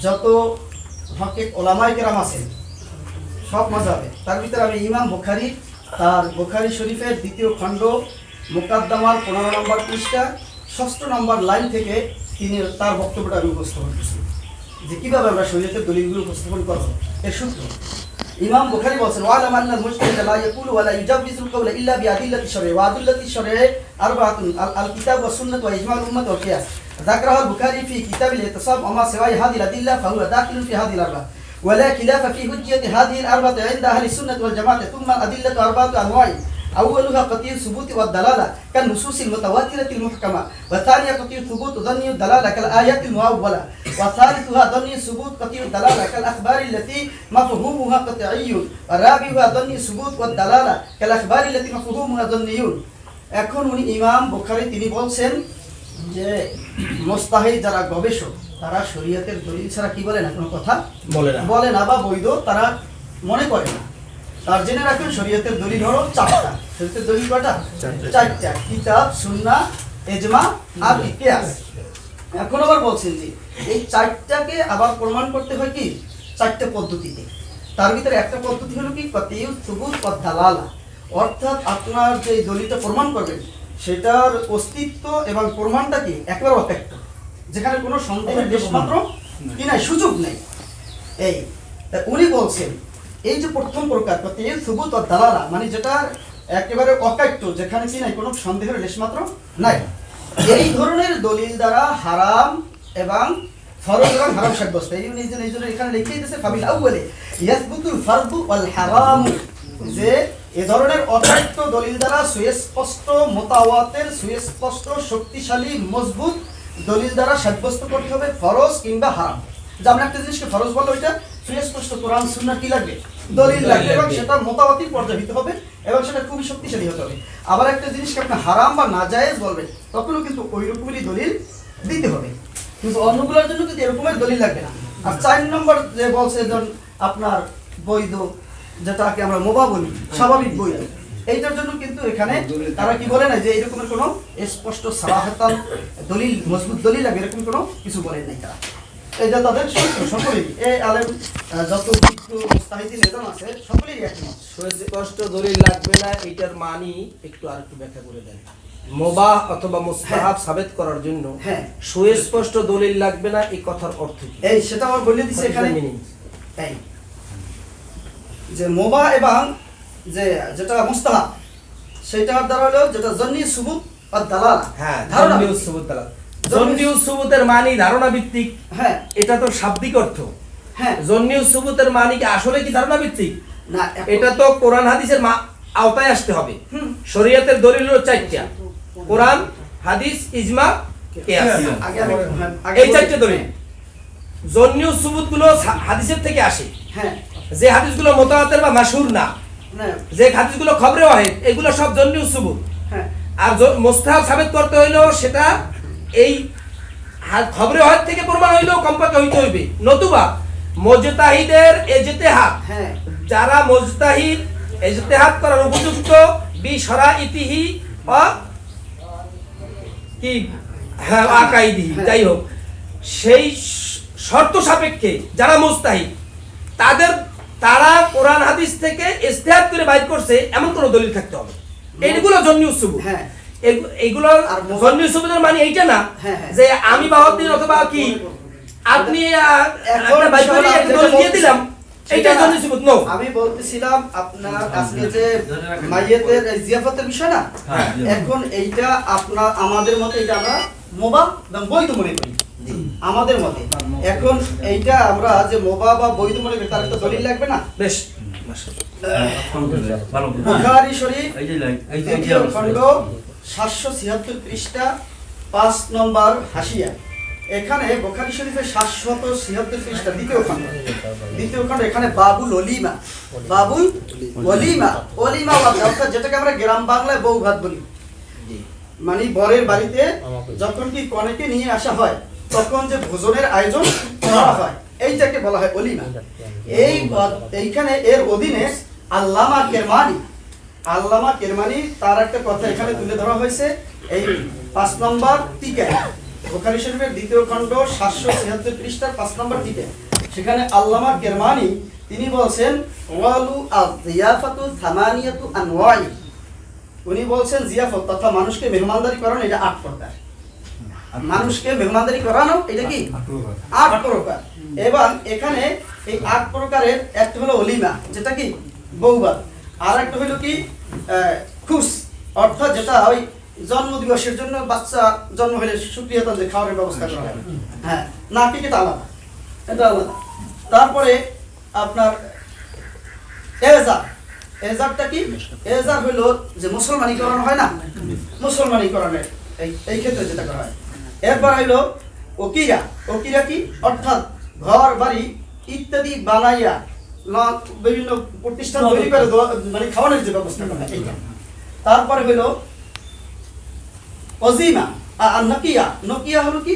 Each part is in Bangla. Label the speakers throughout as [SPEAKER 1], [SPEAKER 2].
[SPEAKER 1] যত হকের ওলামায়ে কেরাম আছেন সব মাযহাবে, তার ভিতরে আমি ইমাম বুখারী তার বুখারী শরীফের দ্বিতীয় খণ্ড মুকাদ্দামার 15 নম্বর পৃষ্ঠা 6 নম্বর লাইন থেকে তিনি তার বক্তব্যটা আমি উপস্থাপন করছি যে কীভাবে আমরা শরীয়তের দলিলগুলো উপস্থাপন করব। এর সূত্র ইমাম বুখারী বলেছেন ওয়ালাম আন্নাল মুজতাহিদ লা ইয়াকুলু ওয়া লা ইউজাবিজুল কওলা ইল্লা বিআদিল্লাতি শারঈ ওয়া আদিল্লাতি শারঈ আরবাআতুন আল কিতাব ওয়া সুন্নাহ ওয়া ইজমা'উল উম্মাহ ওয়াল কিয়াস যাকরাহু আল বুখারী ফি কিতাবিল ইতিসাব ওয়া মা সিওয়া হাযিহিল আদিল্লা ফাহুয়া দাখিলুন ফি হাযিহিল আরবা ولا خلاف في حجية هذه الأربعة عند أهل السنة والجماعة ثم الأدلة أربعة أنواع أولها قطعي الثبوت والدلالة كالنصوص المتواترة المحكمة والثانية قطعي الثبوت ظني الدلالة كالآيات المؤولة وثالثها ظني الثبوت قطعي الدلالة كالأخبار التي مفهومها قطعي والرابعها ظني الثبوت والدلالة كالأخبار التي مفهومها ظني এখন উনি ইমাম বুখারী তিনি বলছেন যে মুস্তাহিদ যারা গবেষক তারা শরীয়তের দলিল ছাড়া কি বলে না, কোনো কথা বলে না বা বৈধ তারা মনে করে না। তার জেনে রাখেন শরীয়তের দলিল হলো 4টা। শরীয়তের দলিল কয়টা? 4টা, কিতাব, সুন্নাহ, ইজমা আর কিয়াস। এখন আবার বলছেন যে এই 4টাকে আবার প্রমাণ করতে হয় কি 4টা পদ্ধতিতে। তার ভিতরে একটা পদ্ধতি হলো কি কাতিয়াউ সুবুত ওয়া দালালা, অর্থাৎ আপনার যে দলিলটা প্রমাণ করবেন সেটার অস্তিত্ব এবং প্রমাণটা কি একবার অপেক্ষ, যেখানে কোনো সন্দেহের লেশমাত্র কি নাই, সুযোগ নেই। এই উনি বলছেন এই যে প্রথম প্রকার কাতিয়াউ সুবুত ওয়া দালালা মানে যেটা একেবারে অকাট্য, যেখানে কি নাই কোনো সন্দেহের লেশমাত্র নাই, এই ধরনের দলিল দ্বারা হারাম এবং ফরজ এবং হারাম সাব্যস্ত। এই জন্য এখানে লিখে দিয়েছে ফাবিল আউয়ালি ইয়াসবুতুল ফারদু ওয়াল হারাম, যে এ ধরনের অকাট্য দলিল দ্বারা সুস্পষ্ট মুতাওয়াতির সুস্পষ্ট শক্তিশালী মজবুত দলিল দ্বারা সাব্যস্ত করতে হবে ফরজ কিংবা হারাম। যে আমরা একটা জিনিসকে ফরজ বলে ওইটা সুস্পষ্ট কোরআন সুন্নাহ কি লাগবে, দলিল লাগবে, এবং সেটা মুতাওয়াতির পর্যায়ে হতে হবে এবং সেটা খুবই শক্তিশালী হতে হবে। আবার একটা জিনিসকে আপনি হারাম বা নাজায়েজ বলবেন তখনও কিন্তু ওই রকমেরই দলিল দিতে হবে, কিন্তু অন্যগুলোর জন্য কিন্তু এরকমের দলিল লাগবে না। আর 4 নম্বর যে বলছে আপনার বৈধ, যেটাকে আমরা মোবা বলি, স্বাভাবিক বৈধ, এইটার জন্য কিন্তু এখানে তারা কি বলে না যে এরকমের কোনো স্পষ্ট সারাহাতাল দলিল মজবুত দলিল লাগবে এরকম কোনো কিছু বলেন নাই তারা। এটা তাদের সকলেই এই আলেম যত মুস্তাহিদি নেতা আছে সকলেই একমত,
[SPEAKER 2] সুস্পষ্ট দলিল লাগবে না। এটার মানি একটু আরেকটু ব্যাখ্যা করে দেন। মুবাহ অথবা মুস্তাহাব সাবিত করার জন্য সুস্পষ্ট দলিল লাগবে না, এই কথার অর্থ কি?
[SPEAKER 1] এই সেটা আমার বলে দিছি এখানে। এই যে মুবাহ এবং যে যেটা মুস্তাহাব সেটার দ্বারা হলো যেটা জন্নি সুবুত আর দালাল।
[SPEAKER 2] হ্যাঁ, জন্নি সুবুত দালাল। জন্নি সুবুতের মানি ধারণা ভিত্তিক। হ্যাঁ, এটা তো শাব্দিক অর্থ। হ্যাঁ, জন্নি সুবুতের মানি কি আসলে কি ধারণা ভিত্তিক না? এটা তো কোরআন হাদিসের আওতায় আসতে হবে। শরীয়তের দলিল হলো 4টা, কোরআন, হাদিস, ইজমা, কিয়াস। এই 4টা দলিল। জন্নি সুবুত গুলো হাদিসের থেকে আসে। হ্যাঁ, যে হাদিসগুলো মুতাওয়াতির বা মাশহুর না, যে হাদিসগুলো খবরে ওয়াহিদ, এগুলো সব জন্নি সুবুত। হ্যাঁ, আর মুস্তাহাব সাবিত করতে হইলো সেটা এই খবরে ওয়াহিদ থেকে প্রমাণ হইলেও কমপক্ষে হইতে হইবে, নতুবা মুজতাহিদের ইজতিহাদ, হ্যাঁ, যারা মুজতাহিদ ইজতিহাদ করার উপযুক্ত বিশরাইতিহি ও কি আকাইদি, যাই হোক সেই শর্ত সাপেক্ষে যারা মুজতাহিদ তারা কোরআন হাদিস থেকে ইজতিহাদ করে বাইর করছে এমন কোন দলিল থাকতে হবে। এইগুলো জন্নি সুবুত। হ্যাঁ, এইগুলো জন্নি সুবুতের মানে এইটা না যে আমি বাহাউদ্দিন অথবা কি আপনি একটা বাইর করে একটা দলিল দিয়ে দিলাম, এইটা জন্নি সুবুত নয়।
[SPEAKER 1] আমি বলতেছিলাম আপনার আজকে যে মাইয়াতের জিয়াফতের বিষয় না, এখন এইটা আপনার আমাদের মতে এটা আমরা মুবাহ এবং বৈধ মনে করি আমাদের মতে। এখন এইটা আমরা যে মুবাহ বা বৈধ মনে করি তার একটা দলিল লাগবে না? বেশ, বুখারী শরীফ দ্বিতীয় খণ্ড 776 পৃষ্ঠা 5 নম্বর হাসিয়া, এখানে বুখারী শরীফের 776 পৃষ্ঠা দ্বিতীয় খণ্ড এখানে বাবুল ওলিমা, বাবুল ওলিমা, ওলিমা অর্থাৎ যেটাকে আমরা গ্রাম বাংলায় বউ ভাত বলি, মানে বরের বাড়িতে যখন কি কনেকে নিয়ে আসা হয় তখন যে ভোজনের আয়োজন করা হয় এইটাকে বলা হয় ওলিমা। এইখানে এর অধীনে আল্লামা কেরমানি তার একটা কথা এখানে তুলে ধরা হয়েছে এই 5 নম্বর টিকায়। বুখারী শরীফের দ্বিতীয় খণ্ড 776 পৃষ্ঠার 5 নম্বর দিকে সেখানে আল্লামা কেরমানি তিনি বলছেন ওয়ালু আয-যিয়াফাতু থামানিয়াতু আনওয়াই, উনি বলছেন জিয়াফত তথা মানুষকে মেহমানদারি করানো এটা 8 প্রকার। মানুষকে মেহমানদারি করানো এটা কি 8 প্রকার। এবং এখানে এই 8 প্রকারের একটা হলো ওলিমা যেটা কি বউবাদ, আর একটা হলো কি খুস অর্থাৎ যেটা ওই জন্মদিবসের জন্য বাচ্চা জন্ম হলে সুক্রিয়তা যে খাওয়ার ব্যবস্থা করা হয়, হ্যাঁ না কি এটা আলাদা, এটা আলাদা। তারপরে আপনার এজার, এজারটা কি? এজার হলো যে মুসলমানীকরণ হয় না, মুসলমানীকরণের এই ক্ষেত্রে যেটা করা হয়। এরপর হইলো ওকিরা, ওকিরা কি অর্থাৎ ঘর বাড়ি ইত্যাদি বানাইয়া বিভিন্ন প্রতিষ্ঠান তৈরি করে মানে খাওয়ানোর যে ব্যবস্থা করা হয় এইটা। তারপরে হইলো অজিমা আর নকিয়া, নকিয়া হলো কি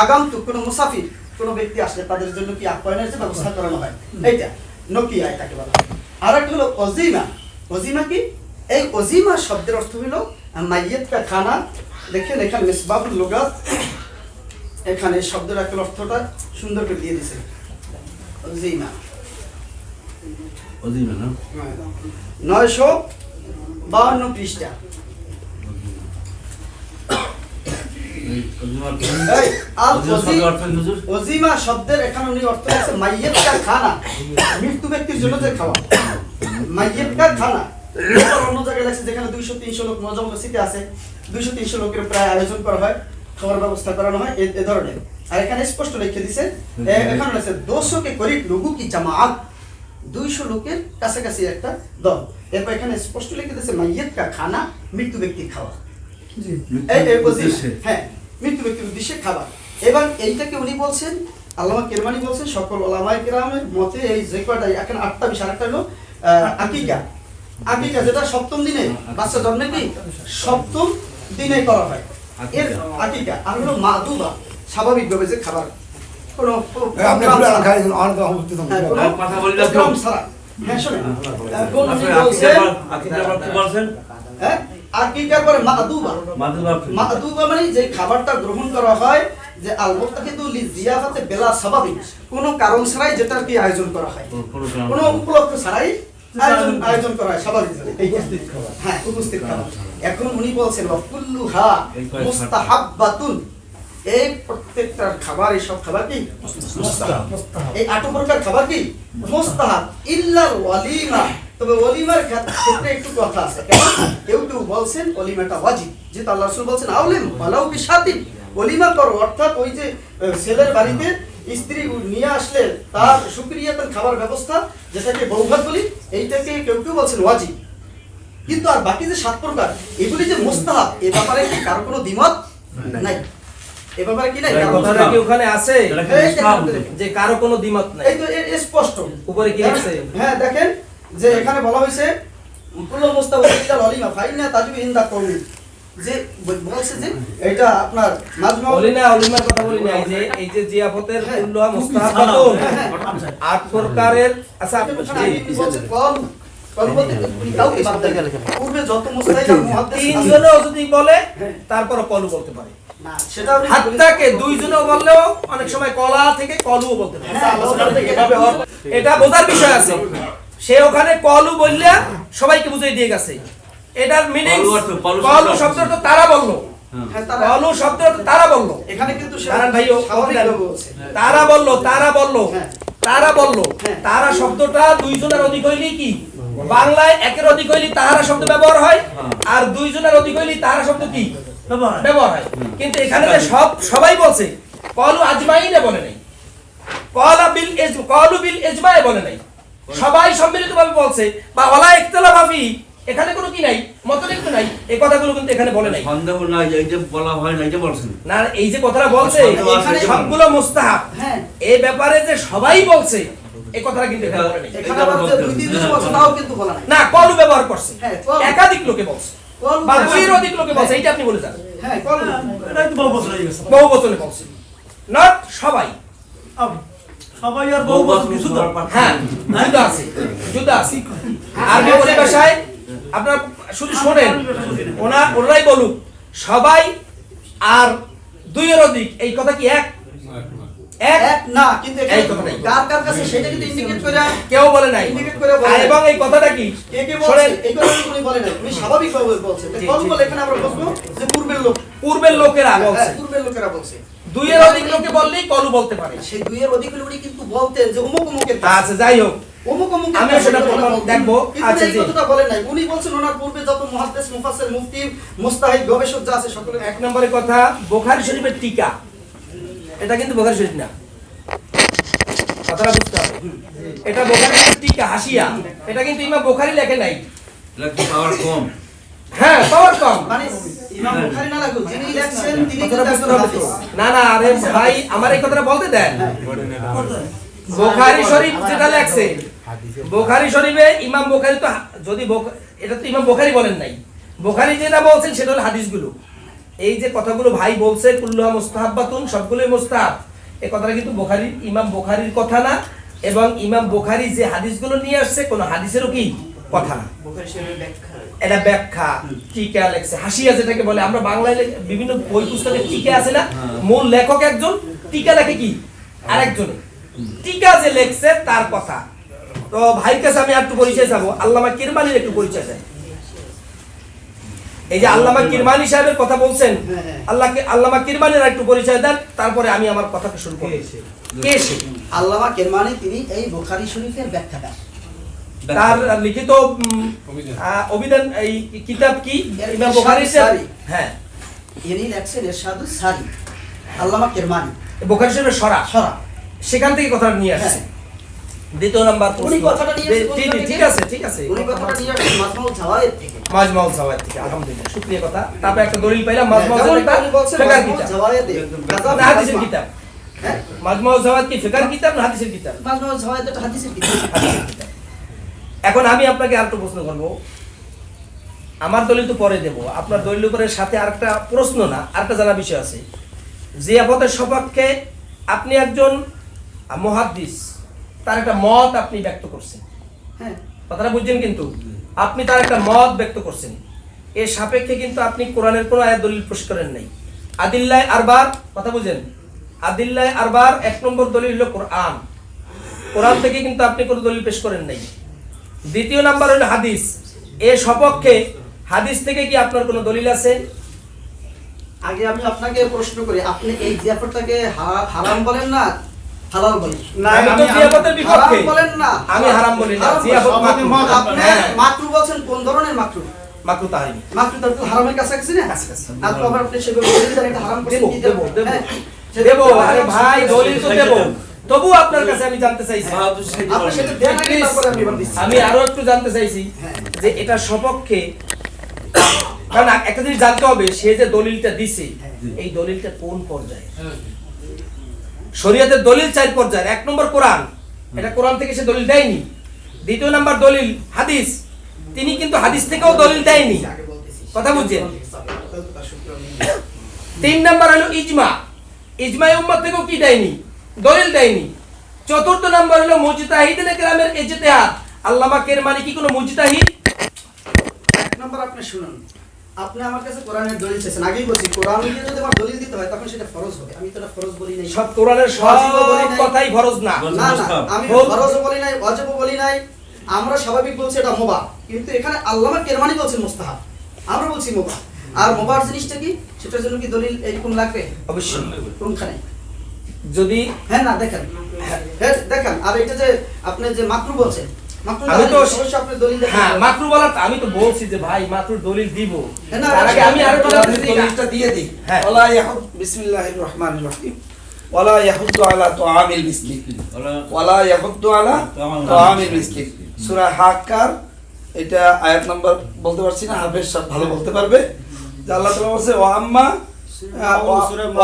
[SPEAKER 1] আগান্তুক কোনো মুসাফির কোনো ব্যক্তি আসলে তাদের জন্য কি আপ্যায়নের যে ব্যবস্থা করানো হয় এইটা নকিয়া এটাকে বলা হয়। আর একটা হলো অজিমা, অজিমা কি? এই অজিমা শব্দের অর্থ হলো মাইয়িত কা খানা। দেখেন এখানে মিসবাহুল লুগাত এখানে শব্দের একটা অর্থটা সুন্দর করে দিয়ে দিয়েছে অজিমা,
[SPEAKER 3] অজিমা না
[SPEAKER 1] 952 পৃষ্ঠা। অজিমা শব্দের এখানে উনি অর্থ আছে মাইয়িত কা খানা, মৃত্যু ব্যক্তির জন্য যে খাওয়া, মাইয়িত কা খানা। অন্য জায়গায় লেখছে যেখানে 200-300 লোক মজা মসজিদে আছে, 200-300 লোকের প্রায় আয়োজন করা হয়, খাবার ব্যবস্থা করানো হয় এ ধরনের। আর এখানে স্পষ্ট লিখে দিয়েছে, এখানে লেখছে 200 কে করিব লোগো কি জামাত, 200 লোকের কাছাকাছি একটা দল। এরপর এখানে স্পষ্ট লিখে দিয়েছে মাইয়িত কা খানা, মৃত্যু ব্যক্তির খাওয়া। হ্যাঁ, মৃত্যু ব্যক্তির উদ্দেশ্যে খাবার। এবং এইটাকে উনি বলছেন আল্লামা কেরমানি বলছেন সকল ওলামায়ে কেরামের মতে এই যে কয়টা এখানে 8টা বিষয়, আরেকটা হলো আকিকা, আকিকা যেটা 7ম দিনে বাচ্চা জন্মে কি 7ম দিনে করা হয় এর আকিকা। আর হলো মাদুবা স্বাভাবিকভাবে যে খাবার কোনো
[SPEAKER 4] আপনি
[SPEAKER 3] কথা বললে তো
[SPEAKER 1] হ্যাঁ শুনেন কোন
[SPEAKER 3] বলছেন
[SPEAKER 1] হ্যাঁ আকিকার পরে মাদুবা, মাদুবা মানে যে খাবারটা গ্রহণ করা হয় যে আল-মুত্তাকিদু লিজিয়াফাতে বেলা সাবাবি, কোনো কারণ ছাড়াই যেটা কি আয়োজন করা হয়, কোনো উপলক্ষ ছাড়াই আয়োজন করা হয় স্বাভাবিকভাবে উপস্থিত খাবার। হ্যাঁ উপস্থিত খাবার। এখন উনি বলছেন ওয়া কুল্লুহা মুস্তাহাব্বাতুন, এই প্রত্যেকটা খাবার এই সব খাবার কি মুস্তাহাব, এই 8 প্রকার খাবার কি মুস্তাহাব ইল্লাল ওয়ালিমা। তবে ওলিমার ক্ষেত্রে একটু কথা আছে, কেউ কেউ বলছেন ওলিমাটা ওয়াজিব, যেটা আল্লাহ রাসূল বলছেন আউলিম ওয়ালাউ বিশাতিন, ওলিমা করো অর্থাৎ ওই যে ছেলের বাড়িতে স্ত্রী নিয়ে আসলে তার শুকরিয়াতের খাবার ব্যবস্থা যেটাকে বৌভাত বলি, এইটাকে কেউ কেউ বলছেন ওয়াজিব। কিন্তু আর বাকি যে 7 প্রকার এগুলি যে মুস্তাহাব, এ ব্যাপারে কি কারো কোনো দ্বিমত নাই? এ ব্যাপারে কি নাই?
[SPEAKER 2] কথাটা কি ওখানে আছে যে কারো কোনো দ্বিমত নাই?
[SPEAKER 1] এই তো স্পষ্ট
[SPEAKER 2] উপরে কি লিখছে?
[SPEAKER 1] হ্যাঁ দেখেন যে এখানে বলা হয়েছে কুল্লু মুস্তাওয়াইদাল ওলিমা ফাইনা তাজবি ইনদা কওমি, যে বলছে যে এটা আপনার মাজমা
[SPEAKER 2] ওলিমার কথা বলি না, এই যে জিয়াফতের কুল্লুহা মুস্তাহাবাতুন 8 প্রকারের। আচ্ছা
[SPEAKER 1] বলছে কল বলতে কাউকে বাদ দেয় পূর্বে যত মুস্তাহিদ মুহাদ্দিস
[SPEAKER 2] 3 জনও যদি বলে তারপর কলু বলতে পারে
[SPEAKER 1] না, সেটা
[SPEAKER 2] হাত্তাকে 2 জনও বললেও অনেক সময় কলা থেকে কলুও বলতে পারে। এটা বোঝার বিষয় আছে, সে ওখানে কলু বললে সবাইকে বুঝিয়ে দিয়ে গেছে। এটার মিনিং কলু শব্দটা তো তারা বললো, কলু শব্দটা তো তারা বললো
[SPEAKER 1] এখানে কিন্তু
[SPEAKER 2] কারণ ভাইও তারা বললো, তারা বললো, তারা বললো, তারা শব্দটা 2 জনের অধিক হইলে কি বাংলায় একের অধিক হইলে তাহারা শব্দ ব্যবহার হয়, আর 2 জনের অধিক হইলে তাহারা শব্দ কি ব্যবহার হয়। কিন্তু এখানে যে সবাই বলছে, কলু আজমাইনে বলে নাই, কলু বিল ইজমায়ে বলে নাই, সবাই সম্মিলিতভাবে বলছে বা ওয়ালা ইখতিলাফি, এখানে কোনো কি নাই মতলিফ নাই, এই কথাগুলো কিন্তু এখানে বলে নাই।
[SPEAKER 3] সন্দেহ নাই এই যে বলা হয় না, এটা বলছেন
[SPEAKER 2] না, এই যে কথাটা বলছে এখানে সবগুলো মুস্তাহাব,
[SPEAKER 1] হ্যাঁ
[SPEAKER 2] এই ব্যাপারে যে সবাই বলছে এই কথাটা কিন্তু এখানে বলে নাই।
[SPEAKER 1] এখানে আবার যে 2-3 জন বলছে তাও কিন্তু বলা নাই।
[SPEAKER 2] না, কলু ব্যবহার করছে,
[SPEAKER 1] হ্যাঁ, কলু।
[SPEAKER 2] একাধিক লোকে বলছে
[SPEAKER 1] কলু
[SPEAKER 2] বা 2 এর অধিক লোকে বলছে, এইটা আপনি বলে যান।
[SPEAKER 1] হ্যাঁ কলু
[SPEAKER 4] এটা তো বহু বছর হয়ে গেছে,
[SPEAKER 2] বহু বচনে বলছে, নট সবাই।
[SPEAKER 4] সবাই আর বহু বছর কিছু তো
[SPEAKER 2] হ্যাঁ জুদা আছে, জুদা আছে। আরবি পরিভাষায় আপনারা শুধু শোনেন, ওনারাই বলুক সবাই আর দুইয়ের অধিক এই কথা কি এক?
[SPEAKER 1] এক না, কিন্তু
[SPEAKER 2] এই
[SPEAKER 1] এখানে
[SPEAKER 2] কথাটাই।
[SPEAKER 1] কার কার কাছে সেটা কিন্তু ইন্ডিকেট করে
[SPEAKER 2] কেউ বলে নাই।
[SPEAKER 1] ইন্ডিকেট করে বলে
[SPEAKER 2] আর এবং এই কথাটা কি
[SPEAKER 1] কে কে বলছে
[SPEAKER 2] শোনেন,
[SPEAKER 1] এই কথা উনি বলে নাই, উনি স্বাভাবিকভাবে বলছেন।
[SPEAKER 2] জি,
[SPEAKER 1] কোন
[SPEAKER 2] জি।
[SPEAKER 1] বলে এখানে আমরা বুঝবো যে পূর্বের লোক,
[SPEAKER 2] পূর্বের লোকেরা বলছে।
[SPEAKER 1] হ্যাঁ, পূর্বের লোকেরা বলছে।
[SPEAKER 2] দুইয়ের অধিক লোকে বললেই কলু বলতে পারে।
[SPEAKER 1] সেই দুইয়ের অধিক হলে উনি কিন্তু বলতেন যে অমুক অমুকের কাছে,
[SPEAKER 2] আচ্ছা যাই হোক,
[SPEAKER 1] অমুক অমুকের
[SPEAKER 2] আমিও
[SPEAKER 1] কাছে
[SPEAKER 2] সেটা
[SPEAKER 1] কথা
[SPEAKER 2] প্রমাণ
[SPEAKER 1] বলতেন।
[SPEAKER 2] দেখবো।
[SPEAKER 1] কিন্তু
[SPEAKER 2] আচ্ছা,
[SPEAKER 1] এই
[SPEAKER 2] জি।
[SPEAKER 1] কথাটা বলেন নাই, উনি বলছেন ওনার পূর্বে যত মুহাদ্দিস, মুফাসসির, মুফতি, মুস্তাহিদ, গবেষক যা আছে সকলে।
[SPEAKER 2] এক নম্বরের কথা বুখারী শরীফের টিকা, এটা কিন্তু বুখারী শরীফ না, কথাটা বুঝতে হবে। এটা বুখারী শরীফের টিকা, হাসিয়া, এটা কিন্তু ইমাম বুখারী লেখে নাই।
[SPEAKER 3] লাগছে পাওয়ার কম।
[SPEAKER 2] হ্যাঁ, পাওয়ার কম।
[SPEAKER 1] মানে ইমাম বুখারী না লাগু, যিনি লেখছেন তিনি
[SPEAKER 2] কথাটা
[SPEAKER 1] কিন্তু
[SPEAKER 2] বুঝতে
[SPEAKER 1] একজন
[SPEAKER 2] হবে তো।
[SPEAKER 1] হাফেজ।
[SPEAKER 2] না না, আরে ভাই আমার এই কথাটা বলতে দেন। বুখারী শরীফ যেটা লেখছে, বুখারী শরীফে ইমাম বুখারী তো যদি এটা তো ইমাম বুখারী বলেন নাই, বুখারী যেটা বলছেন সেটা হলো হাদিসগুলো। এই যে কথাগুলো ভাই বলছে কুল্লুহা মুস্তাহাব্বাতুন, সবগুলোই মুস্তাহাব, এই কথাটা কিন্তু বুখারী, ইমাম বুখারীর কথা না। এবং ইমাম বুখারী যে হাদিসগুলো নিয়ে আসছে কোন হাদিসেরও কি কথা না,
[SPEAKER 1] বুখারী শরীফের ব্যাখ্যা।
[SPEAKER 2] এটা ব্যাখ্যা, টিকা লেখছে, হাসিয়া যেটাকে বলে। আমরা বাংলায় বিভিন্ন বই পুস্তকে টিকা আছে না, মূল লেখক একজন, টিকা লেখে কি আরেকজনে। টিকা যে লেখছে তার কথা। তো ভাইয়ের কাছে আমি একটু পরিচয় চাবো, আল্লামা কিরমানির একটু পরিচয় চাই। এই যে আল্লামা কিরমানি সাহেবের কথা বলছেন, আল্লামা কিরমানির একটু পরিচয় দেন, তারপরে আমি আমার কথাটা শুরু করব। কে সে?
[SPEAKER 1] আল্লামা কিরমানি, তিনি এই বুখারী শরীফের ব্যাখ্যাকার।
[SPEAKER 2] তার লিখিত অভিধান, এই কিতাব কি ইমাম বুখারীর? হ্যাঁ,
[SPEAKER 1] ইনি লেখছেন ইরশাদুস সারি, আল্লামা কিরমানি,
[SPEAKER 2] বুখারী শরীফের সরা,
[SPEAKER 1] সরা।
[SPEAKER 2] সেখান থেকে কথাটা নিয়ে আসছে। দ্বিতীয় নাম্বার
[SPEAKER 1] উনি কথাটা নিয়ে আসছে কোন
[SPEAKER 2] জি, জি,
[SPEAKER 1] জায়গা
[SPEAKER 2] ঠিক
[SPEAKER 1] থেকে?
[SPEAKER 2] আছে, ঠিক আছে।
[SPEAKER 1] উনি কথাটা নিয়ে আসছেন মাজমুউল জাওয়ায়েদ থেকে।
[SPEAKER 2] মাজমাউল জাওয়ায়েদ থেকে, আলহামদুলিল্লাহ, শুকরিয়া কথা। তারপরে একটা দলিল পাইলাম, মাজমাউল
[SPEAKER 1] যেমন
[SPEAKER 2] জাওয়ায়েদ
[SPEAKER 1] উনি বলছেন
[SPEAKER 2] ফিকহের
[SPEAKER 1] মাজমুউল
[SPEAKER 2] কিতাব
[SPEAKER 1] জাওয়ায়েদে, গাজাব
[SPEAKER 2] না হাদিসের
[SPEAKER 1] মাজমা।
[SPEAKER 2] কিতাব।
[SPEAKER 1] হ্যাঁ,
[SPEAKER 2] মাজমাউল জাওয়ায়েদ কি ফিকহের কিতাব না হাদিসের কিতাব?
[SPEAKER 1] মাজমুউল জাওয়ায়েদ এটা হাদিসের কিতাব।
[SPEAKER 2] হাদিসের কিতাব। এখন আমি আপনাকে আরেকটা প্রশ্ন করব, আমার দলিল তো পরে দেব, আপনার দলিল উপরে সাথে আরেকটা প্রশ্ন না, আরেকটা জানা বিষয় আছে। যে আপদের সপক্ষে আপনি একজন মুহাদ্দিস, তার একটা মত আপনি ব্যক্ত করছেন,
[SPEAKER 1] হ্যাঁ,
[SPEAKER 2] কথাটা বুঝছেন? কিন্তু আপনি তার একটা মত ব্যক্ত করছেন, এর সাপেক্ষে কিন্তু আপনি কোরআনের কোনো আয়াত দলিল পেশ করেন নাই। আদিল্লাহ আরবার, কথা বুঝেন? আদিল্লাহ আরবার এক নম্বর দলিল হলো কোরআন, কোরআন থেকে কিন্তু আপনি কোনো দলিল পেশ করেন নাই। দ্বিতীয় নাম্বার হলো হাদিস, এর সপক্ষে হাদিস থেকে কি আপনার কোনো দলিল আছে?
[SPEAKER 1] আগে আমি আপনাকে প্রশ্ন করি, আপনি এই জিয়াফতটাকে হারাম বলেন না হালাল বলেন?
[SPEAKER 2] আমি তো জিয়াফতের বিপক্ষে।
[SPEAKER 1] হারাম বলেন না,
[SPEAKER 2] আমি হারাম বলি না,
[SPEAKER 1] হারাম
[SPEAKER 2] জিয়াফত
[SPEAKER 1] বলেন।
[SPEAKER 2] মাকরুহ।
[SPEAKER 1] আপনি
[SPEAKER 2] হ্যাঁ।
[SPEAKER 1] মাকরুহ বলছেন, কোন ধরনের মাকরুহ?
[SPEAKER 2] মাকরুহ তাহরিমি।
[SPEAKER 1] মাকরুহ তো একটু হারামের কাছাকাছি না?
[SPEAKER 2] কাছাকাছি।
[SPEAKER 1] আর তো আবার আপনি সেভাবে বলে দেন, এটা হারাম করছেন,
[SPEAKER 2] দেবো,
[SPEAKER 1] কি
[SPEAKER 2] দেবো, দেবো।
[SPEAKER 1] হ্যাঁ,
[SPEAKER 2] দেবো, আরে ভাই দলিল তো দেবো, তবু আপনার কাছে আমি জানতে চাইছি,
[SPEAKER 3] বাহাদুর সাহেব
[SPEAKER 1] আপনি সেটা দেন আগে, তারপরে আমি এবার দিচ্ছি।
[SPEAKER 2] আমি আরো একটু জানতে চাইছি
[SPEAKER 1] হ্যাঁ।
[SPEAKER 2] যে এটা সপক্ষে, কারণ একটা জিনিস জানতে হবে, সে যে দলিলটা দিছে এই দলিলটা কোন পর্যায়ে। শরীয়তের দলিল 4 পর্যায়ের। 1 নম্বর কোরআন, এটা কোরআন থেকে সে দলিল দেয়নি। দ্বিতীয় নাম্বার দলিল হাদিস, তিনি কিন্তু হাদিস থেকেও দলিল দেয়নি,
[SPEAKER 1] আগে বলতেছি।
[SPEAKER 2] কথা বুঝছেন? 3 নাম্বার হলো ইজমা, ইজমায়ে উম্মাত থেকেও কি দেয়নি, দলিল দেয়নি। 4র্থ নাম্বার হলো মুজতাহিদিনে কেরামের ইজতিহাদ, আল্লামা কিরমানি কি কোনো মুজতাহিদ?
[SPEAKER 1] এক নম্বর আপনি শুনুন, আপনি আমার কাছে কোরআনের দলিল চাইছেন, আগেই বলছি কোরআন দিয়ে যদি আমার দলিল দিতে হয় তখন সেটা ফরজ হবে। আমি তো এটা ফরজ বলি নাই,
[SPEAKER 2] সব কোরআনের সব কথাই ফরজ না।
[SPEAKER 1] না না, আমি ফরজও বলি নাই, ওয়াজিবও বলি নাই, আমরা স্বাভাবিক বলছি এটা মুবাহ, কিন্তু এখানে আল্লামা কিরমানি বলছেন মুস্তাহাব, আমরা বলছি মুবাহ। আর মুবাহ জিনিসটা কি, সেটার জন্য কি দলিল এরকম লাগবে?
[SPEAKER 2] অবশ্যই।
[SPEAKER 1] কোনখানে?
[SPEAKER 2] যদি
[SPEAKER 1] হ্যাঁ না দেখেন, হ্যাঁ দেখেন। আর এটা যে আপনি যে মাকরুহ বলছেন, মাকরুহ
[SPEAKER 2] আমি তো
[SPEAKER 1] অবশ্যই আপনি দলিল দেখেন।
[SPEAKER 2] হ্যাঁ মাকরুহ বলা, আমি তো বলছি যে ভাই মাকরুহ দলিল দিব,
[SPEAKER 1] না,
[SPEAKER 2] তার আগে আমি আরো
[SPEAKER 5] দলিলটা দিয়ে দিই।
[SPEAKER 2] হ্যাঁ।
[SPEAKER 5] ওয়ালা ইয়াহুদ বিসমিল্লাহির রহমানির রহিম। ওয়ালা ইয়াহুদ্দু আলা তুআমিল মিসকিন। ওয়ালা ইয়াহুদ্দু আলা তুআমিল মিসকিন। সূরা হাক্কার, এটা আয়াত নাম্বার বলতে পারছি না, হাফেজ সাহেব ভালো বলতে পারবে। যে আল্লাহ তাআলা বলছে ওয়া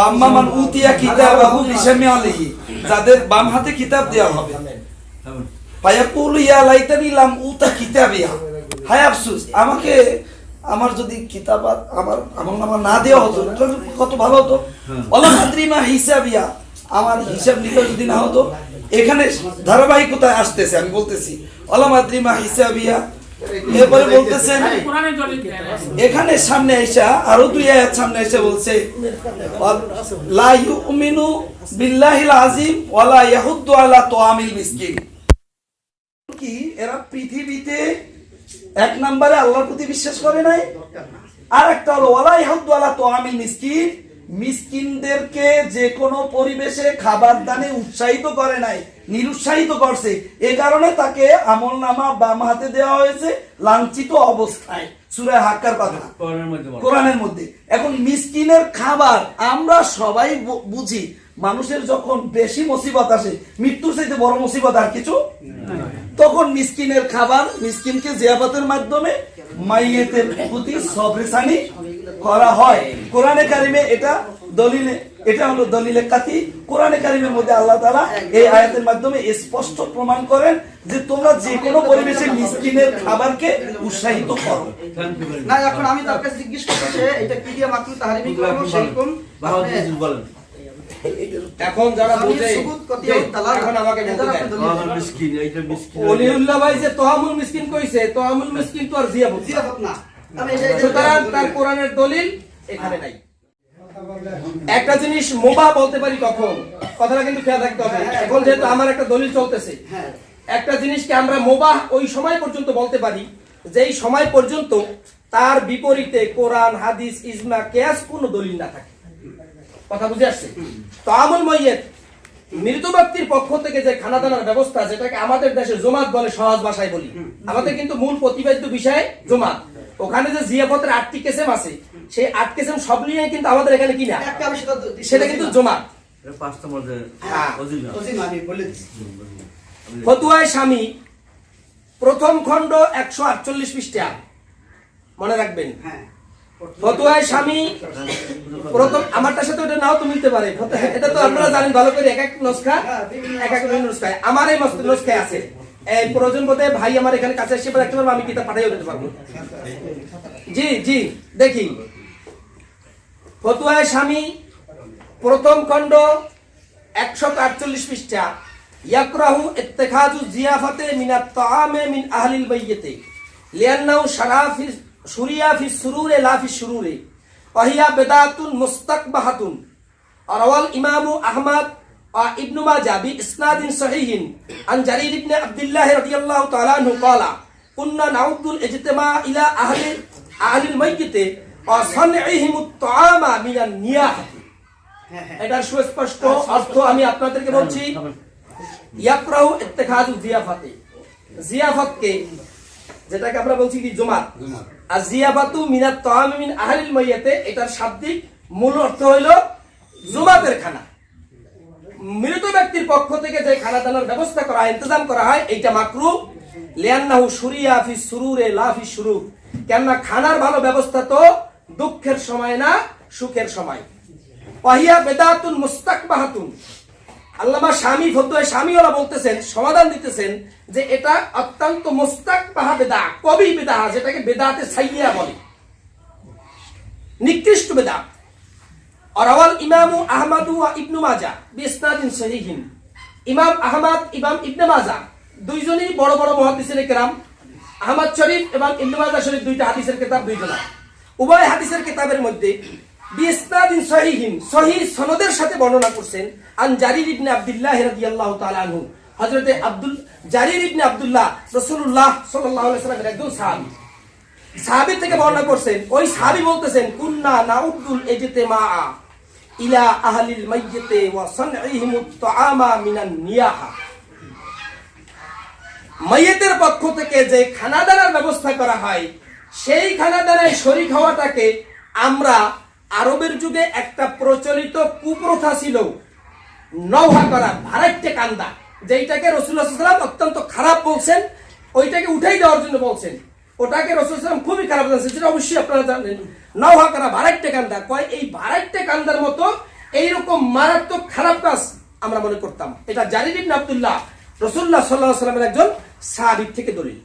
[SPEAKER 5] আম্মা মান উতিয়া কিতাবাহু বিশামিআলিহি, যাদের বাম হাতে কিতাব দেওয়া হবে, ফায়াকুলু ইয়া লাইতানি লাম উতা কিতাবিয়া, হায় আফসোস, আমাকে আমার যদি কিতাব আমার আমলনামা না দেওয়া হতো তাহলে কত ভালো হতো। ওয়ালা আদরিমা হিসাবিয়া, আমার হিসাব নিকাশ যদি না হতো। এখানে ধারাবাহিকতায় আসতেছে, আমি বলতেছি ওয়ালা আদরিমা হিসাবিয়া এরপরে বলতেছেন
[SPEAKER 4] কোরআনের দলিল
[SPEAKER 5] এখানে সামনে আইসা আরো 2 আয়াত সামনে এসে বলছে লা ইউমিনু বিল্লাহিল আযীম ওয়ালা ইয়াহুদ্দু আলা তুআমিল মিসকিন। কি এরা পৃথিবীতে এক নম্বরে আল্লাহর প্রতি বিশ্বাস করে নাই, আর একটা হলো ওয়ালা ইয়াহুদ্দু আলা তুআমিল মিসকিন, মিসকিনদেরকে যে কোনো পরিবেশে খাবার দানে উৎসাহিত করে নাই, নিরুৎসাহিত করছে। এই কারণে তাকে আমলনামা বাম হাতে দেওয়া হয়েছে লাঞ্ছিত অবস্থায়। সূরা হাক্কার কথা কোরআনের মধ্যে। এখন মিসকিনের খাবার আমরা সবাই বুঝি, মানুষের যখন বেশি মুসিবত আসে, মৃত্যুর চাইতে বড় মুসিবত আর কিছু, তখন মিসকিনের খাবার, মিসকিনকে জিয়াফতের মাধ্যমে মাইয়েতের প্রতি সবরেসানি করা হয়। কোরআনে কারিমে এটা দলিলে, এটা হলো দলিলে কাতি। কোরআনে কারিমের মধ্যে আল্লাহ তাআলা এই আয়াতের মাধ্যমে স্পষ্ট প্রমাণ করেন যে তোমরা যে কোনো পরিবেশে মিসকিনের খাবারকে উৎসাহিত করো।
[SPEAKER 1] না এখন আমি তার কাছে জিজ্ঞেস করতেছি এটা কি দিয়ে মাকরু তাহরিমি করব সেরকম
[SPEAKER 3] বলেন।
[SPEAKER 2] এখন যারা বুঝে
[SPEAKER 1] সুবুত কতিয়া তালাক
[SPEAKER 2] এখন আমাকে বলতে দেন।
[SPEAKER 3] আমার মিসকিন, এইটা মিসকিন।
[SPEAKER 2] ওলিউল্লাহ ভাই যে তোহামুল মিসকিন কইছে, তোহামুল মিসকিন তো আর জিয়াফত না।
[SPEAKER 1] জিয়াফত না। আমি
[SPEAKER 2] সুতরাং তার কোরআনের দলিল এখানে নাই। একটা জিনিস মুবাহ বলতে পারি কখন, কথাটা কিন্তু খেয়াল রাখতে হবে। এখন যেহেতু আমার একটা দলিল চলতেছে,
[SPEAKER 1] হ্যাঁ
[SPEAKER 2] একটা জিনিসকে আমরা মুবাহ ওই সময় পর্যন্ত বলতে পারি যেই সময় পর্যন্ত তার বিপরীতে কোরআন, হাদিস, ইজমা, কিয়াস কোনো দলিল না থাকে। কথা বুঝে আসছে? তাআমুল মাইয়িত, মৃত ব্যক্তির পক্ষ থেকে যে খানা দানার ব্যবস্থা, যেটাকে আমাদের দেশে জমাত বলে, সহজ ভাষায় বলি, আমাদের কিন্তু মূল প্রতিপাদ্য বিষয় জমাত। ওখানে যে জিয়াফতের 8টি কিসম আছে, সেই 8 কিসম সব নিয়ে কিন্তু আমাদের এখানে কি না,
[SPEAKER 1] একটা আমি
[SPEAKER 2] সেটা কিন্তু জমাত।
[SPEAKER 3] এটা 5টা মধ্যে
[SPEAKER 2] হ্যাঁ।
[SPEAKER 3] অজিলা।
[SPEAKER 1] ওজিম আমি বলে দিচ্ছি।
[SPEAKER 2] ফতুয়ায়ে শামী প্রথম খণ্ড 148 পৃষ্ঠা, মনে রাখবেন।
[SPEAKER 1] হ্যাঁ
[SPEAKER 2] ফতুয়ায়ে শামী প্রথম, আমারটার সাথে ওটা নাও তো মিলতে পারে, এটা তো আপনারা জানেন ভালো করে, এক এক নস্খা এক এক নস্খায়। আমার এই মস্ত নস্খায় আছে। এই প্রয়োজন বোধে ভাই আমার এখানে কাছে এসে একটা বার আমি কিতাব পাঠিয়ে দিতে পারবো। জি জি দেখি, ফতুয়ায়ে শামী প্রথম খণ্ড 148 পৃষ্ঠা। ইয়াকরাহু ইত্তিখাযু জিয়াফাতে মিনাত তাআমে মিন আহলিল বাইয়্যিতে লিআন্নাহু শারাফি শুরিয়া ফি সুরুরে লা ফি শুরুরে ওয়া হিয়া বিদআতুন মুস্তাকবাহাতুন। রাওয়াল ইমামু আহমদ ওয়া ইবনু মাজাহ বি ইসনাদিন সহিহিন আন জারির ইবনে আব্দুল্লাহ রাদিয়াল্লাহু তাআলা আনহু ক্বালা কুননা নাউদুল ইজতিমা ইলা আহলিল মাইয়্যিতে ওয়া সানঈহিমুত তাআমা মিনান নিয়াহাতি। এটার সুস্পষ্ট অর্থ আমি আপনাদেরকে বলছি। ইয়াকরাহু ইত্তিখাযু জিয়াফাতে, জিয়াফতকে যেটাকে আমরা বলছি কি জমাত, আর জিয়াফাতু মিনাত তাআমি মিন আহলিল মাইয়্যিতে, এটার শাব্দিক মূল অর্থ হইল জমাতের খানা। মৃত ব্যক্তির পক্ষ থেকে যে খানা দানার ব্যবস্থা করা হয়, ইন্তজাম করা হয়, এইটা মাকরুহ। লিআন্নাহু শুরিয়া ফি সুরুরে লা ফি শুরুর, কেননা খানার ভালো ব্যবস্থা তো দুঃখের সময় না, সুখের সময়। ওয়া হিয়া বিদআতুন মুস্তাকবাহাতুন। আল্লামা শামী ফতুয়ায়ে শামীওয়ালা বলতেছেন, সমাধান দিতেছেন যে এটা অত্যন্ত মুস্তাকবাহা বিদআ, কবি বিদআ, যেটাকে বিদআতে সাইয়্যা বলে, নিকৃষ্ট বিদআ। রাওয়াল ইমামু আহমদ ওয়া ইবনু মাজাহ বিইসনাদিন সহিহিন। ইমাম আহমদ, ইমাম ইবনে মাজাহ দুইজনই বড় বড় মুহাদ্দিসিনে কেরাম। আহমদ শরীফ এবং ইবনে মাজাহ শরীফ দুইটা হাদিসের কিতাব, দুইজনা উভয় হাদিসের কিতাবের মধ্যে বিইসনাদিন সহিহিন, সহিহ সনদের সাথে বর্ণনা করছেন আন জারির ইবনে আব্দুল্লাহ রাদিয়াল্লাহু তাআলা আনহু। হযরতে জারির ইবনে আব্দুল্লাহ রাসূলুল্লাহ সাল্লাল্লাহু আলাইহি ওয়াসাল্লামের একজন সাহাবী, সাহাবী থেকে বর্ণনা করছেন। ওই সাহাবী বলতেছেন কুননা নাউদুল ইজতিমা ইলা আহলিল মাইয়্যিতে ওয়া সানঈহিমুত তাআমা মিনান নিয়াহা। মাইয়্যিতের পক্ষ থেকে যে খানাদানার ব্যবস্থা করা হয়, সেই খানাদানায় শরীক হওয়াটাকে আমরা, আরবের যুগে একটা প্রচলিত কুপ্রথা ছিল নওহা করা, ভাড়াইটে কান্দা, যেটাকে রাসূলুল্লাহ সাল্লাল্লাহু আলাইহি ওয়াসাল্লাম অত্যন্ত খারাপ বলছেন, ওইটাকে উঠাই দেওয়ার জন্য বলছেন। ওটাকে রাসূলুল্লাহ সাল্লাল্লাহু আলাইহি ওয়াসাল্লাম খুবই খারাপ বলছেন, যেটা অবশ্যই আপনারা জানেন। নওহা করা, ভাড়াইটে কান্দা, কয় এই ভাড়াইটে কান্দার মতো এইরকম মারাত্মক খারাপ কাজ আমরা মনে করতাম। এটা জারির ইবনে আব্দুল্লাহ রাসূলুল্লাহ সাল্লাল্লাহু আলাইহি ওয়াসাল্লামের একজন সাহাবী থেকে দলিল।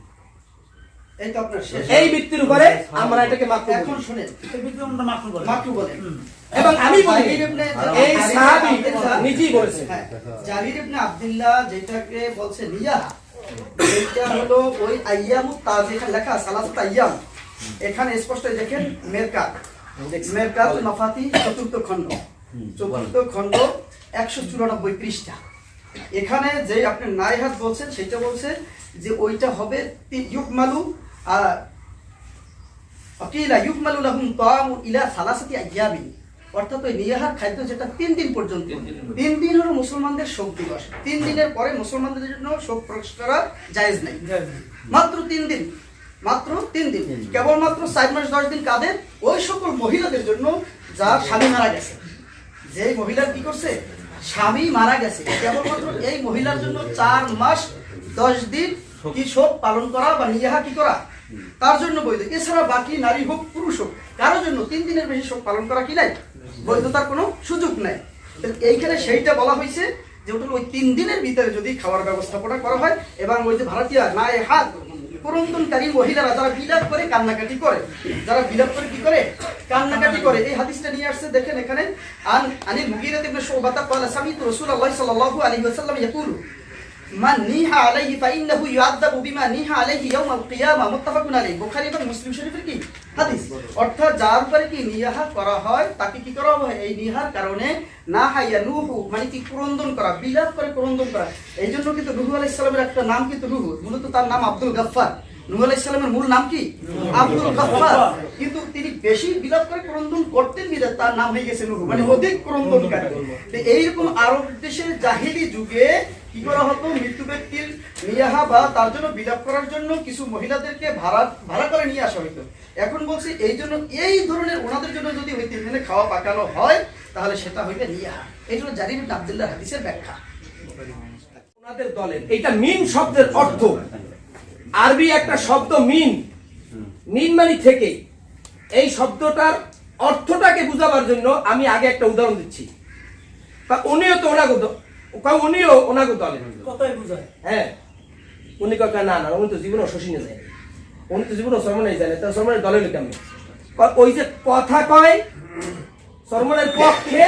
[SPEAKER 2] এই ভিত্তির উপরে আমরা এটাকে মাকরুহ বলি।
[SPEAKER 1] এখন শুনেন,
[SPEAKER 4] এই ভিতরে আমরা মাকরুহ বলি।
[SPEAKER 1] মাকরুহ বলেন।
[SPEAKER 2] এবং আমি বলি এই সাহাবী নিজেই বলেছেন।
[SPEAKER 1] জারির ইবনে আব্দুল্লাহ যেটাকে বলছে নিয়াহা, এইটা হলো ওই আইয়ামুত তাজ, এখানে লেখা সালাসাত আইয়াম, এখানে স্পষ্ট দেখেন মেরকাত, মেরকাত মাফাতি চতুর্থ খণ্ড, চতুর্থ খণ্ড 194 পৃষ্ঠা। এখানে যে আপনি নাইহাত বলছেন সেটা বলছে যে ওইটা হবে ইউকমালু আকিলা ইউকমালু লাহুম তাআমু ইলা সালাসাতি আইয়ামিন, অর্থাৎ ওই নিয়াহার খাদ্য যেটা 3 দিন পর্যন্ত। 3 দিন হলো মুসলমানদের শোক দিবস, 3 দিনের পরে মুসলমানদের জন্য শোক প্রকাশ করা জায়েজ নাই। মাত্র 3 দিন, মাত্র 3 দিন, কেবলমাত্র 4 মাস 10 দিন কাদের? ওই সকল মহিলাদের জন্য যার স্বামী মারা গেছে, যে মহিলার কি করছে, স্বামী মারা গেছে, কেবলমাত্র এই মহিলার জন্য 4 মাস 10 দিন কি শোক পালন করা বা নিয়াহা কি করা তার জন্য বৈধ। এছাড়া বাকি নারী হোক পুরুষ হোক কারোর জন্য 3 দিনের বেশি শোক পালন করা কি নাই, বৈধতার কোনো সুযোগ নাই। এইখানে সেইটা বলা হয়েছে যে ওটা ওই 3 দিনের ভিতরে যদি খাওয়ার ব্যবস্থাপনা করা হয়, এবং ওই যে ভাড়াটিয়া নাই হাত পুরন্দনকারী মহিলারা যারা বিলাপ করে কান্নাকাটি করে, যারা বিলাপ করে কি করে কান্নাকাটি করে, এই হাদিসটা নিয়ে আসছে দেখেন এখানে, আনিল মুগীরা ইবনে শুবা ক্বালা সামিতু রাসূলুল্লাহ সাল্লাল্লাহু আলাইহি ওয়াসাল্লাম ইয়াকুলু মান নিহা আলাইহি ফাইন্নাহু ইউআযাবু বিমা নিহা আলাইহি ইয়াউমাল কিয়ামা, মুত্তাফাকুন আলাইহি, বুখারী এবং মুসলিম শরীফের কি হাদিস। অর্থাৎ যার উপরে কি নিয়াহা করা হয় তাকে কি করা হবে, এই নিহার কারণে না হায়ানুহু মানে কি ক্রন্দন করা, বিলাপ করে ক্রন্দন করা। এই জন্য কিন্তু নূহ আলাইহিস সালামের একটা নাম কিন্তু নূহ, মূলত তার নাম আব্দুল গাফফার। নূহ আলাইহিস সালামের মূল নাম কি আব্দুল গাফফার, কিন্তু তিনি বেশি বিলাপ করে ক্রন্দন করতেন বিধায় তার নাম হয়ে গেছে নূহ, মানে অধিক ক্রন্দনকারী। তো এইরকম আরব দেশের জাহিলি যুগে কি করা হতো, মৃত্যু ব্যক্তির নিয়াহা বা তার জন্য বিলাপ করার জন্য কিছু মহিলাদেরকে ভাড়া করে নিয়ে আসা হইতো। এখন বলছি এই জন্য এই ধরনের ওনাদের জন্য যদি ওই 3 দিনে খাওয়া পাকানো হয় তাহলে সেটা হইবে নিয়াহা। এই জন্য জারির ইবনে আব্দুল্লাহ হাদিসের ব্যাখ্যা।
[SPEAKER 2] ওনাদের দলের এটা মিন শব্দের অর্থ, আরবি একটা শব্দ মিন, মিন মানে থেকে, এই শব্দটার অর্থটাকে বুঝাবার জন্য আমি আগে একটা উদাহরণ দিচ্ছি। উনিও তো ওনাগো দলের
[SPEAKER 4] কথাই বুঝায়।
[SPEAKER 2] হ্যাঁ, উনি কথা না না, উনি তো জীবনে শশীনে যায়, উনি তো জীবনে সরমনে যায় না, তার সরমনের দলের কেমন ওই যে কথা কয় সরমনের পক্ষে,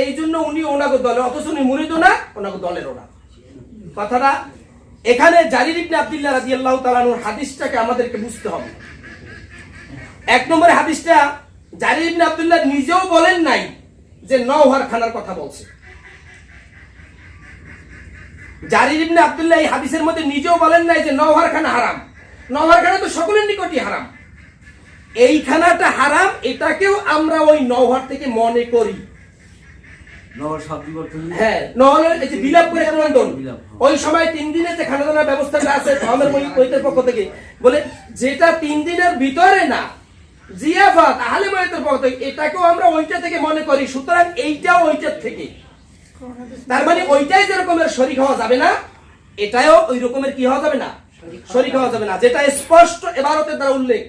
[SPEAKER 2] এই জন্য উনি ওনাগো দলে, অথচ উনি মুরিদও না, ওনাগো দলেরও না। কথাটা এখানে জারির ইবনে আব্দুল্লাহ রাদিয়াল্লাহু তাআলা আনহুর হাদিসটাকে আমাদেরকে বুঝতে হবে। 1 নম্বরে হাদিসটা জারির ইবনে আব্দুল্লাহ নিজেও বলেন নাই যে নওহার খানার কথা বলছে। জারির ইবনে আব্দুল্লাহ এই হাদিসের মধ্যে নিজেও বলেন নাই যে নওহার খানা হারাম। নওহার খানা তো সকলের নিকটই হারাম, এই খানাটা হারাম এটাকেও আমরা ওই নওহার থেকে মনে করি। হ্যাঁ, নহলে এই যে বিলাপ করে ক্রন্দন, ওই সময় 3 দিনের যে খানা দানার ব্যবস্থাটা আছে ধর্মের মহিতের পক্ষ থেকে বলে, যেটা 3 দিনের ভিতরে না জিয়াফাত আহলে বাইতের পক্ষ থেকে, এটাকেও আমরা ওইটা থেকে মনে করি। সুতরাং এইটাও ওইটার থেকে, তার মানে ওইটাই যে রকমের শরীক হওয়া যাবে না, এটাও ওই রকমের কি হওয়া যাবে না, শরীক হওয়া যাবে না, যেটা স্পষ্ট ইবারতের দ্বারা উল্লেখ।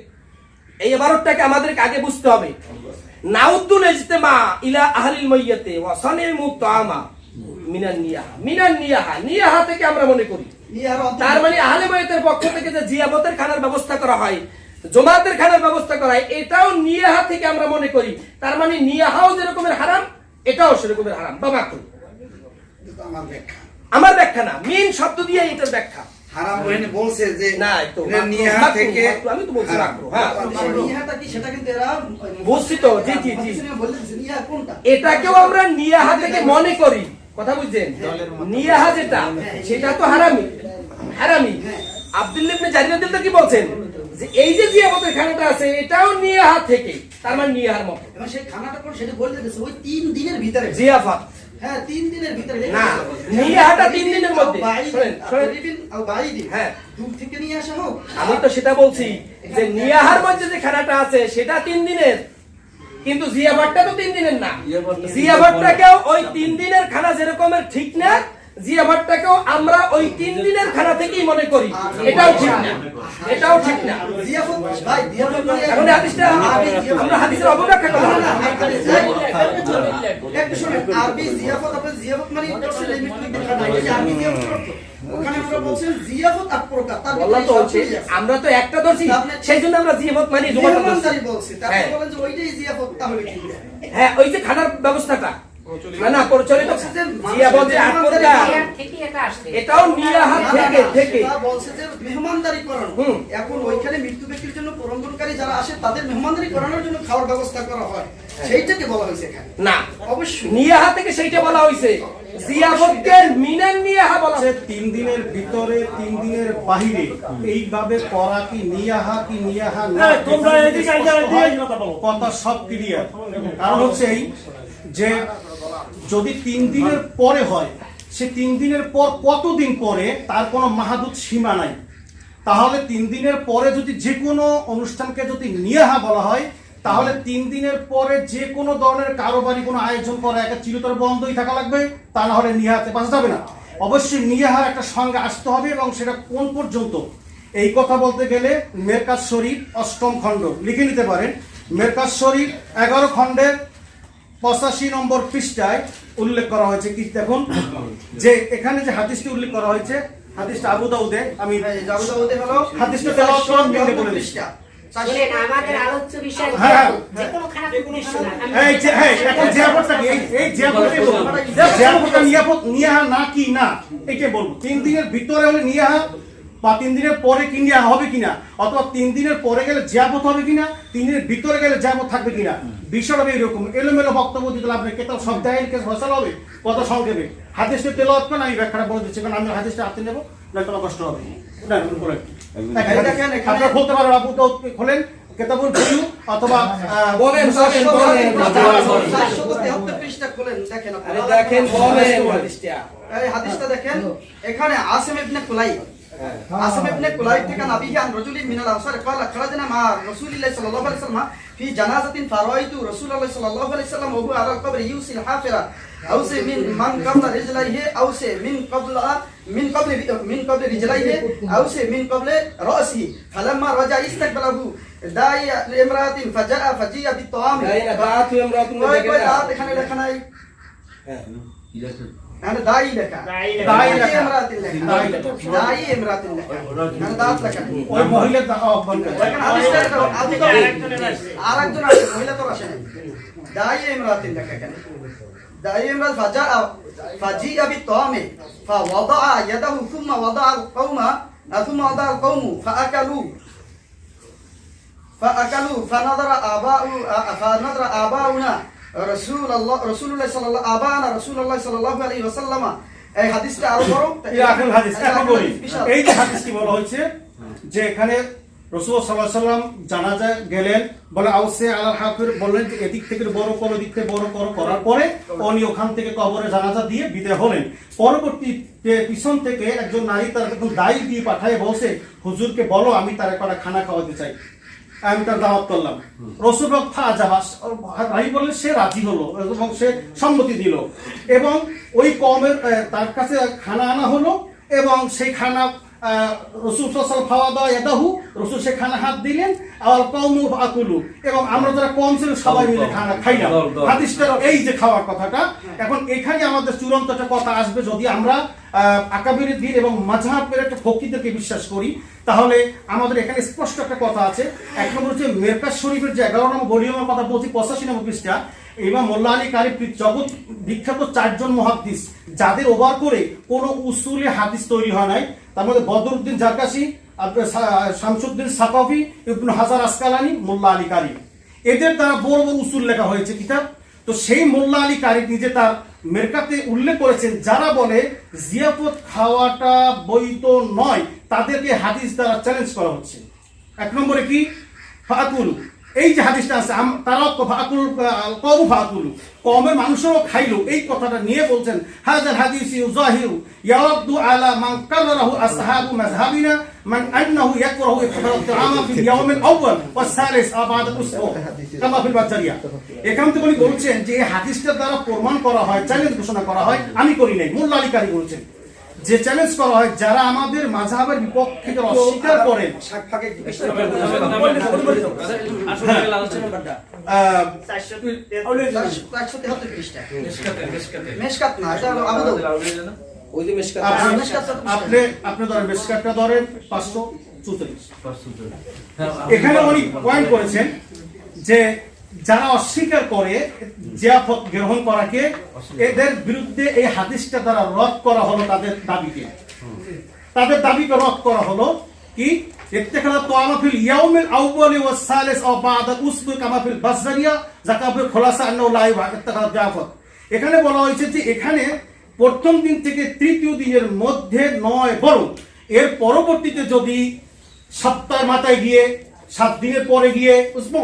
[SPEAKER 2] এই ইবারতটাকে আমাদেরকে আগে বুঝতে হবে। নাউদ্দুল ইজতিমা ইলা আহলিল মাইয়াতি ওয়া সানিল মুতামা মিনান নিয়াহা, মিনান নিয়াহা, নিয়াহা থেকে আমরা মনে করি। তার মানে আহলে বাইতের পক্ষ থেকে যে জিয়াবতের খানার ব্যবস্থা করা হয়, জমাতের খানার ব্যবস্থা করা হয়, এটাও নিয়াহা থেকে আমরা মনে করি। তার মানে নিয়াহাও যে রকমের হারাম, এটাও সেরকমের হারাম বা মাকরুহ। আমার ব্যাখ্যা না, মিন শব্দ দিয়ে এটার ব্যাখ্যা।
[SPEAKER 5] হারাম বলছে যে
[SPEAKER 2] না, তো
[SPEAKER 5] নিয়াহা থেকে
[SPEAKER 2] আমি তো বলছি মাকরুহ। হ্যাঁ,
[SPEAKER 1] নিয়াহাটা কি সেটা কিন্তু এরা
[SPEAKER 2] বুঝছি তো, জি জি জি,
[SPEAKER 1] নিয়াহা কোনটা
[SPEAKER 2] এটাকেও আমরা নিয়াহা থেকে মনে করি। কথা বুঝছেন, নিয়াহা যেটা সেটা তো হারামি, হারামি। আব্দুল্লাহ ইবনে জারির রাদিয়াল্লাহু কি বলছেন যে এই যে জিয়াবতের খানাটা আছে এটাও নিয়াহা থেকে, তার মানে নিয়াহার মত।
[SPEAKER 1] এবং সেই খানাটা কোন সেটা বলতে দিয়েছে ওই 3 দিনের ভিতরে
[SPEAKER 2] জিয়াফাত।
[SPEAKER 1] হ্যাঁ, 3 দিনের ভিতরে
[SPEAKER 2] না, নিয়াহাটা 3 দিনের মধ্যে। হ্যাঁ,
[SPEAKER 1] দূর থেকে নিয়ে আসা হোক,
[SPEAKER 2] আমি তো সেটা বলছি যে নিয়াহার মধ্যে যে খানাটা আছে সেটা 3 দিনের, কিন্তু জিয়াফাতটা তো 3 দিনের না। জিয়াফাতটাকেও ওই 3 দিনের খানা যেরকমের ঠিক না, জিয়াফাতটাকেও আমরা ওই 3 দিনের খানা থেকেই মনে করি, এটাও ঠিক না, এটাও ঠিক না।
[SPEAKER 1] জিয়াফত ভাই, জিয়াফত মানে
[SPEAKER 2] এখন হাদিসটা আমরা হাদিসের অপব্যাখ্যা করলাম।
[SPEAKER 1] একটু শুনুন, আরবি জিয়াফত আপনি জিয়াফত মানে হচ্ছে লিমিটেড খানা, এই যে আরবি জিয়াফত করতে ওখানে আমরা বলছেন জিয়াফত এক প্রকার, তার
[SPEAKER 2] বললাম তো হচ্ছে আমরা তো একটা ধরছি, সেই জন্য আমরা জিয়াফত মানে জুমাত বলছি।
[SPEAKER 1] বলছি, তারপর বলেন যে ওইটাই জিয়াফত, তাহলে কি?
[SPEAKER 2] হ্যাঁ, ওই যে খানার ব্যবস্থাটা, না প্রচলিত জিয়াবতে আকদটা এটাও নিয়াহা থেকে
[SPEAKER 1] তা বলছে যে মেহমানদারি করানো। এখন ওইখানে মৃত্যু ব্যক্তির জন্য প্রবন্ধনকারী যারা আসে তাদের মেহমানদারি করানোর জন্য খাওয়ার ব্যবস্থা করা হয়, সেইটাকে বলা হয়েছে এখানে।
[SPEAKER 2] না
[SPEAKER 1] অবশ্যই
[SPEAKER 2] নিয়াহা থেকে সেইটা বলা হয়েছে, জিয়াবতকে মিনান নিয়াহা বলা হয়েছে।
[SPEAKER 6] 3 দিনের ভিতরে 3 দিনের বাহিরে এইভাবে করা কি নিয়াহা না?
[SPEAKER 4] তোমরা এদিকে আইসা দিয়ে কথা বলো।
[SPEAKER 6] কথা সব ক্লিয়ার। কারণ হচ্ছে এই যে যদি 3 দিনের পরে হয়, সে 3 দিনের পর কতদিন পরে তার কোনো মাহাদুদ সীমা নাই। তাহলে 3 দিনের পরে যদি যে কোনো অনুষ্ঠানকে যদি নিয়াহা বলা হয়, তাহলে 3 দিনের পরে যে কোনো ধরনের কারোবারি কোনো আয়োজন করা একটা চিরতর বন্ধই থাকা লাগবে, তা না হলে নিয়াহাতে বাঁচা যাবে না। অবশ্যই নিয়াহার একটা সঙ্গে আসতে হবে, এবং সেটা কোন পর্যন্ত এই কথা বলতে গেলে মেরকাজ শরীফ 8ম খণ্ড লিখে নিতে পারেন। মেরকাজ শরীফ 11 খণ্ডের 85 নম্বর পৃষ্ঠায় উল্লেখ করা হয়েছে কি দেখুন, যে এখানে যে হাদিসটি উল্লেখ করা হয়েছে, হাদিসটা আবু দাউদে, আমি
[SPEAKER 1] আবু দাউদে হলো
[SPEAKER 6] হাদিসটা তেলাওয়াত করলাম, মিলে বলে দিচ্ছি।
[SPEAKER 1] পৃষ্ঠা।
[SPEAKER 7] শুনেন, আমাদের আলোচ্য বিষয়
[SPEAKER 6] হ্যাঁ,
[SPEAKER 7] যে কোনো খারাপ উদ্দেশ্য না।
[SPEAKER 6] এই যে এখন জিয়াফতটা কি, এই জিয়াফতই বলবো, জিয়াফতটা নিয়াহা না কি না এটাই বলবো। 3 দিনের ভিতরে হলে নিয়াহা, বা 3 দিনের পরে কি নিয়াহা হবে কিনা, অথবা 3 দিনের পরে গেলে জিয়াফত হবে কিনা, 3 দিনের ভিতরে গেলে জিয়াফত থাকবে কিনা, বিষয়টা এরকম এলোমেলো বক্তব্য দিতে আপনি কেতাব সব দায়ের কেস ফসল হবে কত সংক্ষেপে। হাদিসটা তেলাওয়াত করেন, আমি ব্যাখ্যাটা বলে দিচ্ছি, কারণ আমি হাদিসটা হাতে নেবো না, তোমার কষ্ট হবে না। আপনারা বলতে পারেন, আপু তো খোলেন কেতাবুল বুয়ু অথবা
[SPEAKER 2] বলেন
[SPEAKER 1] 473 পৃষ্ঠা খোলেন, দেখেন
[SPEAKER 2] আরে
[SPEAKER 1] আপনারা।
[SPEAKER 2] দেখেন বলেন হাদিসটা।
[SPEAKER 1] এই হাদিসটা দেখেন, এখানে আসিম ইবনে কুলাইব, আসিম ইবনে কুলাইব থেকে নবী আন রাজুলিন মিনাল আনসার قال خرجنا مع رسول الله صلى الله عليه وسلم في جنازة فرأيت رسول الله صلى الله عليه وسلم وهو على القبر يوصي الحافرة أوصي من قبل رجليه أوصي من قبل رجليه أوصي من قبل رأسه فلما رجع استقبله داعي لامرأة فجيء بالطعام
[SPEAKER 2] দাআতু ইমরাতুন
[SPEAKER 1] এখানে লেখা নাই,
[SPEAKER 3] কি দেখো
[SPEAKER 1] এখানে দায়ী লেখা,
[SPEAKER 6] দায়ী লেখা।
[SPEAKER 1] দায়ী ইমরাতিন লেখা, দায়ী ইমরাতিন লেখা, এখানে দাঁত লেখা নেই।
[SPEAKER 6] ওই মহিলার আহ্বান করে।
[SPEAKER 1] এখানে হাদিসটা আবু দাউদ আরেকজন আছে, মহিলা তো আসে নাই, দায়ী ইমরাতিন লেখা এখানে। দায়ী ইমরাত ফাজিআ বিত্তামি فوضع يده ثم وضع القوم فأكلوا فنظر آباؤنا رسول الله صلى الله عليه وسلم। এই হাদিসটা আরো বড়,
[SPEAKER 6] এই আখের হাদিস এখন বলি। এই যে হাদিসটি বলা হয়েছে যে এখানে রাসূল সাল্লাল্লাহু আলাইহি ওয়াসাল্লাম জানাজা গেলেন, বলে আউসে আলাল হাফির, বললেন যে এদিক থেকে বড় করো, দিক থেকে বড় করো, করার পরে উনি ওখান থেকে কবরে জানাজা দিয়ে বিদায় হলেন। পরবর্তীতে পিছন থেকে একজন নারী তার একদম দায়ী দিয়ে পাঠায় বলছে, হুজুরকে বলো আমি তার একটা খানা খাওয়াতে চাই, আমি তার দাওয়াত করলাম। রাসূল রাহি বললেন, সে রাজি হলো এবং সে সম্মতি দিল, এবং ওই কওমের তার কাছে খানা আনা হলো, এবং সেই খানা রাসূল সাল্লাল্লাহু আলাইহি রাসূল সে খানা হাত দিলেন, আল কওমু আকুলু, এবং আমরা যারা কম ছিল সবাই মিলে খানা খাইলাম। হাদিসটার এই যে খাওয়ার কথাটা, এখন এখানে আমাদের চূড়ান্ত একটা কথা আসবে, যদি আমরা আকাবিরের দ্বীন এবং মাযহাবের একটা ফকিহদেরকে বিশ্বাস করি, তাহলে আমাদের এখানে স্পষ্ট একটা কথা আছে। এক নম্বর হচ্ছে মেরকাজ শরীফের যে 11 নম্বর ভলিউমের কথা বলছি, 85 নম্বর পৃষ্ঠা, ইমাম মোল্লা আলী কারি জগৎ বিখ্যাত 4 জন মুহাদ্দিস, যাদের ওভার করে কোনো উসুলে হাদিস তৈরি হয় নাই, তার মধ্যে বদরউদ্দিন জারকাশি, শামসুদ্দিন সাকাফি, ইবনে হাজার আসকালানি, মোল্লা আলী কারি, এদের দ্বারা বড় বড় উসুল লেখা হয়েছে কিতাব। তো সেই মোল্লা আলী কারি নিজে তার মেরকাতে উল্লেখ করেছেন, যারা বলে জিয়াফত খাওয়াটা বৈধ নয়, তাদেরকে হাদিস দ্বারা চ্যালেঞ্জ করা হচ্ছে। 1 নম্বরে কি, ফাকুলু, এই যে হাদিসটা আছে, তারাও ফাকুলু, কওমের মানুষেরও খাইলো, এই কথাটা নিয়ে বলছেন, হাযাল হাদিস ইউযাহিরু ইয়ারাদু আলা মান কাররাহু আসহাবু মাযহাবিনা মান আন্নাহু ইয়াকরাহু ইফতারাত তাআমা ফিল ইয়াউমিল আউয়াল ওয়াস সালিস বা'দা উসবু কামা ফিল বাজারিয়া। এখান থেকে উনি বলছেন যে এই হাদিসটার দ্বারা প্রমাণ করা হয়, চ্যালেঞ্জ ঘোষণা করা হয়, আমি করি নাই, মোল্লা আলী কারি বলছেন, যে চ্যালেঞ্জ করা হয় যারা আমাদের মাযহাবের বিপক্ষে অস্বীকার করেন।
[SPEAKER 1] মেশকাত না, এটা হলো আবু দাউদ।
[SPEAKER 2] ওই যে মিশকাত,
[SPEAKER 6] আপনি ধরেন মেশকাতটা ধরেন 544। এখানে উনি পয়েন্ট করেছেন যে যারা অস্বীকার করে জিয়াফত গ্রহণ করাকে, এদের বিরুদ্ধে এই হাদিসটা দ্বারা রদ করা হলো তাদের দাবিকে রদ করা হলো কি ইত্তেখাদা তোয়ামা ফিল ইয়াউমিল আউয়ালি ওয়াস সালিস আও বা'দা উসবু কামা ফিল বাসজারিয়া যাকাবুল খুলাসা আন্নাহু লা ইত্তেখাদা জিয়াফত। এখানে বলা হয়েছে যে এখানে প্রথম দিন থেকে তৃতীয় দিনের মধ্যে নয়, বরং এর পরবর্তীতে যদি সপ্তাহের মাথায় গিয়ে 7 দিনের পরে গিয়ে বুঝবো,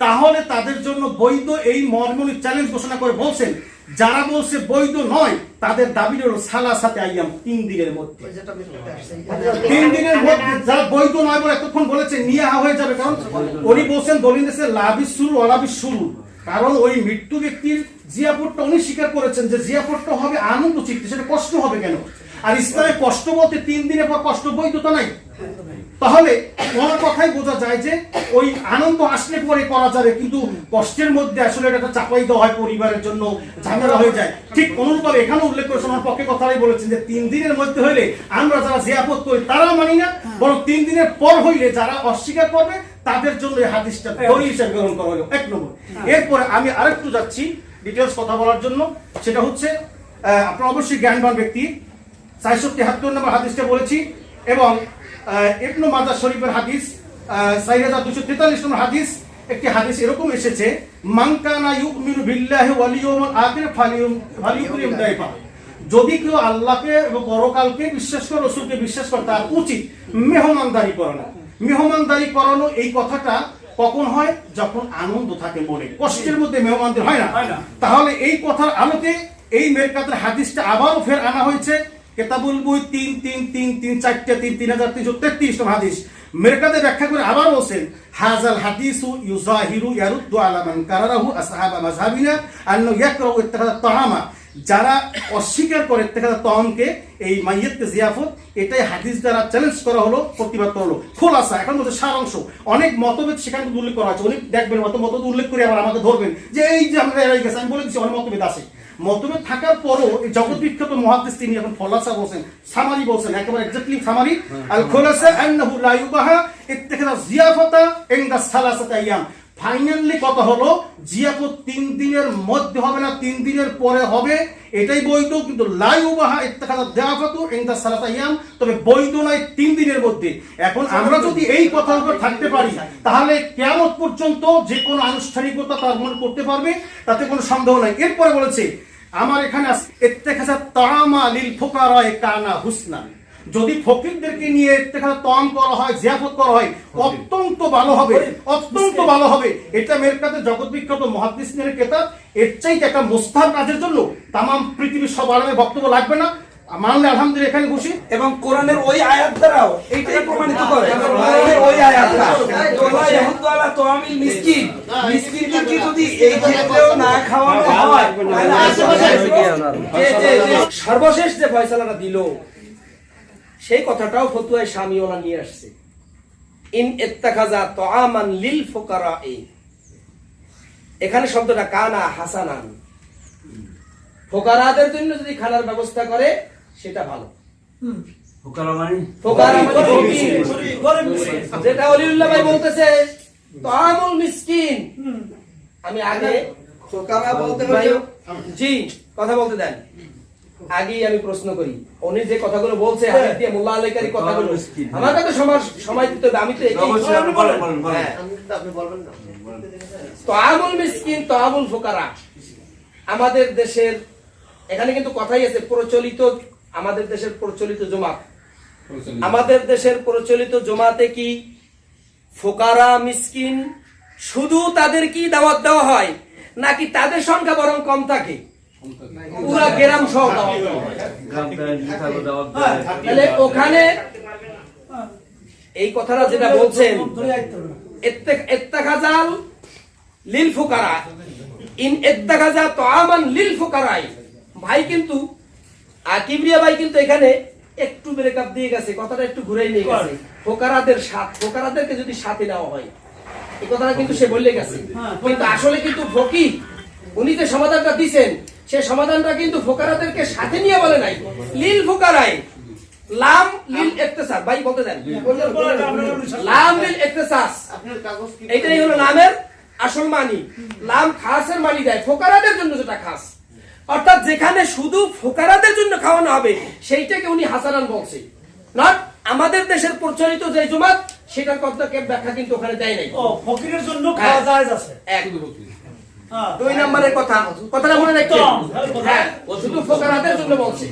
[SPEAKER 6] তাহলে তাদের জন্য বৈধ। এই মর্মনি চ্যালেঞ্জ ঘোষণা করে বলছেন যারা বলছে বৈধ নয় তাদের দাবি হলো সালাসাতে আইয়াম, 3 দিনের মধ্যে। 3 দিনের মধ্যে যারা বৈধ নয় বলে এতক্ষণ বলেছে নিয়ে হয়ে যাবে, কারণ উনি বলছেন দলিল দেশে লাভিস শুরু অলাভিস শুরু, কারণ ওই মৃত্যু ব্যক্তির জিয়াপটটা উনি স্বীকার করেছেন যে জিয়াপটটা হবে আনন্দ চিত্তে, সেটা কষ্ট হবে কেন? আর ইসলামে কষ্ট বলতে 3 দিনের পর কষ্ট বৈধতা নাই। তাহলে ওনার কথাই বোঝা যায় যে ওই আনন্দ আসলে পরে করা যাবে, কিন্তু কষ্টের মধ্যে আসলে এটা চাপাই দেওয়া হয়, পরিবারের জন্য ঝামেলা হয়ে যায়। ঠিক অনুরূপভাবে এখানে উল্লেখ করেছেন ওনার পক্ষে কথাই বলেছেন যে 3 দিনের মধ্যে হইলে আমরা যারা জিয়াফত করি তারা মানি না, বরং 3 দিনের পর হইলে যারা অস্বীকার করবে তাদের জন্য এই হাদিসটা দলিল হিসেবে গ্রহণ করা হলো 1 নম্বর। এরপরে আমি আরেকটু যাচ্ছি ডিটেলস কথা বলার জন্য, সেটা হচ্ছে আপনারা অবশ্যই জ্ঞানবান ব্যক্তি, 473 নম্বর হাদিসটা বলেছি, এবং ইবনে মাজাহ শরীফের হাদিস 4243 নম্বর হাদিস। একটি হাদিস এরকম এসেছে, মান কানা ইউমিনু বিল্লাহি ওয়াল ইয়াউমিল আখির ফালিয়ুকরিম দাইফা। যদি কেউ আল্লাহকে এবং পরকালকে বিশ্বাস করে, রাসূলকে বিশ্বাস করে, তার উচিত মেহমানদারি করানো। মেহমানদারি করানো এই কথাটা কখন হয়? যখন আনন্দ থাকে মনে, কষ্টের মধ্যে মেহমানদারি হয় না। তাহলে এই কথার আলোকে এই মেরকাতের হাদিসটা আবারও ফের আনা হয়েছে কেতাবুল বই 3333 নম্বর হাদিস। মেরকাতে ব্যাখ্যা করে আবার বলছেন হাযাল হাদিসু ইউযাহিরু ইয়ারুদ্দু আলা মান কারারাহু আসহাবা মাযহাবিনা আন্নাহু ইয়াকরাহু ইত্তিখাযা তাআমা। যারা অস্বীকার করে ইত্তিখাযা তাআমকে, এই মাইয়াতকে জিয়াফত, এটাই হাদিস দ্বারা চ্যালেঞ্জ করা হলো, প্রতিবাদ করা হলো। খোলাসা এখন বলছে সারাংশ, অনেক মতভেদ সেখানে উল্লেখ করা আছে। উনি দেখবেন মতভেদ উল্লেখ করে আবার আমাকে ধরবেন যে এই যে আমরা এরাই গেছে, আমি বলে দিচ্ছি অনেক মতভেদ আছে। মতভেদ থাকার পরও এই জগৎ বিখ্যাত মুহাদ্দিস তিনি এখন খোলাসা বলছেন, সামারি বলছেন, একেবারে এক্স্যাক্টলি সামারি। আল খোলাসা আন্নাহু লা ইউবাহা ইত্তিখাযা জিয়াফাতা ইনদা সালাসাতি আইয়াম। ফাইনালি কথা হলো জিয়াফত 3 দিনের মধ্যে হবে না, 3 দিনের পরে হবে, এটাই বৈধ। কিন্তু লা ইউবাহা ইত্তিখাযা জিয়াফাতু ইনদা সালাসাতি আইয়াম, তবে বৈধ নয় 3 দিনের মধ্যে। এখন আমরা যদি এই কথার উপর থাকতে পারি তাহলে কিয়ামত পর্যন্ত যে কোনো আনুষ্ঠানিকতা তার মনে করতে পারবে, তাতে কোনো সন্দেহ নাই। এরপরে বলেছে আমার এখানে ইত্তিখাযা তাআমা লিল ফুকারা কানা হুসনা। যদি ফকিরদেরকে নিয়ে ইত্তিখাযা তাআম করা হয়, জিয়াফত করা হয়, অত্যন্ত ভালো হবে, অত্যন্ত ভালো হবে। এটা মেরকাতে জগৎ বিখ্যাত মুহাদ্দিসদের কিতাব। এর চাইতে একটা মুস্তাহাব কাজের জন্য তামাম পৃথিবীর সব আলেমের বক্তব্য লাগবে না, মানলে আলহামদুলিল্লাহ এখানে খুশি।
[SPEAKER 5] এবং কোরআনের ওই আয়াত দ্বারাও এইটাই প্রমাণিত করে। কোরআনের ওই আয়াতটা তোলা ইয়াহুদ্দু আলা তাআমিল মিসকিন, মিসকিনকে যদি এই ক্ষেত্রেও না খাওয়ানো হয় তাহলে
[SPEAKER 2] সর্বশেষ যে ফয়সালাটা দিল সেই কথাটাও ফতুয়ায় শামিওয়ালা নিয়ে আসছে, ইন ইত্তাখাযা তাআমান লিল ফুকারাই। এখানে শব্দটা কানা হাসানান, ফোকারাদের জন্য যদি খানার ব্যবস্থা করে সেটা ভালো।
[SPEAKER 3] ফুকারা মানে
[SPEAKER 2] ফোকারা মানে ফকির, যেটা ওলিউল্লাহ ভাই বলতেছে তাআমুল মিসকিন। আমি আগে
[SPEAKER 1] ফোকারা বলতে
[SPEAKER 2] ভাই,
[SPEAKER 1] হলো
[SPEAKER 2] জি কথা বলতে দেন, আগেই আমি প্রশ্ন করি, উনি যে কথাগুলো বলছে হাদিস দিয়ে মোল্লা আলাইকারী কথাগুলো আমার কাছে সময় দিতে হবে, আমি তো একই হ্যাঁ। তাআমুল মিসকিন, তাআমুল ফুকারা আমাদের দেশের এখানে কিন্তু কথাই আছে প্রচলিত, আমাদের দেশের প্রচলিত জমাত, আমাদের দেশের প্রচলিত জমাতে কি ফুকারা মিসকিন শুধু তাদের কি দাওয়াত দেওয়া হয়, নাকি তাদের সংখ্যা বরং কম থাকে? পুরা গ্রাম সহ দাওয়াত দেওয়া হয়। তাহলে ওখানে এই কথাটা যেটা বলছেন ইত্তাখাযাল লিল ফুকারা ইন ইত্তাখাযা তাআমান লিল ফুকারাই, ভাই কিন্তু কিবরিয়া ভাই কিন্তু এখানে একটু ব্রেকআপ দিয়ে গেছে, কথাটা একটু ঘুরেই নিয়ে গেছে। ফোকারাদেরকে যদি সাথে নেওয়া হয়, এই কথাটা কিন্তু সে বলে গেছে, কিন্তু আসলে কিন্তু ফকিহ উনি যে সমাধানটা দিবেন সেই সমাধানটা কিন্তু ফোকারাদেরকে সাথে নিয়ে বলে নাই, লিল ফুকারাই, লাম লিল ইখতিসাস। ভাই বলতে দেন, লাম লিল ইখতিসাস, এটাই হলো নামের আসল মানি, লাম খাসের মানি দেয় ফোকারাদের জন্য যেটা খাস, অর্থাৎ যেখানে শুধু ফোকারাদের জন্য খাওয়ানো হবে সেইটাকে উনি হাসানান বলছে, নট আমাদের দেশের প্রচলিত যে জুমাত সেটার ব্যাখ্যা কিন্তু ওখানে দেয় নাই।
[SPEAKER 4] ও ফকিরের জন্য খাওয়া যায় আছে।
[SPEAKER 2] এক দুই নম্বরের কথাটা মনে রাখছেন? হ্যাঁ, শুধু ফোকারাদের জন্য বলছে।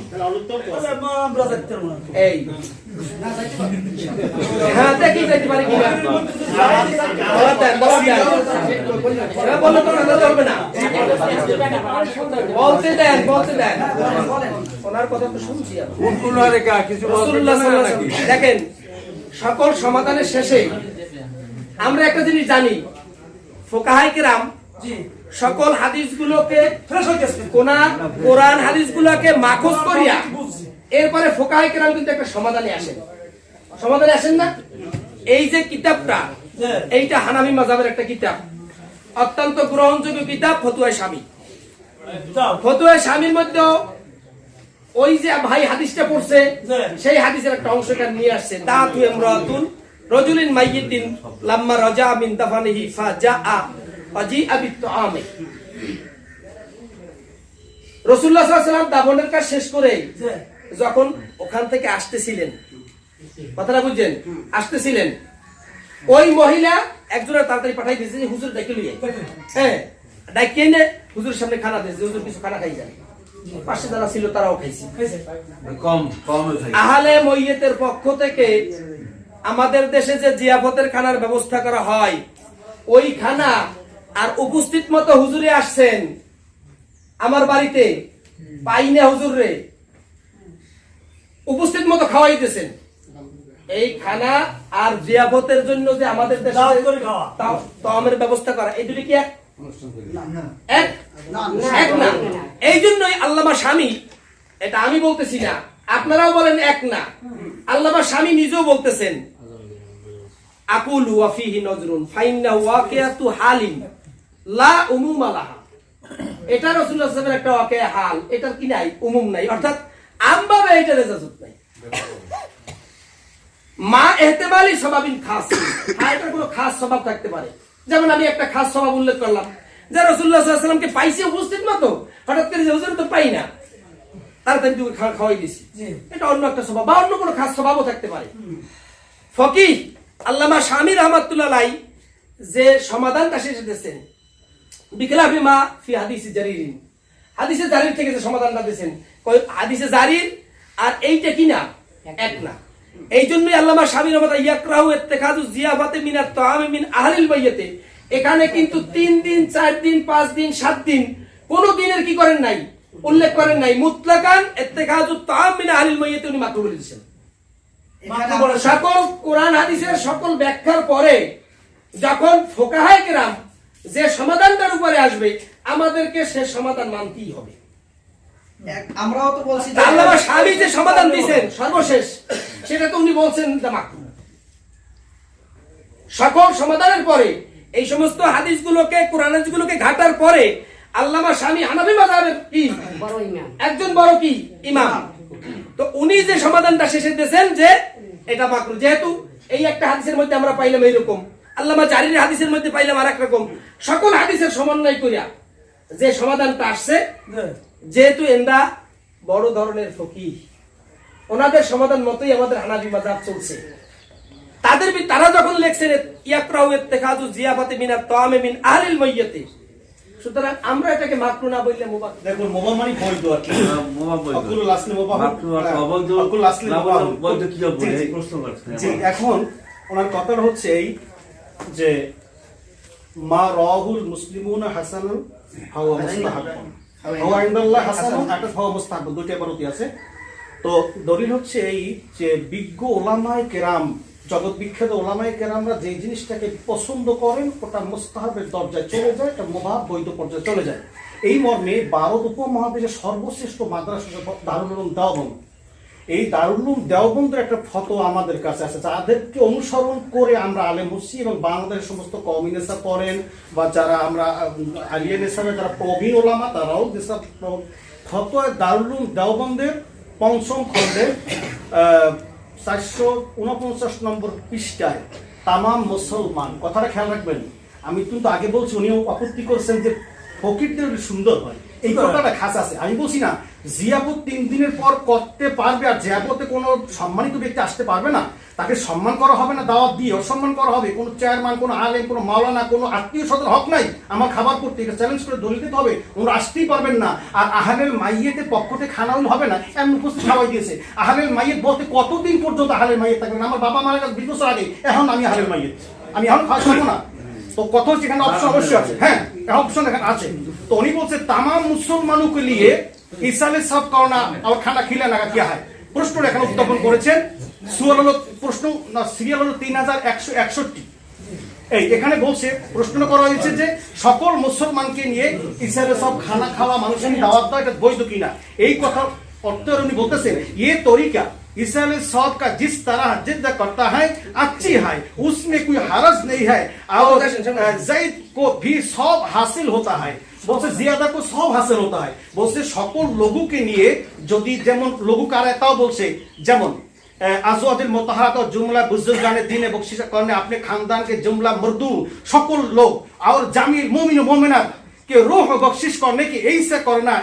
[SPEAKER 4] আমরা যাইতে পারবো না।
[SPEAKER 2] এই হ্যাঁ, দেখি যাইতে পারি কিনা। বললে তো না, চলবে না। বলতে দেন ওনার কথা তো শুনছি আমি। রাসূলুল্লাহ সাল্লাল্লাহু আলাইহি ওয়াসাল্লাম দেখেন, সকল সমাধানের শেষে আমরা একটা জিনিস জানি, ফুকাহায়ে কেরাম সকল হাদিসগুলোকে কোরআন হাদিসগুলোকে মাখুজ করিয়া এরপরে ফুকাহায়ে কেরাম কিন্তু একটা সমাধানে আসেন না। এই যে কিতাবটা, এইটা হানাফি মাযহাবের একটা কিতাব, অত্যন্ত গ্রহণযোগ্য কিতাব ফতুয়া শামী। ফতুয়া শামীর মধ্যে ওই যে ভাই হাদিসটা পড়ছে সেই হাদিসের একটা অংশটা নিয়ে আসছে। দাতু ইমরাতুন রাজুলিন মাইয়িতিন লাম্মা রাজা মিন দাফানিহি ফাজাআ ফাজিআ বিত্তাআমি। রাসূলুল্লাহ সাল্লাল্লাহু আলাইহি ওয়াসাল্লাম দাফনের কাজ শেষ করে যখন ওখান থেকে আসতেছিলেন, কথাটা বুঝছেন, আসতেছিলেন, ওই মহিলা একজনের তাড়াতাড়ি পাঠাই দিয়েছে যে হুজুর ডেকে লইয়ে, হ্যাঁ ডাকিয়ে এনে হুজুরের সামনে খানা দিয়েছে, হুজুর কিছু খানা খাই যায়। পাশে যারা ছিল তারাও খাইছে। আহলে মাইয়িতের পক্ষ থেকে আমাদের দেশে যে জিয়াফতের খানার ব্যবস্থা করা হয়, ওই খানা আর উপস্থিত মতো হুজুরে আসছেন আমার বাড়িতে, পাইনা হুজুরে উপস্থিত মতো খাওয়াইতেছেন। এই খানা আর জিয়াফতের জন্য যে আমাদের দেশে তাওয়ামের ব্যবস্থা করা, এই দুটি কি এক না? এই জন্যই আল্লামা শামী, এটা আমি বলতেছি না, আপনারাও বলেন এক না, আল্লামা শামী নিজেও বলতেছেন, আকুলু ওয়া ফীহি নজরুন ফাইন্নাহু ওয়াকিয়াতু হালিন লা উমুমা লাহা। এটা রাসূলুল্লাহ সাল্লাল্লাহু আলাইহি ওয়াসাল্লামের একটা ওয়াকিয়া হাল, এটার কি নাই, উমুম নাই, অর্থাৎ আমভাবে এটার ইজাজত নাই। মা ইহতিমালি সবাবিন খাস, এটার কোনো খাস স্বভাব থাকতে পারে। যেমন আমি একটা খাস স্বভাব উল্লেখ করলাম যে রাসূলুল্লাহ সাল্লাল্লাহু আলাইহি ওয়াসাল্লামকে পাইছি উপস্থিত মতো, হঠাৎ করে যে হুজুর তো পাই না, তাড়াতাড়ি খাওয়াই দিছি, এটা অন্য একটা স্বভাব, বা অন্য কোনো খাস স্বভাবও থাকতে পারে। ফকিহ আল্লামা শামী রাহমাতুল্লাহ আলাইহি যে সমাধানটা শেষে দিয়েছেন, বিখলাফি মা ফি হাদিসি জারিরিন, হাদিসে জারির থেকে যে সমাধানটা দিয়েছেন, হাদিসে জারির আর এইটা কি না, এক না। এই জন্যই আল্লামা শামী রাহমাতুল্লাহ ইয়াকরাহু ইত্তিখাযু জিয়াফাতি মিনাত তাআমি মিন আহলিল বাইয়্যিতি, এখানে কিন্তু 3 দিন 4 দিন 5 দিন 7 দিন কোন দিনের কি করেন নাই, উল্লেখ করেন নাই, মুতলাকান ইত্তিখাযু তাআম মিন আহলিল বাইয়্যিতি উনি মাকরুহ বলেছেন। সকল কোরআন হাদিসের সকল ব্যাখ্যার পরে যখন ফুকাহায়ে কেরাম যে সমাধানটার উপরে আসবে, আমাদেরকে সে সমাধান মানতেই হবে।
[SPEAKER 1] আমরাও তো বলছি
[SPEAKER 2] আল্লামা শামী যে সমাধান দিয়েছেন সর্বশেষ, সেটা তো উনি বলছেন মাকরুহ। সকল সমাধানের পরে এই সমস্ত হাদিসগুলোকে, কোরআন হাদিসগুলোকে ঘাটার পরে আল্লামা শামী হানাফি মাযহাবের কি একজন বড় কি ইমাম, তো উনি যে সমাধানটা শেষে দিয়েছেন যে এটা মাকরুহ, যেহেতু এই একটা হাদিসের মধ্যে আমরা পাইলাম এইরকম, আল্লামা জারির হাদিসের মধ্যে পাইলাম আরেক রকম, সকল হাদিসের সমন্বয় করিয়া যে সমাধানটা আসছে, যেহেতু এরা বড় ধরনের ফকিহ, ওনাদের সমাধান মতোই আমাদের হানাফি মাযহাব চলছে। তারা যখন লেখছেন ইয়াকরাহু ইত্তিখাযু জিয়াফাতি মিনাত তাআমি মিন আহলিল বাইয়্যিতি, সুতরাং আমরা এটাকে মাকরুহ না বললে মুবাহ।
[SPEAKER 6] দেখুন মুবাহ মানে বৈধ আর কি, আকুল আসলি মুবাহ, আকুল আসলি মুবাহ
[SPEAKER 3] বৈধ কি বলে এই প্রশ্ন করছে।
[SPEAKER 6] জি, এখন ওনার কথাটা হচ্ছে এই যে মা রাহুল মুসলিমুনা হাসানুন হাওয়া মুস্তাহাবুন, হাওয়া ইনদাল্লাহ হাসানুন, একটা হাওয়া মুস্তাহাবুন, দুইটা ইবারতই আছে। তো দলিল হচ্ছে এই যে বিজ্ঞ ওলামায়ে কেরাম, জগৎ বিখ্যাত ওলামায়ে কেরামরা যে জিনিসটাকে পছন্দ করেন ওটা মুস্তাহাবের দরজায় চলে যায়, এটা মুবাহ বৈধ পর্যায়ে চলে যায়। এই মর্মে ভারত উপমহাদেশের সর্বশ্রেষ্ঠ মাদ্রাসা দারুল উলুম দেওবন্দ, এই দারুল উলুম দেওবন্দের একটা ফতোয়া আমাদের কাছে আছে, যাদেরকে অনুসরণ করে আমরা আলেম হচ্ছি, এবং বাংলাদেশের সমস্ত কওমি নেতা পড়েন বা যারা আমরা আলিয়া নেসাবে যারা প্রবীণ ওলামা, তারাও যেসব ফতোয়া দারুল উলুম দেওবন্দের ৫ম খণ্ডের 449 নম্বর পৃষ্ঠায় তামাম মুসলমান, কথাটা খেয়াল রাখবেন, আমি কিন্তু আগে বলছি উনিও আপত্তি করছেন যে ফকিরদের সুন্দর হয়, এই কথাটা খাস আছে। আমি বলছি না জিয়াপত 3 দিনের পর করতে পারবে, আর জিয়াপতে কোনো সম্মানিত ব্যক্তি আসতে পারবে না, তাকে সম্মান করা হবে না, দাওয়াত দিয়ে অসম্মান করা হবে। কোনো চেয়ারম্যান, কোনো আলেম, কোনো মাওলানা, কোনো আত্মীয় স্বজন হক নাই আমার খাবার করতে, এটা চ্যালেঞ্জ করে দলিল দিতে হবে, ওরা আসতেই পারবেন না। আর আহলেল মাইয়েতের পক্ষতে খানাউল হবে না, এমন উপস্থিত খাওয়াই দিয়েছে। আহলেল মাইয়েত বলতে কতদিন পর্যন্ত আহলেল মাইয়েত থাকবেন? আমার বাবা মারা গেছে 20 বছর আগে, এখন আমি আহলেল মাইয়েত, আমি এখন খাওয়া খাবো না। তো কত সেখানে অপশন অবশ্যই আছে, হ্যাঁ অপশন এখানে আছে। তো উনি বলছে তামাম মুসলমানকে নিয়ে ইসালে সব করোনা আর খানা খিলে লাগা কি হয়, প্রশ্নটা এখানে উত্থাপন করেছেন। সুয়াল হলো প্রশ্ন না, সিরিয়াল হলো 3161। এই এখানে বলছে, প্রশ্ন করা হয়েছে যে সকল মুসলমানকে নিয়ে ইসালে সব খানা খাওয়া, মানুষের দাওয়াত দেওয়া এটা বৈধ কিনা। এই কথা অর্থ উনি বলতেছেন ये तरीका इसाले सौब का जिस तरह जिद करता है अच्छी है, उसमें कोई हरज नहीं है और जैद को भी सौब हासिल होता है। বলছে জিয়াদা কো সব হাসিল হতা হয়, বলছে সকল লঘুকে নিয়ে যদি, যেমন লঘু কারা তাও বলছে, যেমন আজওয়াজুল মুতাহারাত और जुमला बुजुर्गाने दीने बख्शिश करने अपने खानदान के जुमला मर्दू সকল লোক और जामिल मोमिन मोमिनात के रूह बख्शिश करने की ऐसे करना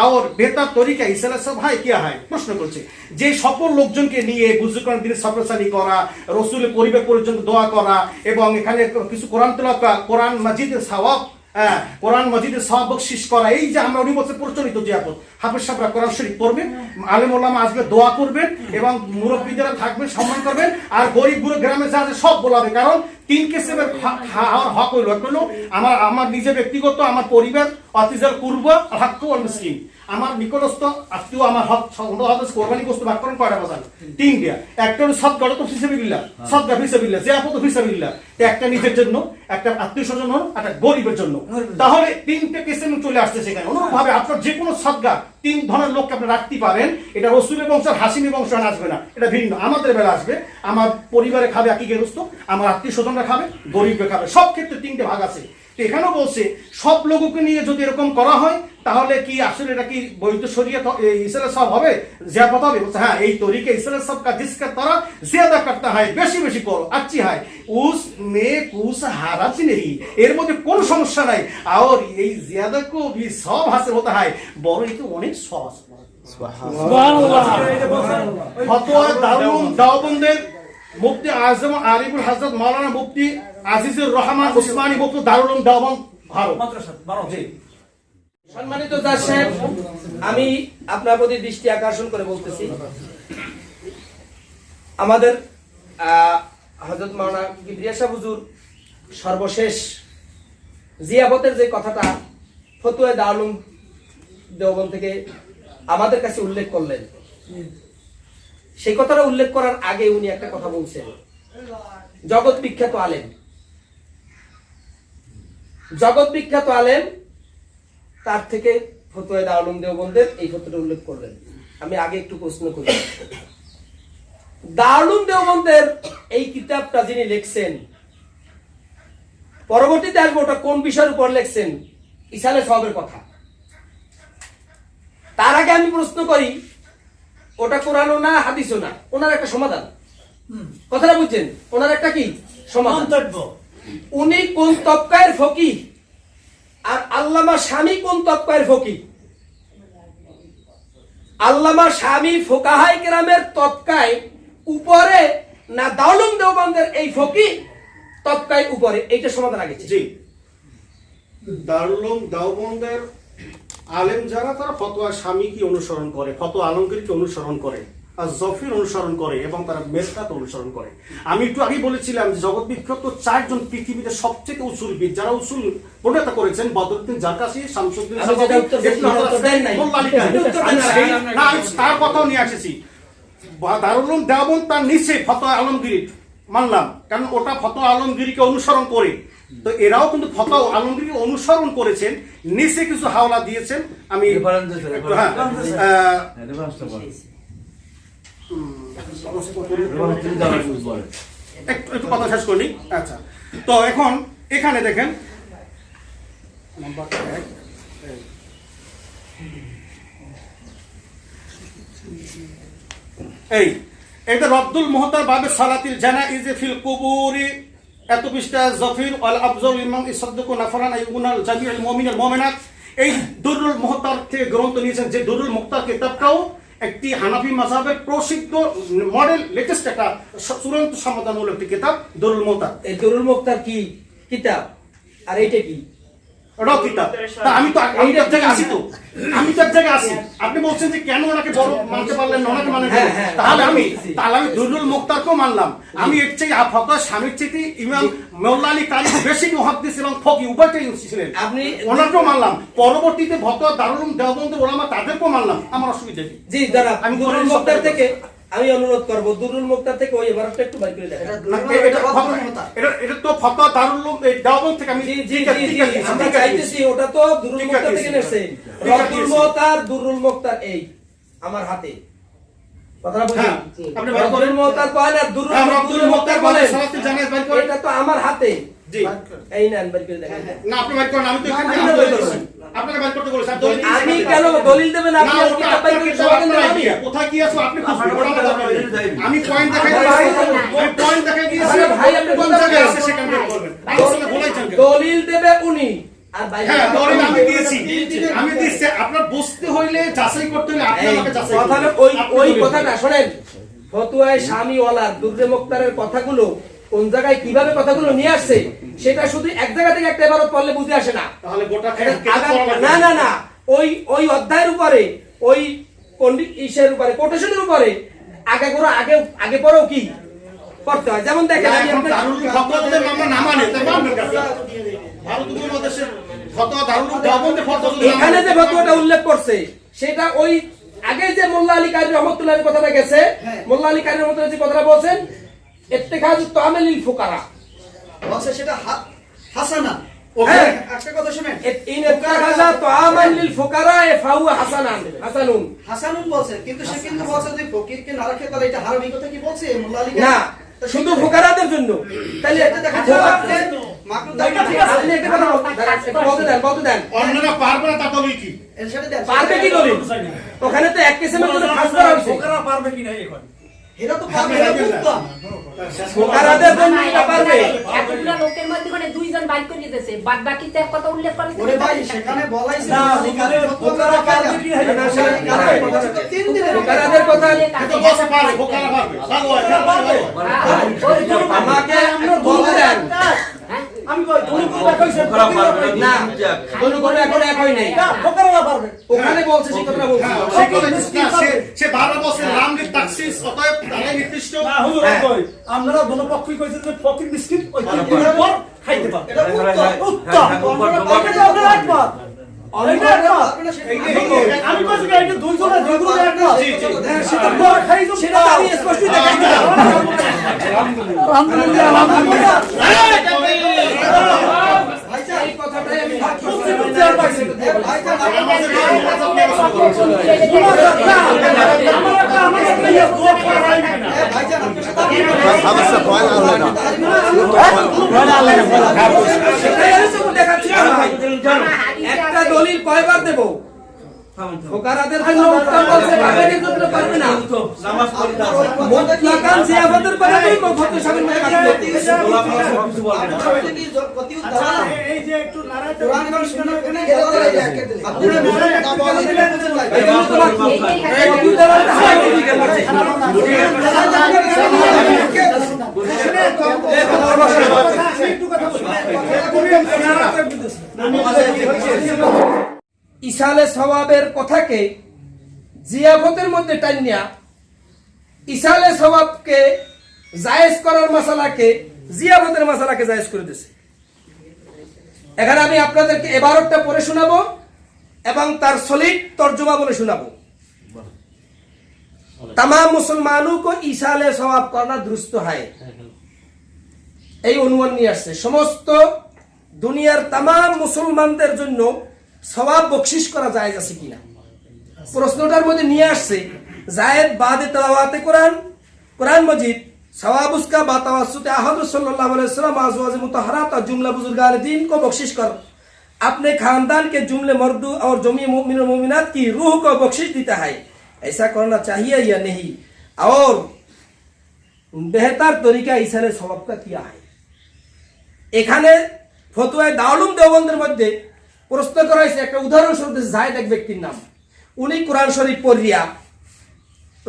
[SPEAKER 6] और बेहतर तरीका ইসলাম সব হয় কি হয়। প্রশ্ন করছে যে সকল লোকজনকে নিয়ে বুজুর্গান দিনে সফরসানি করা, রসুলের পরিবার পর্যন্ত দোয়া করা, এবং এখানে কিছু কোরআন তেলাওয়াত করা, কোরআন মাজিদের সওয়াব, কোরআন মাজিদের সওয়াব বখশিশ করা, এই যে আমরা উনি বলছে প্রচলিত জিয়াপত, হাফেজ সাহেবরা কোরআন শরীফ পড়বেন, আলেম ওলামা আসবে দোয়া করবেন, এবং মুরব্বীরা থাকবেন সম্মান করবেন, আর গরিব বুড়ো গ্রামে যা আছে সব বলাবে। কারণ 3 কিসিমের খাওয়ার হক হইল, আমার নিজে ব্যক্তিগত, আমার পরিবার, অতিজাল কুরব, হক ওয়াল মিসকিন, আমার নিকটস্থ আত্মীয়, আমার হক কোরবানি গোশত ভাগকরণ কয়টা বাজান? 3টা। একটা হলো সদকা তো ফিসাবিল্লাহ, সদকা ফিসাবিল্লাহ, জিয়াফত ফিসাবিল্লাহ, একটা নিজের জন্য, একটা আত্মীয় স্বজন, একটা গরিবের জন্য। তাহলে 3টে কিসিম চলে আসছে সেখানে। অনুরূপভাবে আপনার যে কোনো সদকা 3 ধরনের লোককে আপনি রাখতে পারেন। এটা রসুলের বংশ, হাসিমি বংশ আসবে না, এটা ভিন্ন। আমাদের বেলা আসবে, আমার পরিবারে খাবে আকিকের গোশত, আমার আত্মীয় স্বজনরা খাবে, গরিবরা খাবে, সব ক্ষেত্রে 3টে ভাগ আছে। তো এখানেও বলছে সব লোককে নিয়ে যদি এরকম করা হয় তাহলে কি আসলে এটা কি বৈধ শরীয়ত ইসলাম সব হবে, জিয়াপত হবে? বলছে হ্যাঁ, এই তরিকা ইসলাম সব কা জিসকা তারা জিয়াদা করতে হয়, বেশি বেশি করো, আচ্ছি হয়, উস মে কুস হারাজ নেই, এর মধ্যে কোন সমস্যা নাই। আর এই জিয়াদা কো ভি সব হাসিল হতে হয়, বড় এটা অনেক সব আছে। ফতোয়া দারুল দেওবন্দের মুফতি আজম আরিফুল হযরত মাওলানা মুফতি আজিজুর রহমান উসমানী মুফতি দারুল দেওবন্দ ভারত।
[SPEAKER 2] সম্মানিত দাস সাহেব, আমি আপনার প্রতি দৃষ্টি আকর্ষণ করে বলতেছি, আমাদের হযরত মাওলানা কিবরিয়া শাহ হুজুর সর্বশেষ জিয়াবতের যে কথাটা ফতোয়া দারুল দেওবন্দ থেকে আমাদের কাছে উল্লেখ করলেন, সেই কথাটা উল্লেখ করার আগে উনি একটা কথা বলছেন, জগৎ বিখ্যাত আলেম, জগৎ বিখ্যাত আলেম, তার থেকে ফতোয়া দারুল দেওবন্দের এই ফতোয়াটা উল্লেখ করলেন। আমি আগে একটু প্রশ্ন করি, দারুল দেওবন্দের এই কিতাবটা যিনি লিখছেন, পরবর্তীতে আসবো ওটা কোন বিষয়ের উপর লিখছেন, ইসালে সওয়াবের কথা। তার আগে আমি প্রশ্ন করি, ওটা কোরআনও না হাদিসও না, ওনার একটা সমাধান, কথাটা বুঝছেন? ওনার একটা কি সমাধান, উনি কোন তবকায়ের ফকিহ আর আল্লামা শামী কোন তবকায়ের ফকিহ? আল্লামা শামী ফুকাহায়ে কেরামের তবকায় উপরে না দারুল দেওবন্দের এই ফকিহ তবকায় উপরে? এইটা সমাধান আগে।
[SPEAKER 6] জি, দারুল দেওবন্দের আলেম যারা, তারা ফতোয়া শামীকে অনুসরণ করে, ফতোয়া আলমগীরকে অনুসরণ করে, আর জফির অনুসরণ করে, এবং তারা মেসকাত অনুসরণ করে। আমি একটু আগে বলেছিলাম যে জগৎ বিখ্যাত 4 জন পৃথিবীতে সবচেয়ে উসুলবিদ, যারা উসুল প্রণেতা করেছেন, বদরুদ্দিন জারকাশি, শামসুদ্দিন তার কথাও নিয়ে আসেছি। দারুল দেওবন্দ তার নিচে ফতোয়া আলমগীর মানলাম, কারণ ওটা ফতোয়া আলমগীরকে অনুসরণ করে। তো এরাও কিন্তু ফতোয়া আলমগীরকে অনুসরণ করেছেন, নিচে কিছু হাওলা দিয়েছেন। আমি একটু কথা শেষ করি। আচ্ছা, তো এখন এখানে দেখেন নাম্বার 1, এটা রদ্দুল মুহতার বাবে সালাতিল জানাইজ ফিল কুবুরি এত পৃষ্ঠা জফির আল আফজল ইমাম ইসাদ্দুকু নাফরান আইউনাল জামিউল মুমিনুল মুমিনাত, এই দুরুল মুখতার থেকে গ্রন্থ নিয়েছেন, যে দুরুল মুখতার কিতাবটাও একটি হানাফি মাযহাবের প্রসিদ্ধ মডেল লেটেস্ট একটা চূড়ান্ত সমাধানমূলক একটি কিতাব দুরুল মুখতার।
[SPEAKER 2] এই দুরুল মুখতার কি কিতাব আর এইটা কি?
[SPEAKER 6] ওটাও কিতাব। তা আমি তো এক জায়গায় আসি, তো আমি তো এক জায়গায় আসি। আপনি বলছেন যে কেন ওনাকে বড় মানতে পারলেন না, ওনাকে মানেন না। তাহলে আমি দুরুল মুখতারকেও মানলাম। আমি এর চেয়ে ফতোয়া স্বামীর চেয়ে ইমাম মওলা আলী কারি বেশি মুহাদ্দিস এবং ফকি উভয়টাই ছিলেন,
[SPEAKER 2] আপনি
[SPEAKER 6] ওনাকেও মানলাম। পরবর্তীতে ফতোয়া দারুল উলুম দেওবন্দের ওলামা তাদেরকেও মানলাম, আমার অসুবিধা নেই।
[SPEAKER 2] জি দাদা,
[SPEAKER 6] আমি
[SPEAKER 2] দুরুল মুখতার থেকে আমি অনুরোধ করব, দুরুল মুখতার থেকে ওই এবারটা একটু বাইর করে দেখেন।
[SPEAKER 6] এটা তো ফতোয়া দারুল উলুম দেওবন্দ থেকে আমি
[SPEAKER 2] আমরা চাইতেছি, ওটা তো দুরুল মুখতার থেকে নেছে। রব্বুল মুখতার, দুরুল মুখতার এই আমার হাতে কথাটা বুঝুন।
[SPEAKER 6] আপনি বাইর করেন।
[SPEAKER 2] রব্বুল মুখতার কয় না, দুরুল মুখতার বলেন, এটা তো আমার হাতে।
[SPEAKER 6] জি
[SPEAKER 2] এই নেন বাইর করে দেখেন।
[SPEAKER 6] না, আপনি বাইর করেন। আমি তো এখানে আপনাকে বাইর করতে বলেছি।
[SPEAKER 2] আমি কেন দলিল দেবেন? আপনি কিতাব বাইর করে সমাধান দেন। আমি
[SPEAKER 6] কোথায় কি আছে আপনি আমি পয়েন্ট দেখাই দিয়েছি।
[SPEAKER 2] আরে ভাই, আপনি কোন জায়গায়
[SPEAKER 6] আছে সেখানে বের করবেন। আসলে বলাইছেন কেন?
[SPEAKER 2] দলিল দেবে উনি, আর বাইরে
[SPEAKER 6] হ্যাঁ, দলিল আমি দিয়েছি। আমি দিয়েছি। আপনার বুঝতে হইলে, যাচাই করতে হলে আপনি আমাকে যাচাই করুন।
[SPEAKER 2] কথাটা ওই কথাটা শোনেন। ফতুয়ায়ে শামিওয়ালার দুররে মুখতারের কথাগুলো কোন জায়গায় কিভাবে কথাগুলো নিয়ে আসছে, সেটা শুধু এক জায়গা থেকে একটা ইবারত পড়লে বুঝে আসে না।
[SPEAKER 6] তাহলে গোটা
[SPEAKER 2] না না না, ওই অধ্যায়ের উপরে, ওই ইসের উপরে, কোটেশনের উপরে আগে পরেও কি করতে হয়। যেমন দেখেন, আমি আপনাকে
[SPEAKER 6] দারুল ফতোয়াদের মামলা না মানে তাই মানবেন কাছে। ভারত উপমহাদেশের ফতোয়া দারুল দেওবন্দের ফতোয়া
[SPEAKER 2] এখানে যে ফতোয়াটা উল্লেখ করছে, সেটা ওই আগে যে মোল্লা আলী কারি রহমাতুল্লাহ এর কথাটা গেছে। মোল্লা আলী কারি রহমাতুল্লাহ যে কথাটা বলছেন, ইত্তেখাযুত তামিলিল ফুকারা
[SPEAKER 1] বলছে সেটা হাসানা।
[SPEAKER 2] হ্যাঁ,
[SPEAKER 1] একটা কথা শুনেন,
[SPEAKER 2] ইন ইত্তেখাযা তামিলিল ফুকারা ফাহুয়া হাসানুন।
[SPEAKER 1] হাসানুন বলছে, কিন্তু সে কিন্তু বলছে যে ফকিরকে না রাখে তাহলে এটা হারামি। কথা কি বলছে মোল্লা আলী?
[SPEAKER 2] না, শুধু ফুকারাদের জন্য। তাহলে
[SPEAKER 1] এটা দেখা মাকরুহ দাবি ঠিক আছে।
[SPEAKER 2] আপনি একটা কথা বলতে দেন।
[SPEAKER 6] অন্যরা পারবে না, তা দলিল কি?
[SPEAKER 1] এর সাথে দেন
[SPEAKER 2] পারবে কি দলিল? ওখানে তো এক কিসিমের করে ফাঁস করা হয়েছে।
[SPEAKER 4] পারবে কি না এখন?
[SPEAKER 1] এরা তো পারবে না, উত্তম।
[SPEAKER 2] ফুকারাদের জন্য এটা পারবে।
[SPEAKER 7] এতগুলো লোকের মধ্যে করে দুইজন বাইর করে দিতেছে, বাদ বাকিতে কথা উল্লেখ করে
[SPEAKER 1] ওরে ভাই, সেখানে বলাইছে
[SPEAKER 4] না, ফোকারা পারবে কি না?
[SPEAKER 1] তিন দিনের
[SPEAKER 2] ফুকারাদের কথা
[SPEAKER 6] তো বসে পারে, ফোকারা পারবে।
[SPEAKER 2] আমাকে বলতে দেন।
[SPEAKER 4] আমি কই তুমি কোনটা কইছেন?
[SPEAKER 2] না, কোনো এখন এক হয় নাই।
[SPEAKER 4] ফোকারা পারবে।
[SPEAKER 2] ওখানে বলছে, সে কথাটা বলছে।
[SPEAKER 6] সে 12 বছর রামদের তাকসিস, অতএব তারাই নির্দিষ্ট।
[SPEAKER 4] না হুজুর কই আমরা দোনো পক্ষই কইছেন যে ফকির মিসকিন ওই তিনদিনের পর খাইতে পারবে।
[SPEAKER 1] এটা
[SPEAKER 4] উত্তম। এটা আপনারা একমত। এটা একমত। আমি কইছি যে এটা দুই গ্রুপে একমত। সেটা পর খাইছো,
[SPEAKER 2] সেটা তো আমি স্পষ্টই দেখাই দিলাম।
[SPEAKER 4] আলহামদুলিল্লাহ, আলহামদুলিল্লাহ।
[SPEAKER 2] এই কথাটাই আমি একটা দলিল কয়বার দেব? ফুকারাদের জন্য উত্তম বলছে, বাগানের জন্য পারবে না। মুতলাকান জিয়াফতের পরে তুই ফতোয়া শামিল মনে করতে।
[SPEAKER 4] এই যে একটু নারায়ণ
[SPEAKER 1] কোরআন এবং সুন্নাহ এখানে গেলে আপনারা
[SPEAKER 2] এই জন্য তো বাকি এই ফতোয়াটা হয় দিকে পারছে। ইসালে সওয়াবের কথাকে জিয়াফতের মধ্যে টানিয়া ইসালে সওয়াবকে জায়েজ করার মাসালাকে জিয়াফতের মাসালাকে জায়েজ করে দিয়েছে। এখানে আমি আপনাদেরকে এবারটা পড়ে শোনাবো এবং তার সলিড তর্জমা বলে শোনাবো। तमाम मुसलमानों को ইসালে সওয়াব করনা দুরুস্ত হয়, এই অনুমান নিয়ে আসছে। সমস্ত দুনিয়ার तमाम মুসলমানদের জন্য সওয়াব বকশিশ করা জায়েজ আছে কিনা প্রশ্নটার মধ্যে নিয়ে আসছে। জায়েদ বাদে তেলাওয়াতে কোরআন মজিদ सवाब उसका बातवासुत अहद सल्लल्लाहु अलैहि वसल्लम अज़वाज मुतहहरात और जुमला बुजुर्गान दीन को बख्शिश कर अपने खानदान के जुमले मर्दू और जमी मोमिन और मोमिनात की रूह को बख्शिश देता है। ऐसा करना चाहिए या नहीं, और बेहतर तरीका इसाले सवाब का क्या है। এখানে ফতোয়ায়ে দারুল উলুম দেওবন্দের মধ্যে প্রশ্ন করা হয়েছে, একটা উদাহরণস্বরূপ জায়েদ এক ব্যক্তির নাম, উনি কোরআন শরীফ পড়িয়া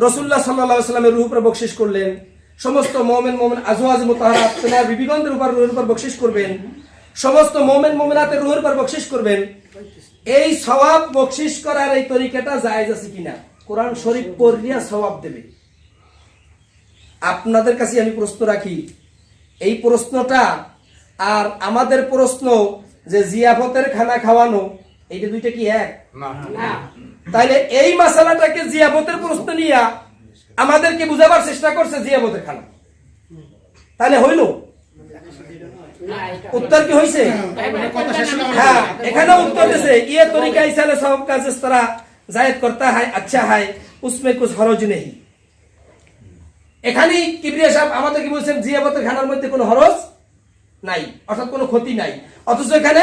[SPEAKER 2] রাসূলুল্লাহ সাল্লাল্লাহু আলাইহি ওয়াসাল্লামের রূহ উপর বকশিশ করলেন, সমস্ত মুমিন আজওয়াজ মুতাহহারাত তেনার বিবিগণদের রূহের উপর বকশিশ করবেন, সমস্ত মুমিন মুমিনাতের রূহের উপর বকশিশ করবেন। এই সওয়াব বকশিশ করার এই তরিকাটা জায়েজ আছে কিনা? কোরআন শরীফ পড়িয়া সওয়াব দেবে। আপনাদের কাছে আমি প্রশ্ন রাখি, এই প্রশ্নটা আর আমাদের প্রশ্ন যে জিয়াফতের খানা খাওয়ানো, এইটা দুইটা কি এক? তাইলে এই মাসালাটাকে জিয়াফতের প্রশ্ন নিয়ে আমাদেরকে বুঝাবার চেষ্টা করছে জিয়াফতের খানা, তাহলে হইল? উত্তর কি হইছে? হ্যাঁ, এখানে উত্তর দিছে ये तरीका इसाले सब का जिस तरह जायद करता है अच्छा है उसमें कुछ हरज नहीं। এখানে কিবরিয়া সাহেব আমাদেরকে বলছেন জিয়াফতের খানার মধ্যে কোনো হরজ নাই, অর্থাৎ কোনো ক্ষতি নাই। অথচ এখানে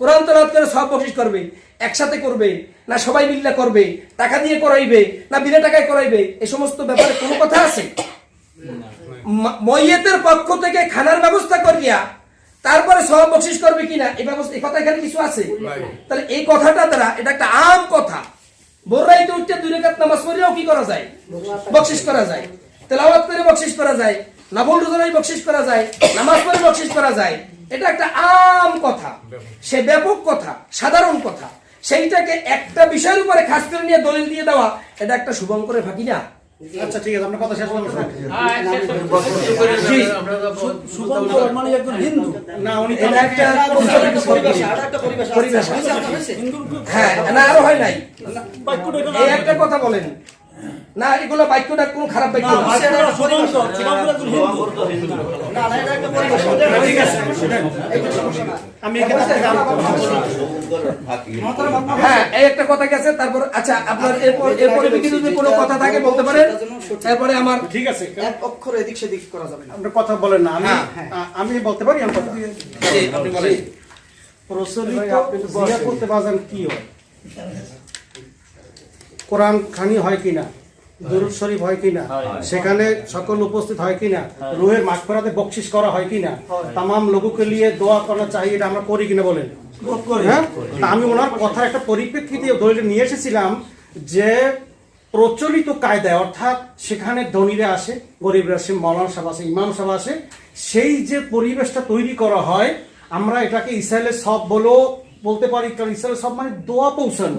[SPEAKER 2] কোরআন তেলাওয়াত করে সব বকশিশ করবে, একসাথে করবে না সবাই মিল্লা করবে, টাকা দিয়ে করাইবে না বিনা টাকায় করাইবে, এই সমস্ত ব্যাপারে কোনো কথা আছে? মইয়েতের পক্ষ থেকে খানার ব্যবস্থা করিয়া তারপরে সব বকশিশ করবে কিনা এই ব্যবস্থা, এই কথা এখানে কিছু আছে? তাহলে এই কথাটা দ্বারা এটা একটা আম কথা। ভোররাইতে উঠতে 2 রাকাত নামাজ পড়লেও কি করা যায়? বকশিশ করা যায়, তেলাওয়াত করে বকশিশ করা যায়, নফল রোজায় বকশিশ করা যায়, নামাজ পড়ে বকশিশ করা যায়। এটা একটা আম কথা, সে ব্যাপক কথা, সাধারণ কথা। সেইটাকে একটা বিষয়ের উপরে খাস করে নিয়ে দলিল দিয়ে দেওয়া, এটা একটা শুভঙ্করের ফাঁকি না?
[SPEAKER 6] আচ্ছা ঠিক আছে, আপনার কথা শেষ হলো।
[SPEAKER 5] শুভঙ্কর মানে একজন হিন্দু
[SPEAKER 6] না, উনি তো
[SPEAKER 2] এটা একটা পরিভাষা। হ্যাঁ, না আরো হয় নাই। এই একটা কথা বলেন না, এগুলো বাক্যটা কোনো খারাপ বাক্য না।
[SPEAKER 6] ঠিক আছে, আমি
[SPEAKER 2] হ্যাঁ, এই একটা কথা গেছে। তারপর আচ্ছা, আপনার এরপরে যদি কোনো কথা থাকে বলতে পারেন, তারপরে আমার
[SPEAKER 6] ঠিক আছে,
[SPEAKER 1] এক অক্ষর এদিক সেদিক করা যাবে না।
[SPEAKER 6] আপনার কথা বলেন না, আমি বলতে পারি। আমি কথা
[SPEAKER 2] আপনি বলেন।
[SPEAKER 6] প্রচলিত জিয়াফতে বাজান কি হয়? কোরআন খানি হয় কিনা, দরুদ শরীফ হয় কিনা, সেখানে সকল উপস্থিত হয় কিনা, রুহের মাগফিরাতে বকশিশ করা হয় কিনা, তামাম লোককে নিয়ে দোয়া করা চাই, এটা আমরা করি কিনা বলেন? হ্যাঁ, তা আমি ওনার কথার একটা পরিপ্রেক্ষিতে দলিল নিয়ে এসেছিলাম যে প্রচলিত কায়দায়, অর্থাৎ সেখানে ধনীরা আসে, গরিবরা আসে, মৌলানা সাহেব আসে, ইমাম সাহেব আসে, সেই যে পরিবেশটা তৈরি করা হয়, আমরা এটাকে ইসরায়েলে সব বলতে পারি। কারণ ইসরায়েল সব মানে দোয়া পৌঁছানো।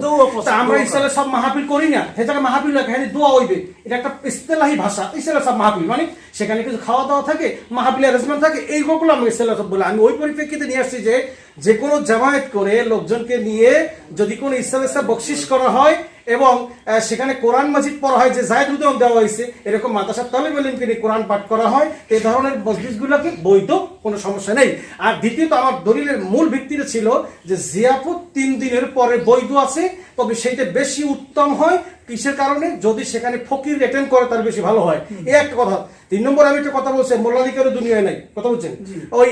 [SPEAKER 6] আমরা ইসরায়েলে সব মাহফিল করি না, সে জায়গায় মাহফিল এখানে দোয়া হইবে, এটা একটা ইস্তেলাহি ভাষা। ইসরায়েল সব মাহফিল মানে সেখানে কিছু খাওয়া দাওয়া থাকে, মাহফিল অ্যারেঞ্জমেন্ট থাকে, এইগুলো আমরা ইসরায়েল সব বলি। আমি ওই পরিপ্রেক্ষিতে নিয়ে আসছি যে কোনো জামায়াত করে লোকজনকে নিয়ে যদি কোনো ইসরায়েল সব বকশিশ করা হয় এবং সেখানে কোরআন মাজিদ পড়া হয়, যে জায়েদ উদাহরণ দেওয়া হয়েছে, এরকম মাদ্রাসা তালিবুল ইলমকে নিয়ে কোরআন পাঠ করা হয়, এই ধরনের মসজিদগুলোকে বৈধ, কোনো সমস্যা নেই। আর দ্বিতীয়ত আমার দলিলের মূল ভিত্তিতে ছিল যে জিয়াফত 3 দিনের পরে বৈধ আছে, তবে সেইটা বেশি উত্তম হয়। কিসের কারণে? যদি সেখানে ফকির অ্যাটেন্ড করে তার বেশি ভালো হয়। এই একটা কথা। 3 নম্বর আমি একটা কথা বলছি, মোল্লাদিকেরও দুনিয়ায় নাই, কথা বলছেন, ওই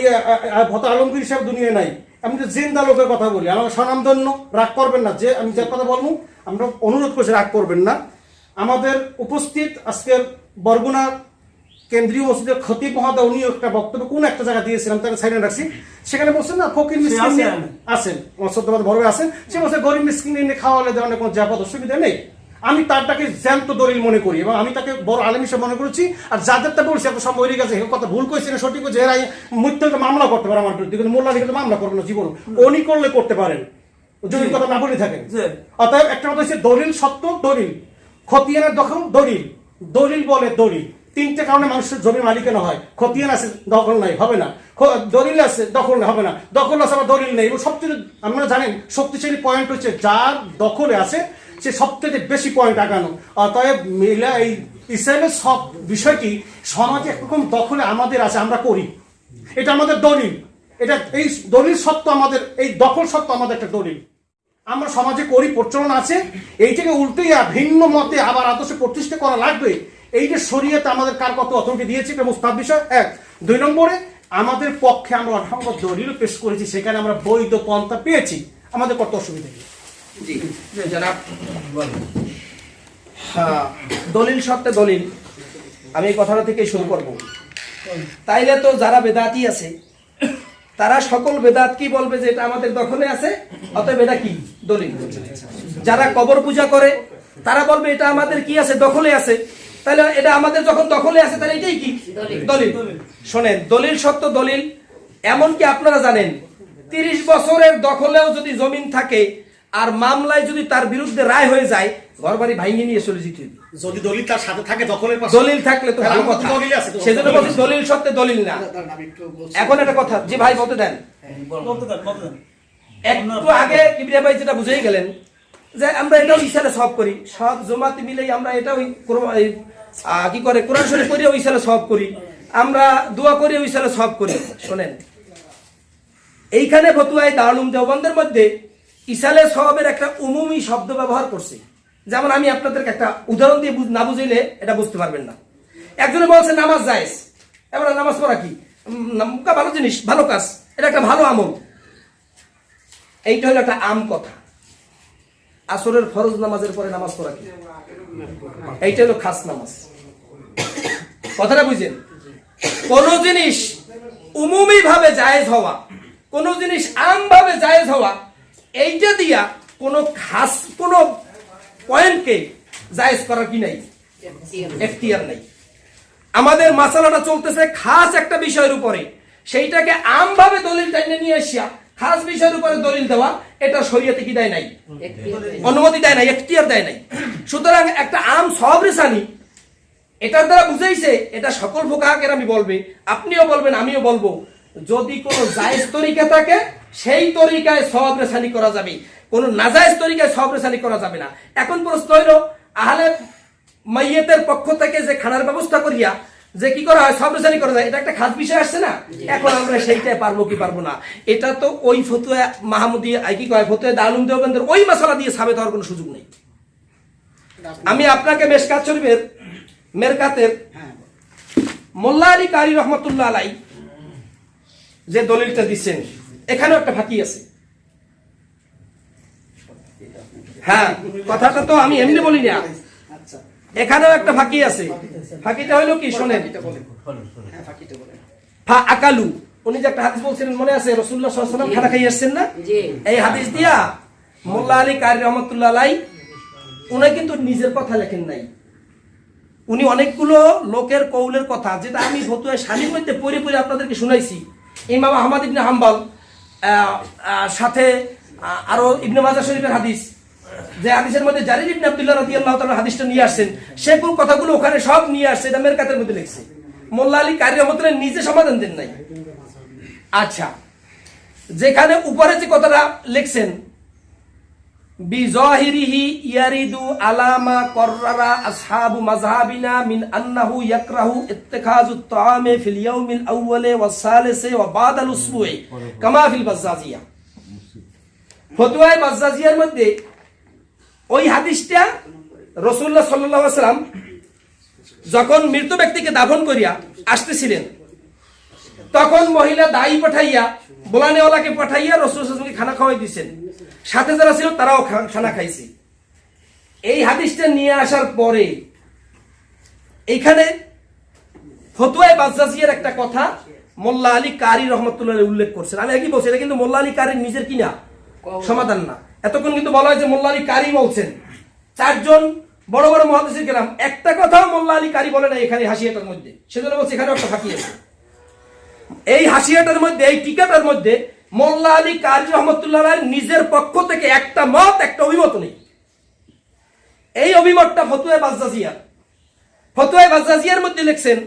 [SPEAKER 6] ভতা আলমগীর সাহেব দুনিয়ায় নাই। আমি তো জিন্দা লোকের কথা বলি, আমার স্বনামধন্য, রাগ করবেন না। যে আমি যে কথা বলবো, আমরা অনুরোধ করছি, রাগ করবেন না। আমাদের উপস্থিত আজকের বরগুনা কেন্দ্রীয় মসজিদের খতিব মহোদয়, উনি একটা বক্তব্য কোন একটা জায়গা দিয়েছিলাম, তাকে সাইডে রাখছি। সেখানে বলছেন না ফকির মিসকিন আছেন, সত্যবাদ বড় আছেন, সে বলছে গরিব মিসকিন নিয়ে খাওয়ালে ধরনের কোনো জাপাত অসুবিধা নেই। আমি তারটাকে জ্যান্ত দলিল মনে করি এবং আমি তাকে বড় আলেম হিসেবে মনে করেছি। আর যাদেরটা বলছি একটা সম্ভব হয়ে গেছে, কথা ভুল করেছি না সঠিক, যে এরা মৃত্যুকে মামলা করতে পারে আমার বিরুদ্ধে, কিন্তু মোল্লা দিকে মামলা করবো না জীবন, উনি করলে করতে পারেন যদি কথা না বলে থাকেন। অতএব একটা কথা হচ্ছে দলিল সত্য, দলিল খতিয়ানের দখল, দলিল দলিল বলে দলিল। 3টে কারণে মানুষের জমি মালিকানা হয়। খতিয়ান আছে, দখল নাই, হবে না। দলিল আছে, দখল হবে না। দখল আছে, আবার দলিল নেই। এবং সবচেয়ে আপনারা জানেন শক্তিশালী পয়েন্ট হচ্ছে যার দখলে আছে সে সবথেকে বেশি পয়েন্ট আগানো। অতএব মিলা এই ইসরায়েলের সব বিষয়টি সমাজে একরকম দখলে আমাদের আছে, আমরা করি, এটা আমাদের দলিল। এটা এই দলিল সত্য, আমাদের এই দখল সত্য, আমাদের একটা দলিল আমরা সমাজে করি, প্রচলন আছে। এইটাকে উল্টেইয়া ভিন্ন মতে আবার আদর্শ প্রতিষ্ঠা করা লাগবে। এই যে শরীয়তে আমাদের কার কত অথরিটি দিয়েছে, এটা মুস্তাহাব বিষয়। 1 2 নম্বরে আমাদের পক্ষে আমরা অসংখ্য দলিল পেশ করেছি, সেখানে আমরা বৈধ পন্থা পেয়েছি, আমাদের কত অসুবিধা নেই।
[SPEAKER 2] দলিল সত্ত্বে দলিল, আমি এই কথাটা থেকে শুরু করব। তাইলে তো যারা বেদাতি আছে তারা সকল বেদাত কি বলবে যে এটা আমাদের দখলে আছে, অতএব এটা কি দলিল। যারা কবর পূজা করে তারা বলবে এটা আমাদের কি আছে, দখলে আছে, তাহলে এটা আমাদের যখন দখলে আছে তাহলে এটাই কি দলিল। শোনেন, দলিল সত্য দলিল, এমনকি আপনারা জানেন 30 বছরের দখলেও যদি জমিন থাকে আর মামলায় যদি তার বিরুদ্ধে রায় হয়ে যায়, ঘরবাড়ি ভাঙিয়ে নিয়ে চলে যেতে হবে।
[SPEAKER 6] যদি দলিল তার সাথে থাকে, দখলের পাশে
[SPEAKER 2] দলিল থাকলে তো ভালো কথা,
[SPEAKER 6] দলিল আছে তো।
[SPEAKER 2] সেজন্য বলছি দলিল সত্য দলিল না। এখন একটা কথা, জি ভাই বলতে দেন। একটু আগে কিবরিয়া ভাই যেটা বুঝেই গেলেন যে আমরা এটাও ইশারা সব করি, সব জমাতে মিলেই আমরা এটাও কি করে কোরআন শরীফ করিও ইশারা সব করি, আমরা দোয়া করিও ইশারা সব করি। শোনেন, এইখানে ফতুয়ায়ে দারুল দেওবন্দের মধ্যে ইসালে সওয়াবের একটা উমুমি শব্দ ব্যবহার করছে। যেমন আমি আপনাদেরকে একটা উদাহরণ দিয়ে না বুঝাইলে এটা বুঝতে পারবেন না। একজনে বলছে নামাজ জায়েজ, এবার নামাজ পড়া কি ভালো জিনিস, ভালো কাজ, এটা একটা ভালো আমল। এইটা হলো একটা আম কথা। আসরের ফরজ নামাজের পরে নামাজ পড়া কি, এইটা হলো খাস নামাজ। কথাটা বুঝেন? কোন জিনিস উমুমি ভাবে জায়েজ হওয়া, কোন জিনিস আম ভাবে জায়েজ হওয়া, এইটা দিয়া কোন খাস কোন পয়েন্টকে জায়েজ করার কি নাই, এখতিয়ার নাই। আমাদের মাসালাটা চলতেছে খাস একটা বিষয়ের উপরে, সেইটাকে আম ভাবে দলিল টাইনে নিয়ে আসিয়া খাস বিষয়ের উপরে দলিল দেওয়া, এটা শরীয়তে কি দেয় নাই, অনুমতি দেয় নাই, এখতিয়ার দেয় নাই। সুতরাং একটা আম সওয়াব রেসানি এটার দ্বারা বুঝাইছে, এটা সকল ফুকাহা কেরামি বলবে, আপনিও বলবেন, আমিও বলবো, যদি কোনো জায়েজ তরিকা থাকে সেই তরিকায় সওয়াব রেসানি করা যাবে, কোনো নাজায়েজ তরিকায় সওয়াব রেসানি করা যাবে না। এখন প্রশ্ন হইল, আহলে মাইয়েতের পক্ষ থেকে যে খানার ব্যবস্থা করিয়া যে কি করা হয়, সওয়াব রেসানি করা যায়, এটা একটা খাস বিষয় আসছে না। এখন আমরা সেইটাই পারবো কি পারবো না, এটা তো ওই ফতুয়া মাহমুদী কি কয় ফতুয়া দারুল দেওবন্দের ওই মাসালা দিয়ে সাবেত হওয়ার কোনো সুযোগ নেই। আমি আপনাকে মেশকাত শরীফের মেরকাতের মোল্লা আলী কারি রহমতুল্লাহ আলাই যে দলিলটা দিচ্ছেন, এখানেও একটা ফাঁকি আছে। হ্যাঁ, কথাটা তো আমি এমনি বলি না, এখানেও একটা ফাঁকি আছে। ফাঁকিটা হইলো কি শোনেন, ফা আকালু, উনি যে একটা হাদিস বলছিলেন মনে আছে, রাসূলুল্লাহ সাল্লাল্লাহু আলাইহি ওয়াসাল্লাম খানা খাই আসছেন না, এই হাদিস দিয়া মোল্লা আলী কারি রহমতুল্লাহ আলাই উনি কিন্তু নিজের কথা লেখেন নাই, উনি অনেকগুলো লোকের কৌলের কথা, যেটা আমি ফতুয়া শালীর মধ্যে পড়ে পড়ে আপনাদেরকে শুনাইছি। ইমাম আহমদ ইবনে হাম্বল সাথে আরো ইবনে মাজাহ শরীফের হাদিস, যে হাদিসের মধ্যে জারির ইবনে আব্দুল্লাহ রাদিয়াল্লাহু তাআলা হাদিসটা নিয়ে আসছেন, সেগুলো কথাগুলো ওখানে সব নিয়ে আসছে, এটা মেরকাতের মধ্যে লিখছে। মোল্লা আলী কারি রহমতুল্লাহ নিজে সমাধান দেন নাই। আচ্ছা, যেখানে উপরে যে কথাটা লিখছেন, বিজাহিরিহি ইয়ারিদু আলামা কররারা আসহাবু মাযহাবিনা মিন আন্নাহু ইয়াকরাহু ইত্তিখাযুত তাআমি ফিল ইয়াউমিল আউয়ালি ওয়াস সালিসি ওয়া বাদাল উসবুই কামা ফিল বাজ্জাজিয়া। ফতোয়ায়ে বাজ্জাজিয়ার মধ্যে ওই হাদিসটা রাসূলুল্লাহ সাল্লাল্লাহু আলাইহি ওয়াসাল্লাম যখন মৃত ব্যক্তিকে দাফন করিয়া আসতেছিলেন, তখন মহিলা দায়ী পাঠাইয়া বোলানেওয়ালাকে পাঠাইয়া রাসূলুল্লাহ সাল্লাল্লাহু আলাইহি ওয়াসাল্লামকে খানা খাওয়াই দিয়েছেন, সাথে যারা ছিল তারাও খানা খাইছে। এই হাদিসটা নিয়ে আসার পরে এইখানে ফতোয়ায়ে বাজ্জাজিয়ার একটা কথা মোল্লা আলী কারি রহমতুল্লাহ উল্লেখ করছেন। আমি একই বলছি, এটা কিন্তু মোল্লা আলী কারির নিজের কিনা সমাধান না। এতক্ষণ কিন্তু বলা হয় যে মোল্লা আলী কারি বলছেন, চারজন বড় বড় মুহাদ্দিস কেরাম একটা কথাও মোল্লা আলী কারি বলে না এখানে হাসিয়াটার মধ্যে, সেজন্য বলছি এখানে একটা ফাঁকি আছে। এই হাসিয়াটার মধ্যে, এই টিকাটার মধ্যে মোল্লা আলী কারি রহমতুল্লাহ নিজের পক্ষ থেকে একটা মত, একটা অভিমত নেই। এই অভিমতটা ফতোয়ায়ে বাজ্জাজিয়া, ফতোয়ায়ে বাজ্জাজিয়ার মধ্যে লিখছেন,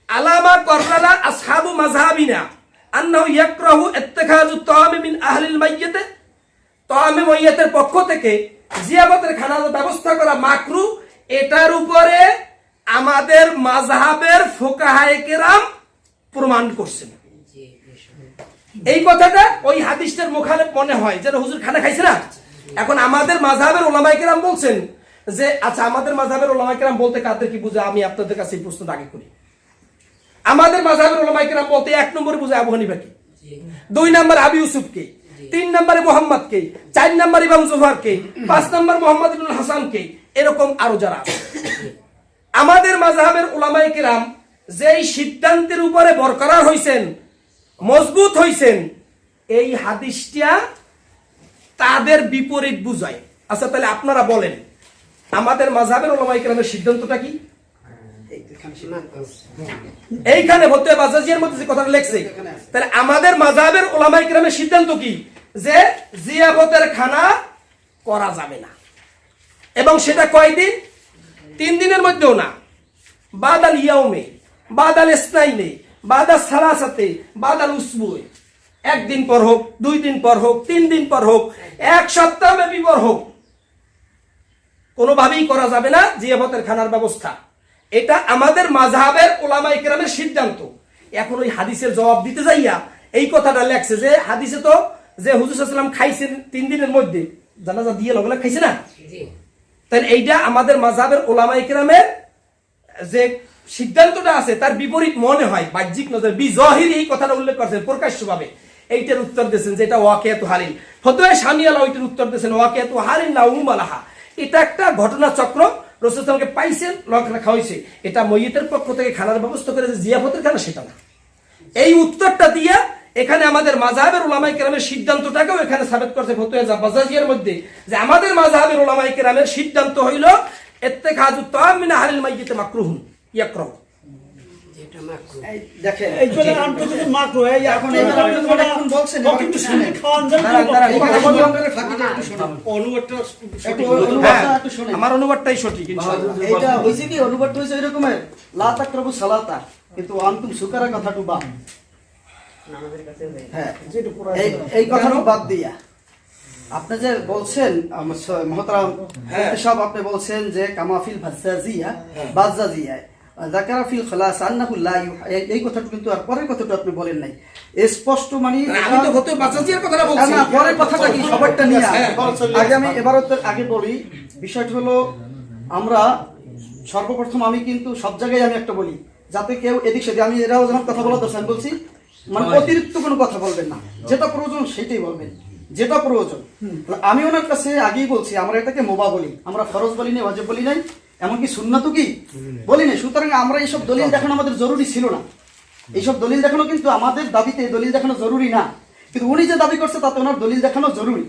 [SPEAKER 2] আলামা কররারা আসহাবু মাযহাবিনা আন্নাহু ইয়াকরাহু ইত্তিখাযুত তাআমি মিন আহলিল মাইয়্যিত, তাআমে মাইয়্যিতের পক্ষ থেকে জিয়াবতের খানার ব্যবস্থা করা মাকরু, এটার উপরে আমাদের মাযহাবের ফুকাহায়ে কেরাম প্রমাণ করছেন। এই কথাটা ওই হাদিসটার মুখালেফ মনে হয়, যে হুজুর খানা খাইছে না। এখন আমাদের মাযহাবের উলামায়ে কেরাম বলছেন যে, আচ্ছা আমাদের মাযহাবের উলামায়ে কেরাম বলতে কাদের কি বুঝে, আমি আপনাদের কাছে এই প্রশ্নটা আগে করি। আমাদের মাযহাবের উলামায়ে কেরাম বলতে 1 নম্বরে বুঝে আবু হানিফাকে, 2 নম্বরে আবু ইউসুফকে, 3 নম্বরে মুহাম্মদকে, 4 নম্বরে ইমাম জুফারকে, 5 নম্বর মুহাম্মদ ইবনুল হাসানকে, এরকম আরো যারা আছে। আমাদের মাযহাবের উলামায়ে কেরাম যেই সিদ্ধান্তের উপরে বরকরার হইছেন, মজবুত হইছেন, এই হাদিসটা তাদের বিপরীত বুঝায়। আচ্ছা তাহলে আপনারা বলেন আমাদের মাযহাবের উলামায়ে কেরামের সিদ্ধান্তটা কি? এইখানে ফতোয়া বাজাজিয়ার মধ্যে যে কথাটা লেখছে, তাহলে আমাদের মাযহাবের উলামায়ে কেরামের সিদ্ধান্ত কি? যে জিয়াফতের খানা করা যাবে না, এবং সেটা কয়দিন? 3 দিনের মধ্যেও না, বাদাল ইয়াউমে, বাদাল ইসনাইনে, বাদাল সালাসাতে, বাদাল উসবুয়ে, 1 দিন পর হোক, 2 দিন পর হোক, 3 দিন পর হোক, 1 সপ্তাহ ব্যাপী পর হোক, কোনোভাবেই করা যাবে না জিয়াফতের খানার ব্যবস্থা। এটা আমাদের মাযহাবের উলামায়ে কেরামের সিদ্ধান্ত। এখন ওই হাদিসের জবাব দিতে যাইয়া এই কথাটা লেখছে যে হাদিসে তো যে হুজুর সাল্লাল্লাহু আলাইহি ওয়াসাল্লাম খাইছেন 3 দিনের মধ্যে, জানাজা দিয়ে লগে খাইছে না, তাই এইটা আমাদের মাযহাবের উলামায়ে কেরামের যে সিদ্ধান্তটা আছে তার বিপরীত মনে হয় বাহ্যিক নজর বিজহির এই কথাটা উল্লেখ করছেন প্রকাশ্যভাবে। এইটার উত্তর দিয়েছেন যেটা ওয়াকিয়াতু হারিন, ফতোয়া শামিয়ালা ওইটার উত্তর দিয়েছেন ওয়াকিয়াতু হারিন লা উমালাহা। এটা একটা ঘটনা চক্র, রাসূল সাল্লাল্লাহু আলাইহি ওয়াসাল্লামকে পাইছেন, লগ্ন খাওয়াইছে, এটা মইয়িতের পক্ষ থেকে খানার ব্যবস্থা করে যে জিয়াফতের খানা সেটা না। এই উত্তরটা দিয়ে এখানে আমাদের মাযহাবের উলামায়ে কেরামের সিদ্ধান্তটাকেও এখানে সাবেত করছে ফতোয়া বাজাজিয়ার মধ্যে, যে আমাদের মাযহাবের উলামায়ে কেরামের সিদ্ধান্ত হইল ইত্তেখাযু তাআম মিন আহলিল মাইয়িত মাকরুহুন ইয়াকরাহু।
[SPEAKER 1] এই দেখেন
[SPEAKER 4] এই জন্য আন্তর্জাতিক মাত্র এই এখন এই
[SPEAKER 1] এখন বলছেন
[SPEAKER 4] কিন্তু শুনে খাওয়ান যাবে
[SPEAKER 1] এই কথা বলার ফাঁকিটা একটু শুনুন।
[SPEAKER 6] অনুবাদটা
[SPEAKER 1] একটু অনুবাদটা একটু শুনুন।
[SPEAKER 2] আমার অনুবাদটাই সঠিক ইনশাআল্লাহ।
[SPEAKER 1] এইটা হইছে কি অনুবাদটা হইছে এরকমের লা তাকরাবু সালাতা কিন্তু আনতুম সুকারা কথাটু বাদ। হ্যাঁ এই কথাটা বাদ দিয়া আপনি যে বলছেন মহতারাম সব আপনি বলছেন যে কামাফিল বাজ্জাজিয়া যাকারা ফিল খালাস আন্নাহু লা এই কথাটা কিন্তু আর পরের কথাটা আপনি বলেন নাই স্পষ্ট মানে
[SPEAKER 2] আমি তো ফতোয়া বাজাজিয়ার কথাটা বলছি
[SPEAKER 1] না পরের কথাটা কি সবারটা নিয়ে আগে আমি এবারতের আগে বলি। বিষয়টা হলো আমরা সর্বপ্রথম আমি কিন্তু সব জায়গায় আমি একটা বলি যাতে কেউ এদিক সেদিক আমি এরাও যখন কথা বলা দরকার বলছি মানে অতিরিক্ত কোনো কথা বলবেন না, যেটা প্রয়োজন সেটাই বলবেন, যেটা প্রয়োজন। আমি ওনার কাছে আগেই বলছি আমরা এটাকে মোবা বলি, আমরা ফরজ বলি নাই, ওয়াজিব বলি নাই, এমনকি সুন্নাতও কি বলি নাই। সুতরাং আমরা এইসব দলিল দেখানো আমাদের জরুরি ছিল না, এইসব দলিল দেখানো কিন্তু আমাদের দাবিতে দলিল দেখানো জরুরি না, কিন্তু উনি যে দাবি করছে তাতে ওনার দলিল দেখানো জরুরি।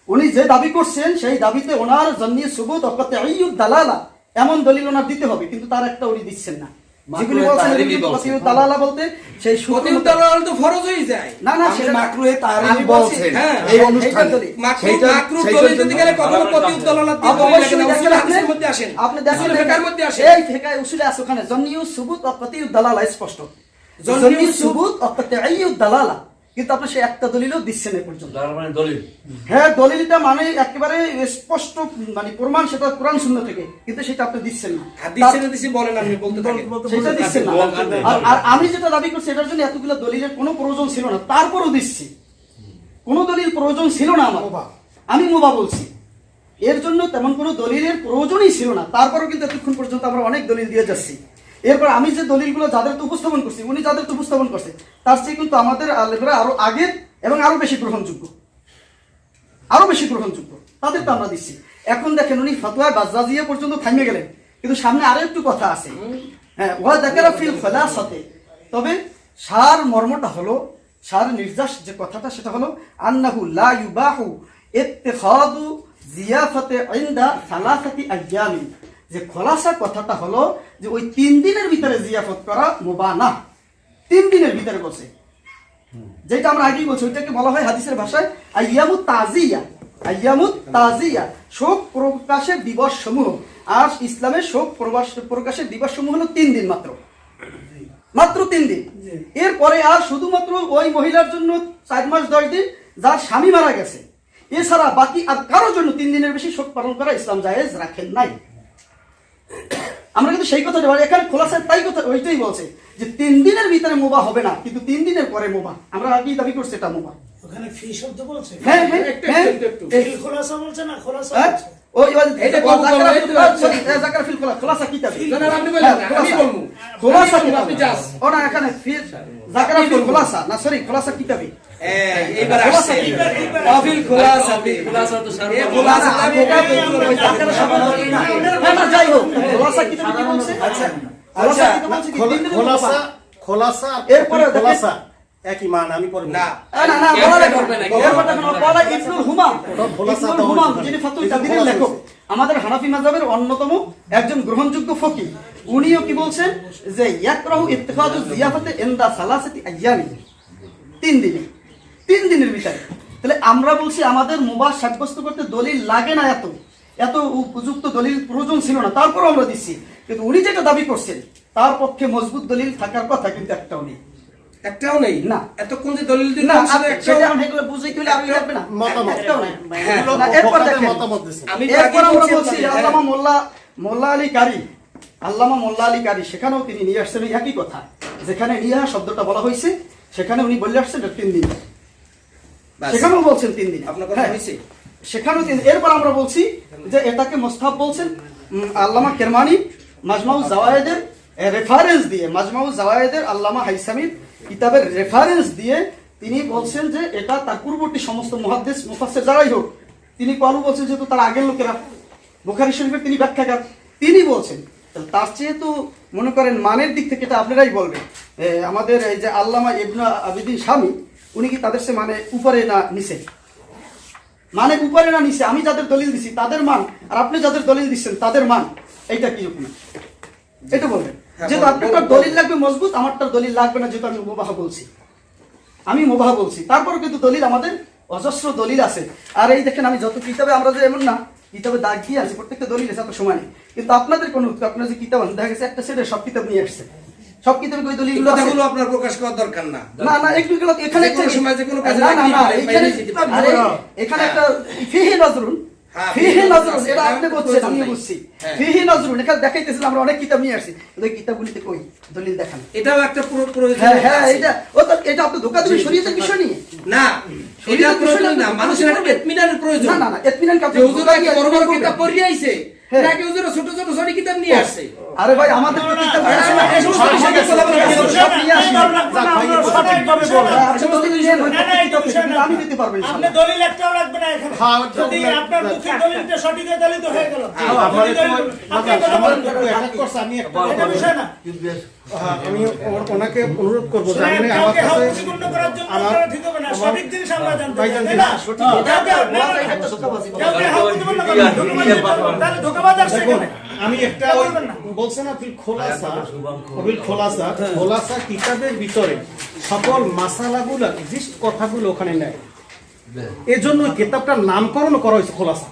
[SPEAKER 1] উনি যে দাবি করছেন সেই দাবিতে ওনার জন্নি সুবুত অকাতঈয়ুদ দালালা এমন দলিল ওনার দিতে হবে, কিন্তু তার একটা উনি দিচ্ছেন না। যেগুলি বলছেন অকাতঈয়ুদ দালালা বলতে সেই
[SPEAKER 2] অকাতঈয়ুদ দালালা তো ফরজ হয়ে যায়।
[SPEAKER 1] না না সেটা
[SPEAKER 5] মাকরুহে তাহরিম বলছেন এই অনুষ্ঠানে
[SPEAKER 2] মাকরুহ দলিল দিতে গেলে কখনো অকাতঈয়ুদ দালালা মধ্যে আসেন,
[SPEAKER 1] আপনি দেখেন
[SPEAKER 2] ফিকহের মধ্যে আসেন,
[SPEAKER 1] এই ফিকহে উসুলে আছে ওখানে জন্নি সুবুত অকাতঈয়ুদ দালালা স্পষ্ট, জন্নি সুবুত অকাতঈয়ুদ দালালা, কিন্তু আপনি সেই একটা দলিলও দিচ্ছেন এই পর্যন্ত।
[SPEAKER 3] তার মানে দলিল
[SPEAKER 1] হ্যাঁ দলিলটা মানে একেবারে স্পষ্ট মানে প্রমাণ সেটা কোরআন সুন্নাহ থেকে, কিন্তু সেটা আপনি দিচ্ছেন না।
[SPEAKER 2] দিচ্ছেন বলেন আপনি বলতে থাকেন
[SPEAKER 1] সেটা দিচ্ছেন না। আর আমি যেটা দাবি করছি এটার জন্য এতগুলো দলিলের কোনো প্রয়োজন ছিল না, তারপরও দিচ্ছি। কোনো দলিল প্রয়োজন ছিল না আমার, আমি মোবা বলছি, এর জন্য তেমন কোনো দলিলের প্রয়োজনই ছিল না, তারপরও কিন্তু এতক্ষণ পর্যন্ত আমরা অনেক দলিল দিয়ে যাচ্ছি। এরপর আমি যে দলিলগুলো যাদেরকে উপস্থাপন করছি উনি যাদেরকে উপস্থাপন করছে তার চেয়ে কিন্তু আমাদের আলেমরা আরো আগের এবং আরো বেশি গ্রহণযোগ্য, আরো বেশি গ্রহণযোগ্য, তাদের তো আমরা দিচ্ছি। এখন দেখেন উনি ফতোয়া বাজ্জাজিয়া পর্যন্ত থামে গেলেন, কিন্তু সামনে আরো একটু কথা আছে। হ্যাঁ ওয়া যাকারা ফিল খালাসাতে, তবে সার মর্মটা হলো, সার নির্যাস যে কথাটা সেটা হলো আন্নাহু লা ইউবাহু ইত্তিখাদু জিয়াফাতে ইনদা সালাসাতি আইয়ামিন, যে খোলাসা কথাটা হলো যে ওই 3 দিনের ভিতরে জিয়াফত করা মুবাহ না, 3 দিনের ভিতরে বসে, যেটা আমরা আগেই বলছি ওইটাকে বলা হয় হাদিসের ভাষায় আইয়ামুত তাজিয়া, আইয়ামুত তাজিয়া, শোক প্রকাশের দিবস সমূহ। আর ইসলামের শোক প্রকাশের দিবস সমূহ হলো 3 দিন মাত্র, মাত্র 3 দিন। এরপরে আর শুধুমাত্র ওই মহিলার জন্য 4 মাস 10 দিন যার স্বামী মারা গেছে, এছাড়া বাকি আর কারোর জন্য 3 দিনের বেশি শোক পালন করা ইসলাম জায়েজ রাখেন নাই। আমরা কিন্তু সেই কথাটা বলি, এখানে খোলাসা তাই কথা ওইটাই বলছে যে 3 দিনের ভিতরে মুবাহ হবে না, কিন্তু 3 দিনের পরে মুবাহ। আমরা আগেই দাবি করছি এটা মুবাহ।
[SPEAKER 4] ওখানে ফি শব্দ বলছে,
[SPEAKER 1] হ্যাঁ
[SPEAKER 4] ফিল খোলাসা বলছে না, খোলাসা বলছে
[SPEAKER 1] ওই এটা যাকার ফিল খোলাসা কিতাব
[SPEAKER 2] না আপনি বলেন না আমি বলবো
[SPEAKER 1] খোলাসা কিতাব
[SPEAKER 2] আপনি যাস
[SPEAKER 1] ওটা এখানে ফিল যাকার ফিল খোলাসা না সরি খোলাসা কিতাবই
[SPEAKER 2] এইবার আসছে কাফিল খোলাসাতে
[SPEAKER 3] খোলাসা তো সার
[SPEAKER 2] এই খোলাসা আমি এটা
[SPEAKER 1] যাকার শব্দ না না যাই হোক খোলাসা কিতাব কি বলছে? আচ্ছা খোলাসা কিতাব বলছে কি 3 দিনের
[SPEAKER 6] খোলাসা খোলাসা
[SPEAKER 1] এরপরে
[SPEAKER 6] খোলাসা একই মান আমি পরে
[SPEAKER 2] না
[SPEAKER 1] না না
[SPEAKER 2] কেউ
[SPEAKER 1] বলা
[SPEAKER 2] করবে না,
[SPEAKER 1] লাগবে
[SPEAKER 2] কেউ
[SPEAKER 1] না। বলা ইবনুল হুমাম,
[SPEAKER 6] খোলাসা
[SPEAKER 1] ইবনুল
[SPEAKER 6] তো
[SPEAKER 1] হুমাম
[SPEAKER 6] হয়েছে।
[SPEAKER 1] যিনি ফাতুল
[SPEAKER 6] এই যে
[SPEAKER 1] কাদিরের
[SPEAKER 6] খোলাসা
[SPEAKER 1] লেখক,
[SPEAKER 6] হয়েছে।
[SPEAKER 1] আমাদের হানাফি মাযহাবের অন্যতম একজন গ্রহণযোগ্য ফকিহ, উনিও কি বলছেন যে ইয়াকরাহু ইত্তিখাদু জিয়াফাতে ইনদা সালাসাতি আইয়ামি, 3 দিনের ভিতরে। তাহলে আমরা বলছি আমাদের মুবাহ সাব্যস্ত করতে দলিল লাগে না, এত উপযুক্ত দলিল প্রয়োজন ছিল না, তারপরও আমরা দিচ্ছি। কিন্তু উনি যেটা দাবি করছেন তার পক্ষে মজবুত দলিল থাকার কথা কিন্তু একটাও নেই।
[SPEAKER 2] একটাও নেই
[SPEAKER 1] না।
[SPEAKER 2] এতক্ষণ যে দলিল দিল
[SPEAKER 1] না,
[SPEAKER 2] একটাও
[SPEAKER 1] সেটা এখন এগুলো বুঝে কি হলে আরো লাগবে না?
[SPEAKER 6] মতামত।
[SPEAKER 1] একটাও নেই।
[SPEAKER 2] হ্যাঁ।
[SPEAKER 1] না, এরপর
[SPEAKER 6] ভোক্তাদের
[SPEAKER 1] দেখেন।
[SPEAKER 6] মতামত দিচ্ছেন।
[SPEAKER 2] আমি
[SPEAKER 1] এরপর আমরা
[SPEAKER 2] আগে
[SPEAKER 1] বলছি
[SPEAKER 2] বলছি,
[SPEAKER 1] আল্লামা মোল্লা আলী কারি, আল্লামা মোল্লা আলী কারি, সেখানেও তিনি নিয়ে আসছেন এই একই কথা। যেখানে নিহা শব্দটা বলা হয়েছে সেখানে উনি বলে আসছেন 3 দিন,
[SPEAKER 2] বাস।
[SPEAKER 1] সেখানেও বলছেন 3 দিন।
[SPEAKER 2] আপনার কথা হয়েছে?
[SPEAKER 1] সেখানেও 3। এরপর আমরা বলছি যে এটাকে মুস্তাহাব বলছেন আল্লামা কেরমানি মাজমাউ জাওয়ায়েদের রেফারেন্স দিয়ে, মাজমাউ জাওয়ায়েদের আল্লামা হাইসামির কিতাবের রেফারেন্স দিয়ে তিনি বলছেন যে এটা তার পূর্ববর্তী সমস্ত মুহাদ্দিস মুফাসসির যারাই হোক, তিনি কলু বলছেন যেহেতু তার আগের লোকেরা, বুখারী শরীফের তিনি ব্যাখ্যাকার, তিনি বলছেন। তাহলে তার চেয়ে তো মনে করেন মানের দিক থেকে এটা আপনারাই বলবেন। আমাদের এই যে আল্লামা ইবনে আবিদিন শামী, উনি কি তাদের সে মানে উপরে না নিচে? মানে উপরে না নিচে? আমি যাদের দলিল দিছি তাদের মান আর আপনি যাদের দলিল দিচ্ছেন তাদের মান, এইটা কি রকম? এটা বলবেন। যেহেতু আপনার দলিল লাগবে মজবুত, আমারটার দলিল লাগবে না, যেহেতু আমি মুবাহ বলছি। তারপরে কিন্তু দলিল আমাদের অজস্র দলিল আছে। আর এই দেখেন আমি যত কিতাবে, আমরা যে এমন না কিতাবে দাগ দিয়ে আছে, প্রত্যেকটা দলিল আছে, এত সময় নেই। কিন্তু আপনাদের কোনো, আপনার যে কিতাব আছে দেখা গেছে একটা সেটের সব কিতাব নিয়ে আসছে, সব কিতাবে ওই দলিলগুলো আছে।
[SPEAKER 2] কথাগুলো আপনার প্রকাশ করার দরকার না।
[SPEAKER 1] না একটু এখানে
[SPEAKER 2] যে কোনো সময় যে কোনো কাজে
[SPEAKER 1] না
[SPEAKER 2] লাগিয়ে দিতে পারেন,
[SPEAKER 1] এখানে
[SPEAKER 2] বাইরে যেতে পারেন।
[SPEAKER 1] আরে, এখানে একটা ফিহি নজরুন,
[SPEAKER 2] হ্যাঁ,
[SPEAKER 1] ফিহি নজরুন, এটা
[SPEAKER 2] এটা
[SPEAKER 1] আপনি
[SPEAKER 2] তো
[SPEAKER 1] বলছেন,
[SPEAKER 2] প্রয়োজন
[SPEAKER 1] আমি
[SPEAKER 2] নাই।
[SPEAKER 1] বুঝছি।
[SPEAKER 2] হ্যাঁ।
[SPEAKER 1] ফিহি নজরুন এখানে দেখাইতেছেন, আমরা অনেক কিতাব নিয়ে আসছি, কিন্তু ওই কিতাবগুলিতে কই দলিল দেখান?
[SPEAKER 2] এটাও একটা প্রয়োজন
[SPEAKER 1] হ্যাঁ
[SPEAKER 2] আছে।
[SPEAKER 1] এটা আপনি ধোকা দিবেন শরীয়তের বিষয় নিয়ে।
[SPEAKER 2] না এটা
[SPEAKER 1] শরীয়তের
[SPEAKER 2] প্রয়োজন
[SPEAKER 1] বিষয়
[SPEAKER 2] না,
[SPEAKER 1] আপনি
[SPEAKER 2] মানুষের একটা
[SPEAKER 1] করবেন।
[SPEAKER 2] ইতমিনানের প্রয়োজন।
[SPEAKER 1] না ইতমিনান কাজ
[SPEAKER 2] যে হুজুরা কি বড় বড় কিতাব পড়ে আইছে,
[SPEAKER 1] হ্যাঁ।
[SPEAKER 2] নাকি হুজুরা ছোট ছোট ছড়ি কিতাব নিয়ে আসছে?
[SPEAKER 1] আরে ভাই আমাদের তো কিতাব
[SPEAKER 2] এই সমস্ত বিষয়ে কথা বলা যাবে না।
[SPEAKER 1] সব নিয়ে আসি।
[SPEAKER 4] সঠিকভাবে বলেন।
[SPEAKER 1] আপনি দলিল নিয়ে আমি দিতে পারবেন
[SPEAKER 4] আপনি
[SPEAKER 1] ইনশাআল্লাহ।
[SPEAKER 4] দলিল একটাও লাগবে না এখানে।
[SPEAKER 6] হ্যাঁ,
[SPEAKER 4] যদি আপনার মুখের দলিলটা সঠিক হয় তাহলে তো হয়ে গেল।
[SPEAKER 6] আমার
[SPEAKER 4] আপনি দলিল- আপনি কথা
[SPEAKER 6] আমার
[SPEAKER 4] বলেন।
[SPEAKER 6] একটু attack করছে, আমি একটা
[SPEAKER 4] এটা বিষয় না।
[SPEAKER 6] হ্যাঁ, আমি ওনাকে অনুরোধ করবো যে আপনি আমার
[SPEAKER 4] কাউকে
[SPEAKER 6] কাছে
[SPEAKER 4] হকপূর্ণ করার জন্য
[SPEAKER 6] আমার-
[SPEAKER 4] করা ঠিক হবে না। সঠিক জিনিস আমরা জানতে চাই,
[SPEAKER 6] ভাইজান
[SPEAKER 4] তাই
[SPEAKER 6] জি,
[SPEAKER 4] না? কাউকে আপনারা-
[SPEAKER 1] একটা ধোকাবাজি বলা।
[SPEAKER 4] কাউকে হকপূর্ণ করার জন্য ধোঁকাবাজি করবেন। তাহলে ধোঁকাবাজ আসছে
[SPEAKER 6] দেখুন,
[SPEAKER 4] এখানে।
[SPEAKER 6] আমি একটা ওই বলছে না ফিল খোলাসা কিতাবের ভিতরে সকল মাসালাগুলো জিস্ট কথাগুলো ওখানে নেয়, এজন্য ওই কিতাবটার নামকরণ করা হয়েছে খোলাসা।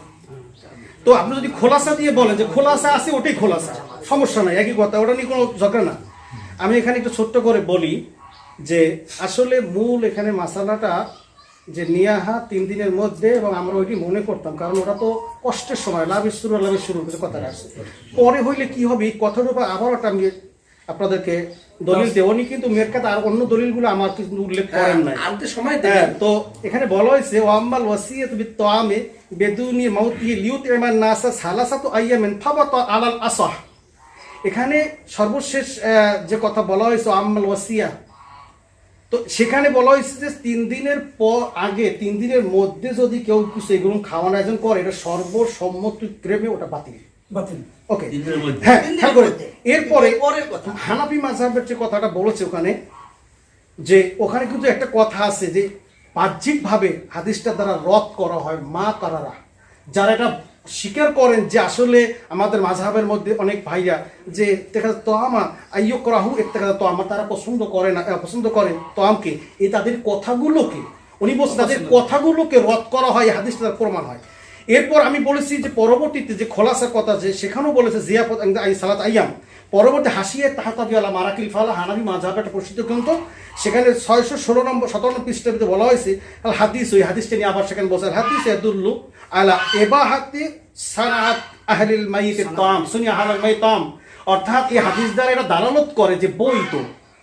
[SPEAKER 6] তো আপনি যদি খোলাসা দিয়ে বলেন যে খোলাসা আছে, ওটাই খোলাসা, সমস্যা নাই, একই কথা, ওটা নিয়ে কোনো ঝগড়া না। আমি এখানে একটু ছোট্ট করে বলি যে আসলে মূল এখানে মাসালাটা যে নিয়াহা 3 দিনের মধ্যে, এবং আমরা ওইটি মনে করতাম, কারণ ওটা তো কষ্টের সময়, লাভের শুরু কথাটা আসছে। পরে হইলে কি হবে এই কথার উপর আবার ওটা আমি আপনাদেরকে দলিল দেওনি, কিন্তু মেরকাত আর অন্য দলিলগুলো আমার কিন্তু উল্লেখ করেন নাই।
[SPEAKER 2] আনতে সময়
[SPEAKER 6] হ্যাঁ,
[SPEAKER 2] দেন।
[SPEAKER 6] তো এখানে বলা হয়েছে ওয়াম্মাল ওয়াসিয়াত বিত্তামে বেদুনি মাউতি লিউতিমান নাসা সালাসাতু আইয়ামিন ফাবাতা আলাল আসাহ। এখানে সর্বশেষ যে কথা বলা হয়েছে ওয়াম্মাল ওয়াসিয়া, তো সেখানে বলা হয়েছে যে 3 দিনের আগে 3 দিনের মধ্যে যদি কেউ কিছু এগুলো খাওয়ানোর আয়োজন করে, এটা সর্বসম্মতিক্রমে ওটা বাতিল। ওকে,
[SPEAKER 3] দিনের মধ্যে।
[SPEAKER 6] হ্যাঁ,
[SPEAKER 1] তিন দিনের
[SPEAKER 6] খেয়াল করে।
[SPEAKER 1] মধ্যে।
[SPEAKER 6] এরপরে
[SPEAKER 1] পরের কথা।
[SPEAKER 6] হানাফি মাযহাবের যে কথাটা বলেছে ওখানে, যে ওখানে কিন্তু একটা কথা আছে যে বাহ্যিকভাবে হাদিসটা দ্বারা রদ করা হয় মা কারারা, যারা এটা স্বীকার করেন যে আসলে আমাদের মাযহাবের মধ্যে অনেক ভাইরা যে দেখা তো আমা আইয়ো করাহু একটা তো আমার তারা পছন্দ করে না, পছন্দ করে তো আমকে, এই তাদের কথাগুলোকে উনি বলছেন তাদের কথাগুলোকে রদ করা হয়, এই হাদিসটা দ্বারা প্রমাণ হয়। এরপর আমি বলেছি যে পরবর্তীতে যে খোলাসার কথা, যে সেখানেও বলেছে জিয়াফত সালাত আইয়াম, পরবর্তী হাসিয়ে তাহাতাবিয়ালা মারাকিল ফালা হানাবি মাযহাব একটা প্রসিদ্ধ গ্রন্থ, সেখানে 616 নম্বর 57 পৃষ্ঠাতে বলা হয়েছে আল হাদিস, ওই হাদিসটা নিয়ে আবার সেখানে বলছে হাদিস ইয়াদুল্লু আলা ইবাহাতি সানাত আহলিল মাইয়িত তাম সুনি আহলিল মাইয়িত তাম, অর্থাৎ এই হাদিস দ্বারা এটা দালালত করে যে বৈধ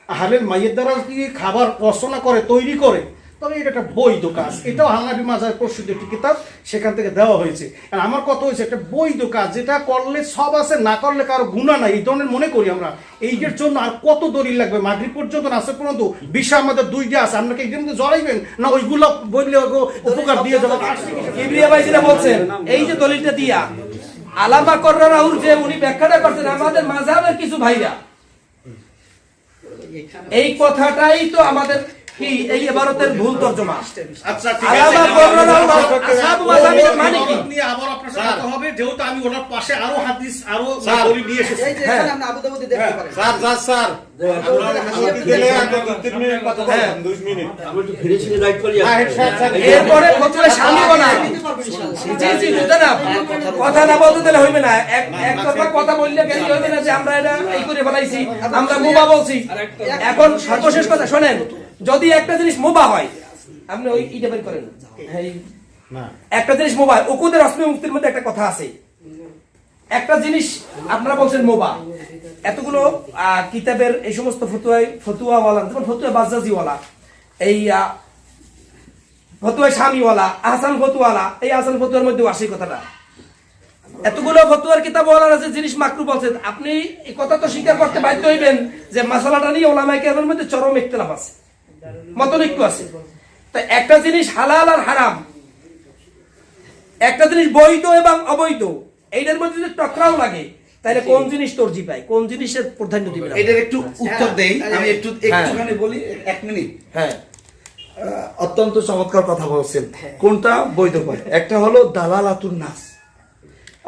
[SPEAKER 6] আহলিল মাইয়িত দ্বারা যদি খাবার রচনা করে, তৈরি করে, তবে এটা একটা বৈধ কাজ। এটাও হানাফি মাযহাবের প্রসিদ্ধ একটি কিতাব, সেখান থেকে দেওয়া হয়েছে। আর আমার কথা হয়েছে একটা বৈধ কাজ, যেটা করলে সব আছে, না করলে কারো গুনাহ নাই, এই ধরনের মনে করি আমরা। এইটার জন্য আর কত দলিল লাগবে? মাগরিব পর্যন্ত না আসে পর্যন্ত বিষয় আমাদের 2টা আছে, আপনাকে এইটার মধ্যে জড়াইবেন না ওইগুলো বললে উপকার দিয়ে যাবে?
[SPEAKER 2] ইবরিয়া ভাই যেটা বলছেন, এই যে দলিলটা দিয়া আলামা কররাহুর যে উনি ব্যাখ্যাটা করছেন, আমাদের মাযহাবের কিছু ভাইরা এই কথাটাই তো আমাদের কি এই ইবারতের ভুল তরজমা।
[SPEAKER 6] আচ্ছা ঠিক
[SPEAKER 2] আলাদা বর্ণনা আসহাবু মাযাহিবের মানে কি?
[SPEAKER 6] নিয়ে আবার আপনার সাথে কথা হবে, যেহেতু আমি ওনার পাশে আরো হাদিস আরো দলিল নিয়ে এসেছি।
[SPEAKER 1] এই যে এখানে আপনি আবু দাউদে দেখতে পারেন।
[SPEAKER 3] স্যার আমি একটু ফিনিশিং রাইট করি।
[SPEAKER 2] এরপরে ফতোয়া শামিওয়ালা। জি জি বুঝলেন না, কথা না বলতে দিলে হইবে না। এক কথা কথা বললে কেন হইবে না যে আমরা এটা এই করে ফেলাইছি, আমরা মুবা বলছি। এখন সর্বশেষ কথা শোনেন, যদি একটা জিনিস মুবা হয়, আপনি ওই ইটা বের করেন, এই একটা জিনিস মুবা, উকুদের রসমি মুক্তির মধ্যে একটা কথা আছে। একটা জিনিস আপনারা বলছেন মোবা, এতগুলো কিতাবের এই সমস্ত ফতুয়াওয়ালা, যেমন ফতুয়া বাজ্জাজিওয়ালা, এই ফতুয়া স্বামীওয়ালা, আহসান ফতুয়ালা, এই আহসান ফতুয়ার মধ্যে আসে কথাটা। এতগুলো ফতুয়ার কিতাবওয়ালারা যে জিনিস মাকরু বলছেন, আপনি এই কথা তো স্বীকার করতে বাধ্য হইবেন যে মাসালাটা নিয়ে ওলামায়ে কেরামের মধ্যে চরম ইখতিলাফ আছে, মতনৈক্য আছে। তো একটা জিনিস হালাল আর হারাম, একটা জিনিস বৈধ এবং অবৈধ, এইটার মধ্যে যদি টকরাও লাগে, তাহলে কোন জিনিস তরজি পায়, কোন জিনিসের প্রাধান্য দিবে?
[SPEAKER 5] এটার একটু উত্তর দেই আমি, একটুখানি বলি, 1 মিনিট।
[SPEAKER 2] হ্যাঁ,
[SPEAKER 5] অত্যন্ত চমৎকার কথা বলছেন। কোনটা বৈধ পায়? একটা হলো দালালাতুন নাস,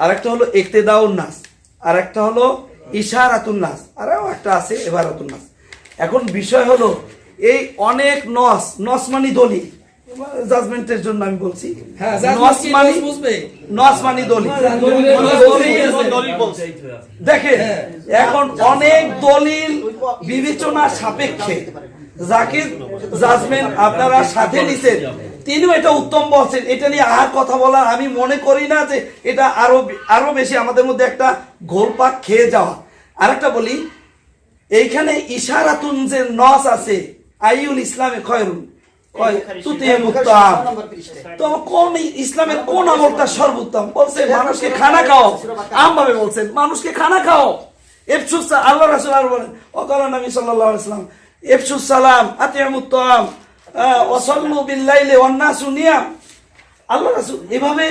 [SPEAKER 5] আর একটা হলো ইক্তেদাউন নাস, আর একটা হলো ইশারাতুন নাস, আরও একটা আছে ইবারাতুন নাস। এখন বিষয় হলো এই অনেক নস মানে দলিল, জাজমেন্টের জন্য আমি বলছি,
[SPEAKER 2] হ্যাঁ,
[SPEAKER 5] নস মানে
[SPEAKER 2] বুঝবে,
[SPEAKER 5] নস মানে দলিল। দেখেন এখন অনেক দলিল বিবেচনা সাপেক্ষে যাকে জাজমেন্ট আপনারা সাথে নিছেন, তিনিও এটা উত্তম বলছেন। এটা নিয়ে আর কথা বলা আমি মনে করি না যে এটা আরো বেশি আমাদের মধ্যে একটা ঘোরপাক খেয়ে যাওয়া। আরেকটা বলি, এইখানে ইশারাতুন যে নস আছে, আইউল ইসলামে খয়রুন তো কোন ইসলামের কোন আমলটা সর্বোত্তম? বলছে মানুষকে খানা খাও, আমভাবে বলছেন মানুষকে খানা খাও। ইফশুস, আল্লাহ রাসূল আর বলেন ওয়াকালা নবী সাল্লাল্লাহু আলাইহি ওয়াসাল্লাম ইফশুস সালাম আতিমুত তাআম ওয়াসাল্লু বিল লাইলি ওয়ান নাসু নিয়াম। আল্লাহ রাসূল এভাবে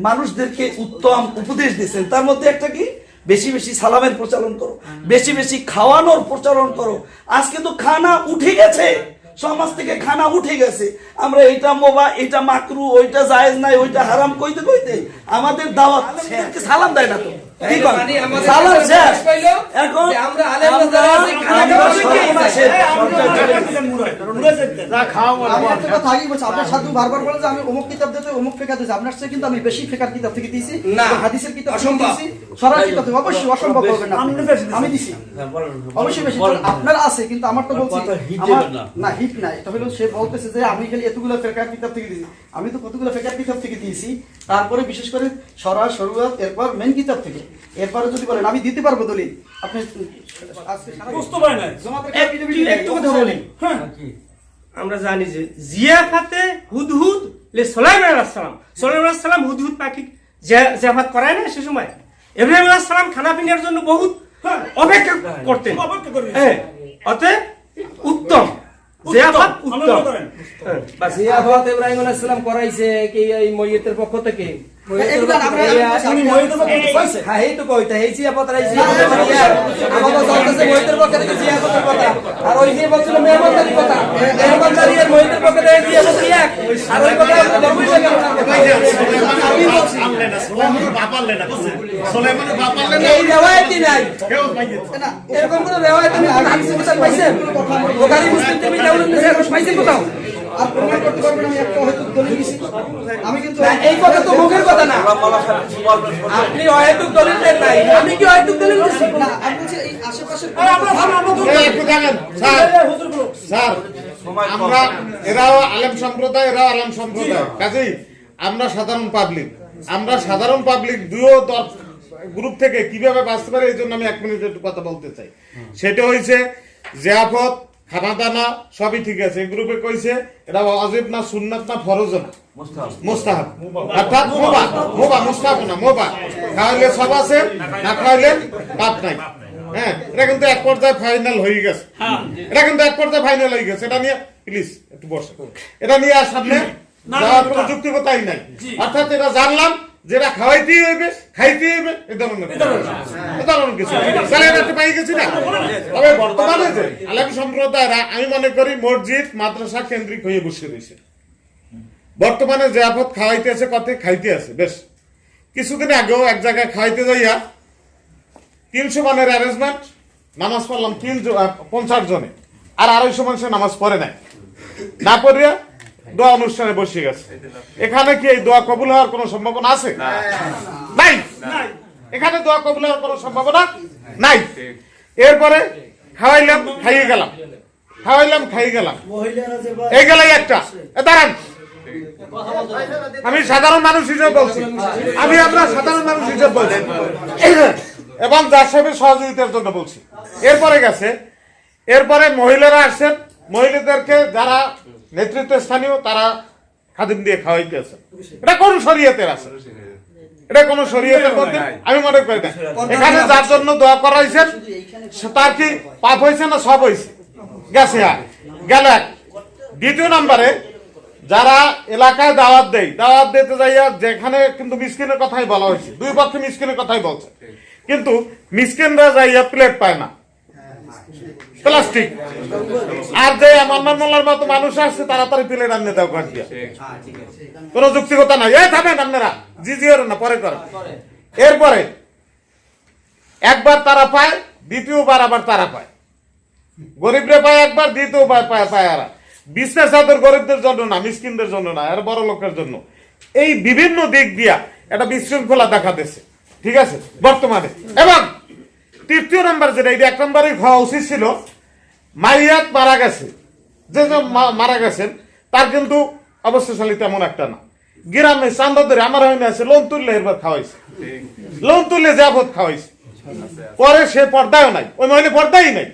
[SPEAKER 5] মানুষদেরকে উত্তম উপদেশ দিয়েছেন। তার মধ্যে একটা কি, বেশি বেশি সালামের প্রচলন করো, বেশি বেশি খাওয়ানোর প্রচলন করো। আজকে তো খানা উঠে গেছে, সমাজ থেকে খানা উঠে গেছে। আমরা এটা মোবা, এটা মাকরু, ওইটা জায়েজ নাই, ওইটা হারাম কইতে কইতে আমাদের দাওয়াত সালাম দেয় না তো কি করে? সালাম শেষ। এখন
[SPEAKER 2] আমরা আলেমরা যারা আছি খানা খাওয়া শিখে
[SPEAKER 1] আমি একটা কথা আগেই বলছি, আপনার সাধু বারবার বলে যে আমি অমুক কিতাব দিতে অমুক ফেকা দিয়েছি, আপনার চেয়ে কিন্তু আমি বেশি ফেকার কিতাব থেকে দিয়েছি,
[SPEAKER 2] না,
[SPEAKER 1] হাদিসের কিতাব থেকে
[SPEAKER 2] অসম্ভব।
[SPEAKER 1] দিয়েছি, সরার কিতাব থেকে অবশ্যই অসম্ভব করবেন না, আমি দিছি অবশ্যই বেশি। আপনার আছে কিন্তু আমার তো বলছি না, হিট না, এটা হলো সে বলতেছে যে আমি খালি এতগুলো ফেকার কিতাব থেকে দিয়েছি, আমি তো কতগুলো ফেকার কিতাব থেকে দিয়েছি, তারপরে বিশেষ করে সরা শরুয়াত, এরপর মেন কিতাব থেকে। এরপরে যদি বলেন আমি দিতে পারবো দলিল, আপনি আজকে
[SPEAKER 4] বুঝতে পারেন না। একটু কথা বলি, হ্যাঁ, আমরা জানি যে জিয়াফাতে হুদহুদ লে সুলাইমান আলাইহিস সালাম, সুলাইমান আলাইহিস সালাম হুদহুদ পাখি জিয়াফাত করায় না সে সময়। ইব্রাহিম আলাইহিস সালাম খানা পিনার জন্য বহুত অপেক্ষা করতেন, হ্যাঁ, অতএব উত্তম জিয়াফাত উত্তম।
[SPEAKER 2] জিয়াফত ইব্রাহিম আলাইহিস সালাম করাইছে কি এই মইয়তের পক্ষ থেকে? হ্যাঁ, এই তো কইতা এই জিয়াফত রাইছে আমাদের বলতেছে মইয়তের পক্ষ থেকে জিয়াফতের কথা, আর ওই যে বলছিল মেহমানদারির কথা, মেহমানদারি আর মইয়তের পক্ষ থেকে জিয়াফত এক, আর ওই কথা বলবই লাগে না। এই রিওয়ায়াতই নাই, এরকম কোনো রিওয়ায়াত আমি হাদিসে কোথাও পাইছেন? বুখারী মুসলিম তুমি দাউদ পাইছেন কোথাও?
[SPEAKER 1] আর প্রমাণ করতে পারবেন আমি একটা হয়তো দলিল দিছি, আমি কিন্তু
[SPEAKER 2] এই কথা তো মুখের কথা না, আপনি অহেতুক দলিল দেন নাই, আমি কি অহেতুক দলিল দিছি?
[SPEAKER 1] না, আমি বলছি এই আশেপাশে
[SPEAKER 8] স্যার, আমরা এরাও আলেম সম্প্রদায়, এরাও আলেম সম্প্রদায়, কাজেই আমরা সাধারণ পাবলিক দুও গ্রুপ থেকে কিভাবে বাঁচতে পারে, এই জন্য আমি 1 মিনিট একটু কথা বলতে চাই। সেটা হয়েছে জিয়াফত, খানা দানা সবই ঠিক আছে, এই গ্রুপে কইছে এটা ওয়াজিব না, সুন্নাত না, ফরজ না, মুস্তাহাব, অর্থাৎ মোবা মুস্তাহাব না, মোবা খাওয়াইলে সব আছে, না খাওয়াইলে পাপ নাই। হ্যাঁ, এটা কিন্তু এক পর্যায়ে ফাইনাল হয়ে গেছে, এটা নিয়ে প্লিজ একটু বসে, এটা নিয়ে আর সামনে যাওয়ার কোনো যুক্তিকতাই নাই। অর্থাৎ এটা জানলাম যেটা খাওয়াইতেই হইবে খাইতেই হইবে এ ধরনের কিছু তাহলে এটা একটা পাই গেছি না। তবে বর্তমানে যে আলেম সম্প্রদায়রা আমি মনে করি মসজিদ মাদ্রাসা কেন্দ্রিক হয়ে বসে রয়েছে। বর্তমানে যে আপদ খাওয়াইতে আছে কত খাইতে আছে বেশ। কিছুদিন আগেও এক জায়গায় খাওয়াইতে যাইয়া 300 মানের অ্যারেঞ্জমেন্ট, নামাজ পড়লাম 50 জনে, আর 250 মানুষ নামাজ পড়ে নাই, না পড়িয়া দোয়া অনুষ্ঠানে বসে গেছে। এখানে কি এই দোয়া কবুল হওয়ার কোনো সম্ভাবনা আছে? নাই। এখানে দোয়া কবুল হওয়ার কোনো সম্ভাবনা নাই। এরপরে খাওয়াইলাম খাইয়ে গেলাম, খাওয়াইলাম খাইয়ে গেলাম, এই গেলাই একটা। দাঁড়ান, আমি সাধারণ মানুষ হিসেবে বলছি, আমি আপনার সাধারণ মানুষ হিসেবে বলছি এবং যার সাহেবের সহযোগিতার জন্য বলছি। এরপরে গেছে, এরপরে মহিলারা আসছেন, মহিলাদেরকে যারা নেতৃত্ব স্থানীয় তারা খাদিম দিয়ে খাওয়াইতে আছে। এটা কোন শরীয়তের আছে? এটা কোন শরীয়তের মধ্যে আমি মনে করি না। এখানে যার জন্য দোয়া করা হয়েছে তার কি পাপ হয়েছে না সব হয়েছে? গেছে গেল এক। দ্বিতীয় নম্বরে যারা এলাকায় দাওয়াত দেয়, দাওয়াত দিতে যাইয়া যেখানে কিন্তু মিসকিনের কথাই বলা হয়েছে, দুই পক্ষে মিসকিনের কথাই বলছে, কিন্তু মিসকিনরা যাইয়া প্লেট পায় না, প্লাস্টিক। আর যে আমার মোল্লার মতো মানুষ আসছে তাড়াতাড়ি প্লেট আনিয়ে দাও ঘর দিয়া, কোন যুক্তিকতা নাই। এই থামেন আপনারা, জি না পরে করেন। এরপরে একবার তারা পায়, দ্বিতীয়বার আবার তারা পায়, গরিবরে পায় একবার, দ্বিতীয়বার পায় আর বিজনেস চাদর গরিবদের জন্য না, মিসকিনদের জন্য না, আর বড় লোকের জন্য। এই বিভিন্ন দিক দিয়া একটা বিশৃঙ্খলা দেখা দিচ্ছে, ঠিক আছে বর্তমানে। এবং তৃতীয় নম্বর যেটা, এটা 1 নম্বরই হওয়া উচিত ছিল, মাইয়াত মারা গেছে, যে মারা গেছেন তার কিন্তু অবস্থাশালী তেমন একটা না। গ্রামে চান্দা ধরে আমার হয়নি আছে, লোন তুললে এরপর খাওয়াইছে, লোন তুললে যাবত খাওয়াইছে, পরে সে পর্দাও নাই, ওই মহিলা পর্দাই নাই।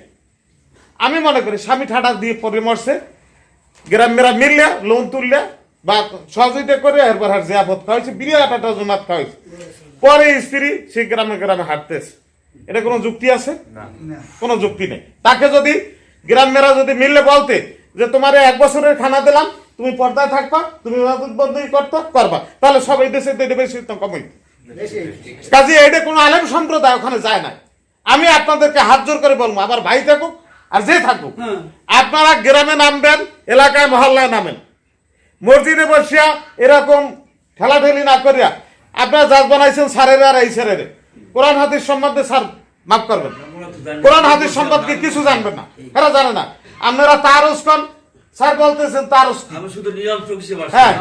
[SPEAKER 8] আমি মনে করি স্বামী ঠাডা দিয়ে পরে মরছে, গ্রামেরা মিললে লোন তুললে বা সহযোগিতা করে এরপর আর জিয়াফত খাওয়াইছে, বিরাট একটা জমাত খাওয়াইছে, পরে স্ত্রী সেই গ্রামে গ্রামে হাঁটতেছে। এটা কোনো যুক্তি আছে? কোনো যুক্তি নেই। তাকে যদি গ্রামেরা যদি মিললে বলতে যে তোমার 1 বছরের খানা দিলাম, তুমি পর্দায় থাকবা, তুমি বন্দী করবা, তাহলে সব এই দেশে বেশি কমই। কাজে এটা কোনো আলেম সম্প্রদায় ওখানে যায় না। আমি আপনাদেরকে হাত জোর করে বলবো, আবার ভাই থাকুক আর যে থাকুক, আপনারা গ্রামে নামবেন, এলাকায় মহল্লায় নামেন, মসজিদে বসিয়া এরকম ঠেলাঠেলি না করিয়া আপনারা জাজ বানাইছেন স্যারের আর এই স্যারের। কোরআন হাদিস সম্বন্ধে স্যার মাফ করবেন, কোরআন হাদিস সম্পর্কে কিছু জানবেন না, এরা জানে না। আপনারা তারস কন, স্যার বলতেছেন তারস,
[SPEAKER 3] আমি শুধু নিয়ম চুক্তি
[SPEAKER 8] হ্যাঁ,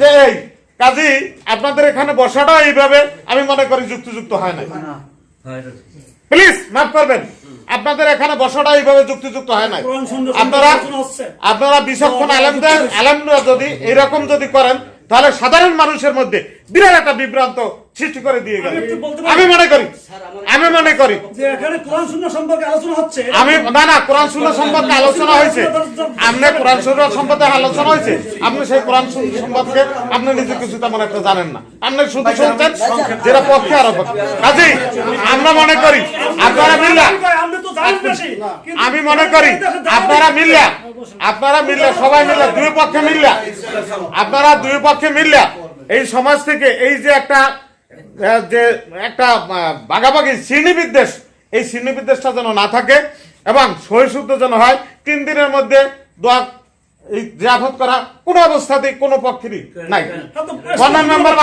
[SPEAKER 8] যে এই কাজী আপনাদের এখানে বসাটা এইভাবে আমি মনে করি যুক্তিযুক্ত হয় না। প্লিজ মাফ করবেন, আপনাদের এখানে বসাটা এইভাবে যুক্তিযুক্ত হয় না। আপনারা বিচক্ষণ আলেমরা যদি এইরকম যদি করেন, তাহলে সাধারণ মানুষের মধ্যে বিরাট একটা বিভ্রান্ত সৃষ্টি করে দিয়ে গেল। আমি মনে করি
[SPEAKER 5] যে এখানে কোরআন সুন্নাহ সম্পর্কে আলোচনা হচ্ছে,
[SPEAKER 8] আমি না কোরআন সুন্নাহ সম্পর্কে আলোচনা হয়েছে, আপনি কোরআন সুন্নাহ সম্পর্কে আলোচনা হয়েছে, আপনি সেই কোরআন সুন্নাহ সম্পর্কে আপনি নিজে কিছু তেমন একটা জানেন না, আপনি শুধু শুনছেন যেটা পক্ষে আর অপক্ষে। কাজেই আমরা মনে করি আপনারা মিল্লা, আমি মনে করি আপনারা মিল্লা সবাই মিল্লা, দুই পক্ষে মিল্লা, আপনারা দুই পক্ষে মিল্লা এই সমাজ থেকে এই যে একটা ভাগাভাগি শ্রেণীবিদ্বেষ, এই শ্রেণীবিদ্বেষটা যেন না থাকে এবং সহিষ্ণুত যেন হয়। 3 দিনের মধ্যে দোয়া এই জিয়াফত করা কোনো অবস্থাতেই কোনো পক্ষেরই নাই। মডার্ন মেম্বার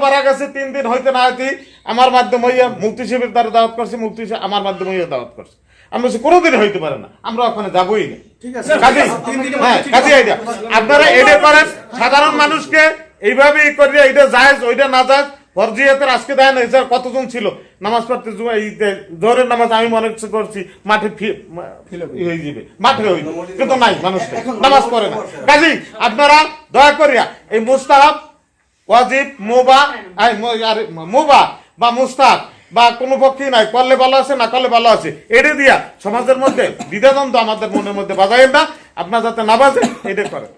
[SPEAKER 8] মারা গেছে 3 দিন হইতে না হইতে আমার মাধ্যমে হইয়া মুফতি সাহেবের দ্বারা দাওয়াত করছে, মুফতি সাহেব আমার মাধ্যমে হইয়া দাওয়াত করছে। আমরা কোনোদিন হইতে পারে না, আমরা ওখানে যাবোই না। আপনারা এটা করেন, সাধারণ মানুষকে এইভাবে করিয়া এটা জায়েজ ওইটা না জায়েজ। ফরজিয়াতের আজকে দেখেন কতজন ছিল নামাজ পড়তে, জোহরের নামাজ আমি মনে করছি মাঠে হয়ে যাবে, মাঠে হইবে, কিন্তু নাই, মানুষ নামাজ পড়ে না। কাজেই আপনারা দয়া করিয়া এই মুস্তাহাব, ওয়াজিব, মুবাহ বা মুস্তাহাব বা কোনো পক্ষেই নাই, করলে ভালো আছে না করলে ভালো আছে, এটা দিয়া সমাজের মধ্যে দ্বিধাদ্বন্দ্ব আমাদের মনের মধ্যে বাজাইেন না, আপনার যাতে না বাজে এটা করেন।